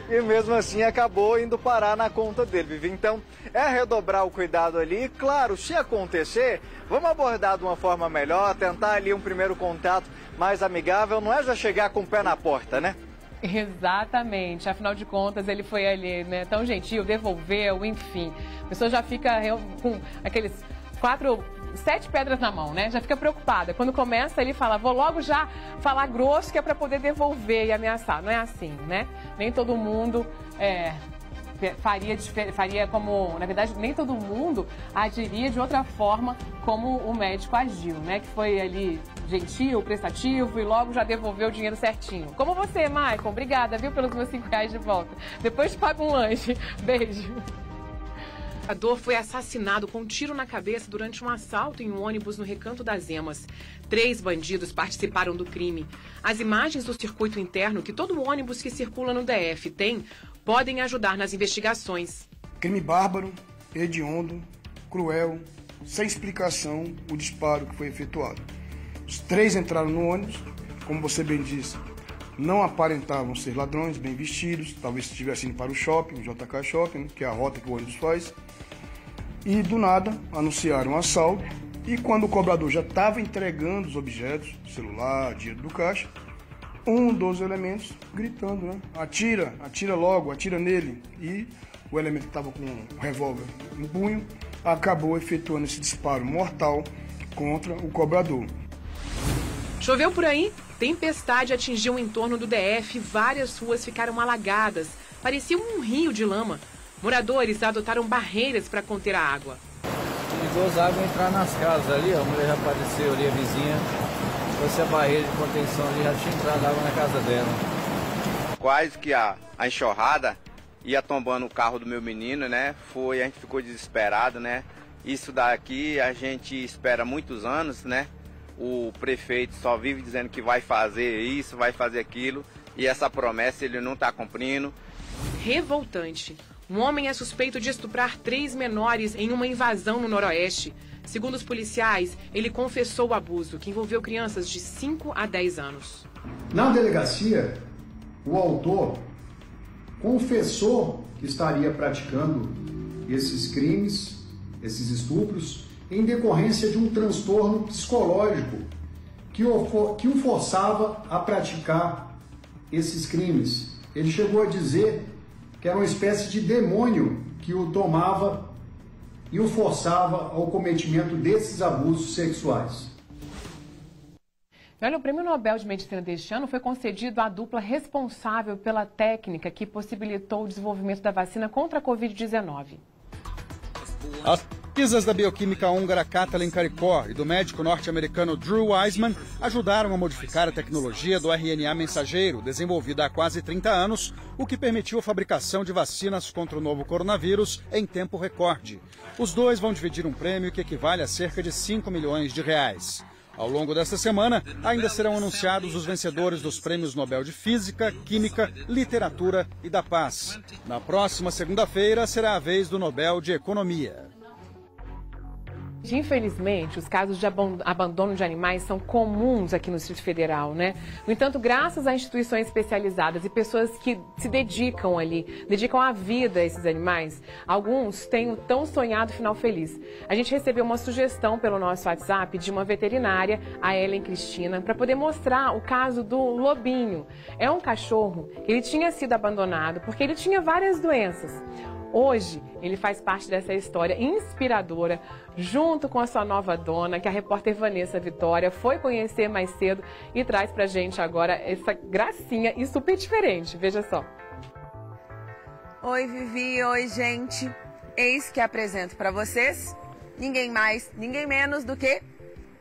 E mesmo assim acabou indo parar na conta dele, Vivi. Então, é redobrar o cuidado ali. E, claro, se acontecer, vamos abordar de uma forma melhor, tentar ali um primeiro contato mais amigável, não é já chegar com o pé na porta, né? Exatamente, afinal de contas ele foi ali, né, tão gentil, devolveu, enfim. A pessoa já fica com aqueles 7 pedras na mão, né? Já fica preocupada. Quando começa ele fala, vou logo já falar grosso que é para poder devolver e ameaçar. Não é assim, né? Nem todo mundo faria como, na verdade, nem todo mundo agiria de outra forma como o médico agiu, né? Que foi ali gentil, prestativo e logo já devolveu o dinheiro certinho. Como você, Maicon. Obrigada, viu, pelos meus R$5 de volta. Depois paga um lanche. Beijo. O jogador foi assassinado com um tiro na cabeça durante um assalto em um ônibus no Recanto das Emas. 3 bandidos participaram do crime. As imagens do circuito interno que todo ônibus que circula no DF tem podem ajudar nas investigações. Crime bárbaro, hediondo, cruel, sem explicação o disparo que foi efetuado. Os 3 entraram no ônibus, como você bem disse, não aparentavam ser ladrões, bem vestidos, talvez estivessem indo para o shopping, o JK Shopping, que é a rota que o ônibus faz. E do nada anunciaram um assalto e quando o cobrador já estava entregando os objetos, celular, dinheiro do caixa, um dos elementos gritando, né? Atira logo, atira nele. E o elemento que estava com um revólver em punho acabou efetuando esse disparo mortal contra o cobrador. Choveu por aí? Tempestade atingiu o entorno do DF e várias ruas ficaram alagadas. Parecia um rio de lama. Moradores adotaram barreiras para conter a água. Perigoso as águas entrar nas casas ali, a mulher já apareceu ali, a vizinha. Se fosse a barreira de contenção ali, já tinha entrado água na casa dela. Quase que a enxurrada ia tombando o carro do meu menino, né? A gente ficou desesperado, né? Isso daqui a gente espera muitos anos, né? O prefeito só vive dizendo que vai fazer isso, vai fazer aquilo, e essa promessa ele não está cumprindo. Revoltante. Um homem é suspeito de estuprar 3 menores em uma invasão no Noroeste. Segundo os policiais, ele confessou o abuso, que envolveu crianças de 5 a 10 anos. Na delegacia, o autor confessou que estaria praticando esses crimes, esses estupros, em decorrência de um transtorno psicológico que o forçava a praticar esses crimes. Ele chegou a dizer que era uma espécie de demônio que o tomava e o forçava ao cometimento desses abusos sexuais. Olha, o Prêmio Nobel de Medicina deste ano foi concedido à dupla responsável pela técnica que possibilitou o desenvolvimento da vacina contra a Covid-19. As pesquisas da bioquímica húngara Katalin Karikor e do médico norte-americano Drew Weissman ajudaram a modificar a tecnologia do RNA mensageiro, desenvolvida há quase 30 anos, o que permitiu a fabricação de vacinas contra o novo coronavírus em tempo recorde. Os dois vão dividir um prêmio que equivale a cerca de 5 milhões de reais. Ao longo desta semana, ainda serão anunciados os vencedores dos prêmios Nobel de Física, Química, Literatura e da Paz. Na próxima segunda-feira será a vez do Nobel de Economia. Infelizmente, os casos de abandono de animais são comuns aqui no Distrito Federal, né? No entanto, graças a instituições especializadas e pessoas que se dedicam a vida a esses animais, alguns têm o tão sonhado final feliz. A gente recebeu uma sugestão pelo nosso WhatsApp de uma veterinária, a Ellen Cristina, para poder mostrar o caso do Lobinho. É um cachorro que ele tinha sido abandonado porque ele tinha várias doenças. Hoje, ele faz parte dessa história inspiradora, junto com a sua nova dona, que a repórter Vanessa Vitória foi conhecer mais cedo e traz pra gente agora essa gracinha e super diferente. Veja só. Oi, Vivi. Oi, gente. Eis que apresento pra vocês ninguém mais, ninguém menos do que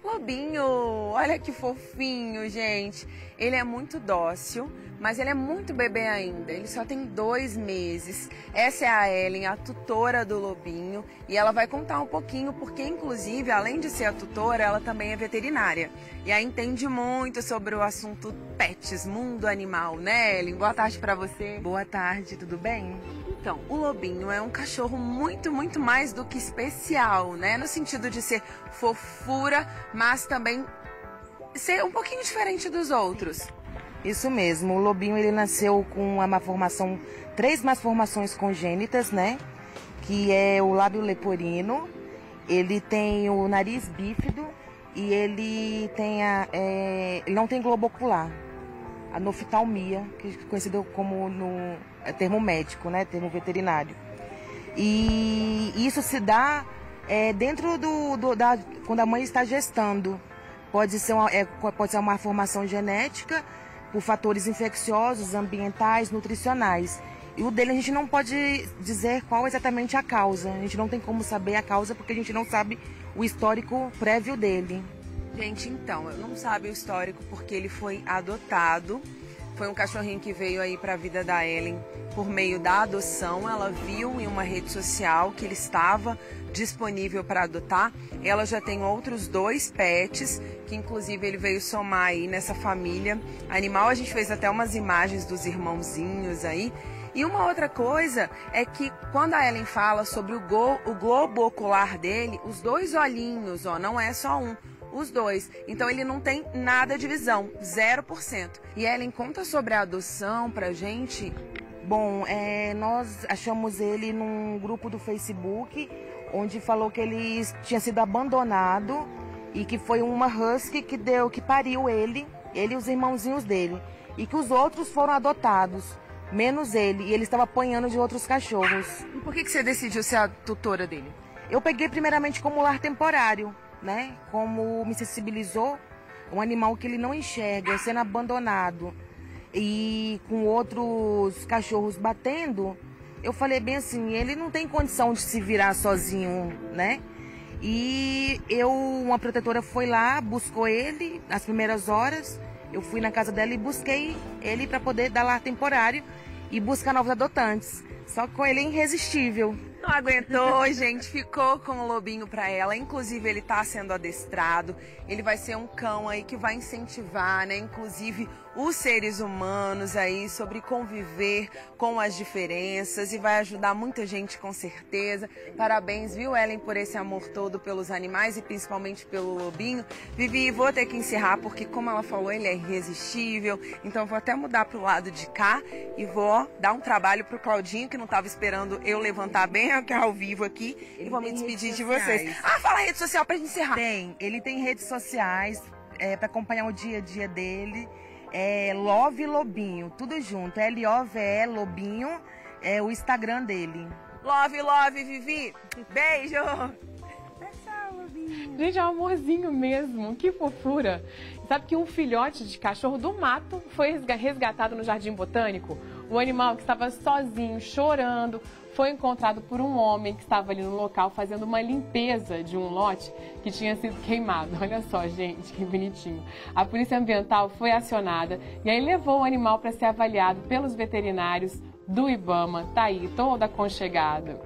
Lobinho. Olha que fofinho, gente. Ele é muito dócil, mas ele é muito bebê ainda. Ele só tem 2 meses. Essa é a Ellen, a tutora do Lobinho, e ela vai contar um pouquinho, porque inclusive, além de ser a tutora, ela também é veterinária. E aí entende muito sobre o assunto pets, mundo animal, né, Ellen? Boa tarde pra você. Boa tarde, tudo bem? Então, o Lobinho é um cachorro muito, muito mais do que especial, né? No sentido de ser fofura, mas também ser um pouquinho diferente dos outros. Isso mesmo, o Lobinho ele nasceu com uma malformação, 3 malformações congênitas, né? Que é o lábio leporino, ele tem o nariz bífido e ele tem ele não tem globo ocular, a noftalmia, que é conhecido como no termo médico, né? Termo veterinário. E isso se dá dentro quando a mãe está gestando. Pode ser uma malformação genética, por fatores infecciosos, ambientais, nutricionais. E o dele a gente não pode dizer qual exatamente a causa. A gente não tem como saber a causa porque a gente não sabe o histórico prévio dele. Gente, então, eu não sabe o histórico porque ele foi adotado. Foi um cachorrinho que veio aí para a vida da Ellen por meio da adoção. Ela viu em uma rede social que ele estava disponível para adotar. Ela já tem outros 2 pets, que inclusive ele veio somar aí nessa família animal. A gente fez até umas imagens dos irmãozinhos aí. E uma outra coisa é que quando a Ellen fala sobre o globo ocular dele, os 2 olhinhos, ó, não é só um, os 2. Então ele não tem nada de visão, 0%. E Ellen conta sobre a adoção pra gente. Bom, nós achamos ele num grupo do Facebook, onde falou que ele tinha sido abandonado e que foi uma husky que pariu ele e os irmãozinhos dele. E que os outros foram adotados, menos ele. E ele estava apanhando de outros cachorros. E por que você decidiu ser a tutora dele? Eu peguei primeiramente como lar temporário, né? Como me sensibilizou, um animal que ele não enxerga, sendo abandonado e com outros cachorros batendo, eu falei bem assim, ele não tem condição de se virar sozinho, né? E uma protetora foi lá, buscou ele nas primeiras horas, eu fui na casa dela e busquei ele para poder dar lar temporário e buscar novos adotantes. Só que com ele é irresistível. Não aguentou, gente, ficou com o Lobinho para ela. Inclusive, ele está sendo adestrado. Ele vai ser um cão aí que vai incentivar, né? Inclusive, os seres humanos aí sobre conviver com as diferenças e vai ajudar muita gente com certeza. Parabéns, viu, Ellen, por esse amor todo pelos animais e principalmente pelo Lobinho. Vivi, vou ter que encerrar porque, como ela falou, ele é irresistível. Então, vou até mudar pro lado de cá e vou dar um trabalho pro Claudinho, que não estava esperando eu levantar bem ao vivo aqui. E vou me despedir de vocês. Fala a rede social pra gente encerrar. Ele tem redes sociais para acompanhar o dia a dia dele. Love Lobinho, tudo junto. LOVE Lobinho, o Instagram dele. Love, Vivi. Beijo. Tchau, Lobinho. Gente, é um amorzinho mesmo, que fofura. Sabe que um filhote de cachorro do mato foi resgatado no Jardim Botânico? O animal que estava sozinho, chorando, foi encontrado por um homem que estava ali no local fazendo uma limpeza de um lote que tinha sido queimado. Olha só, gente, que bonitinho. A Polícia Ambiental foi acionada e aí levou o animal para ser avaliado pelos veterinários do Ibama. Tá aí, todo aconchegado.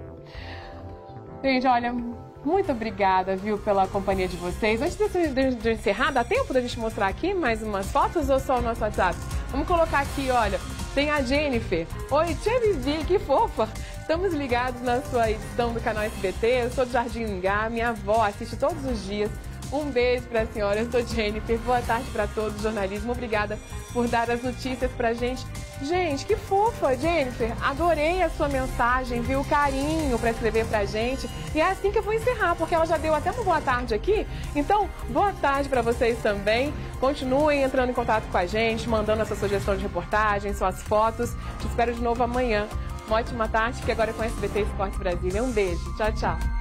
Gente, olha, muito obrigada, viu, pela companhia de vocês. Antes de encerrar, dá tempo da gente mostrar aqui mais umas fotos ou só o nosso WhatsApp? Vamos colocar aqui, olha, tem a Jennifer. Oi, tia Vivi, que fofa. Estamos ligados na sua edição do canal SBT. Eu sou do Jardim Ingá, minha avó assiste todos os dias. Um beijo para a senhora, eu sou Jennifer. Boa tarde para todos, jornalismo. Obrigada por dar as notícias pra gente. Gente, que fofa, Jennifer. Adorei a sua mensagem, viu? O carinho para escrever pra gente. E é assim que eu vou encerrar, porque ela já deu até uma boa tarde aqui. Então, boa tarde para vocês também. Continuem entrando em contato com a gente, mandando a sua sugestão de reportagem, suas fotos. Te espero de novo amanhã. Uma ótima tarde, que agora é com SBT Esporte Brasília. Um beijo. Tchau, tchau.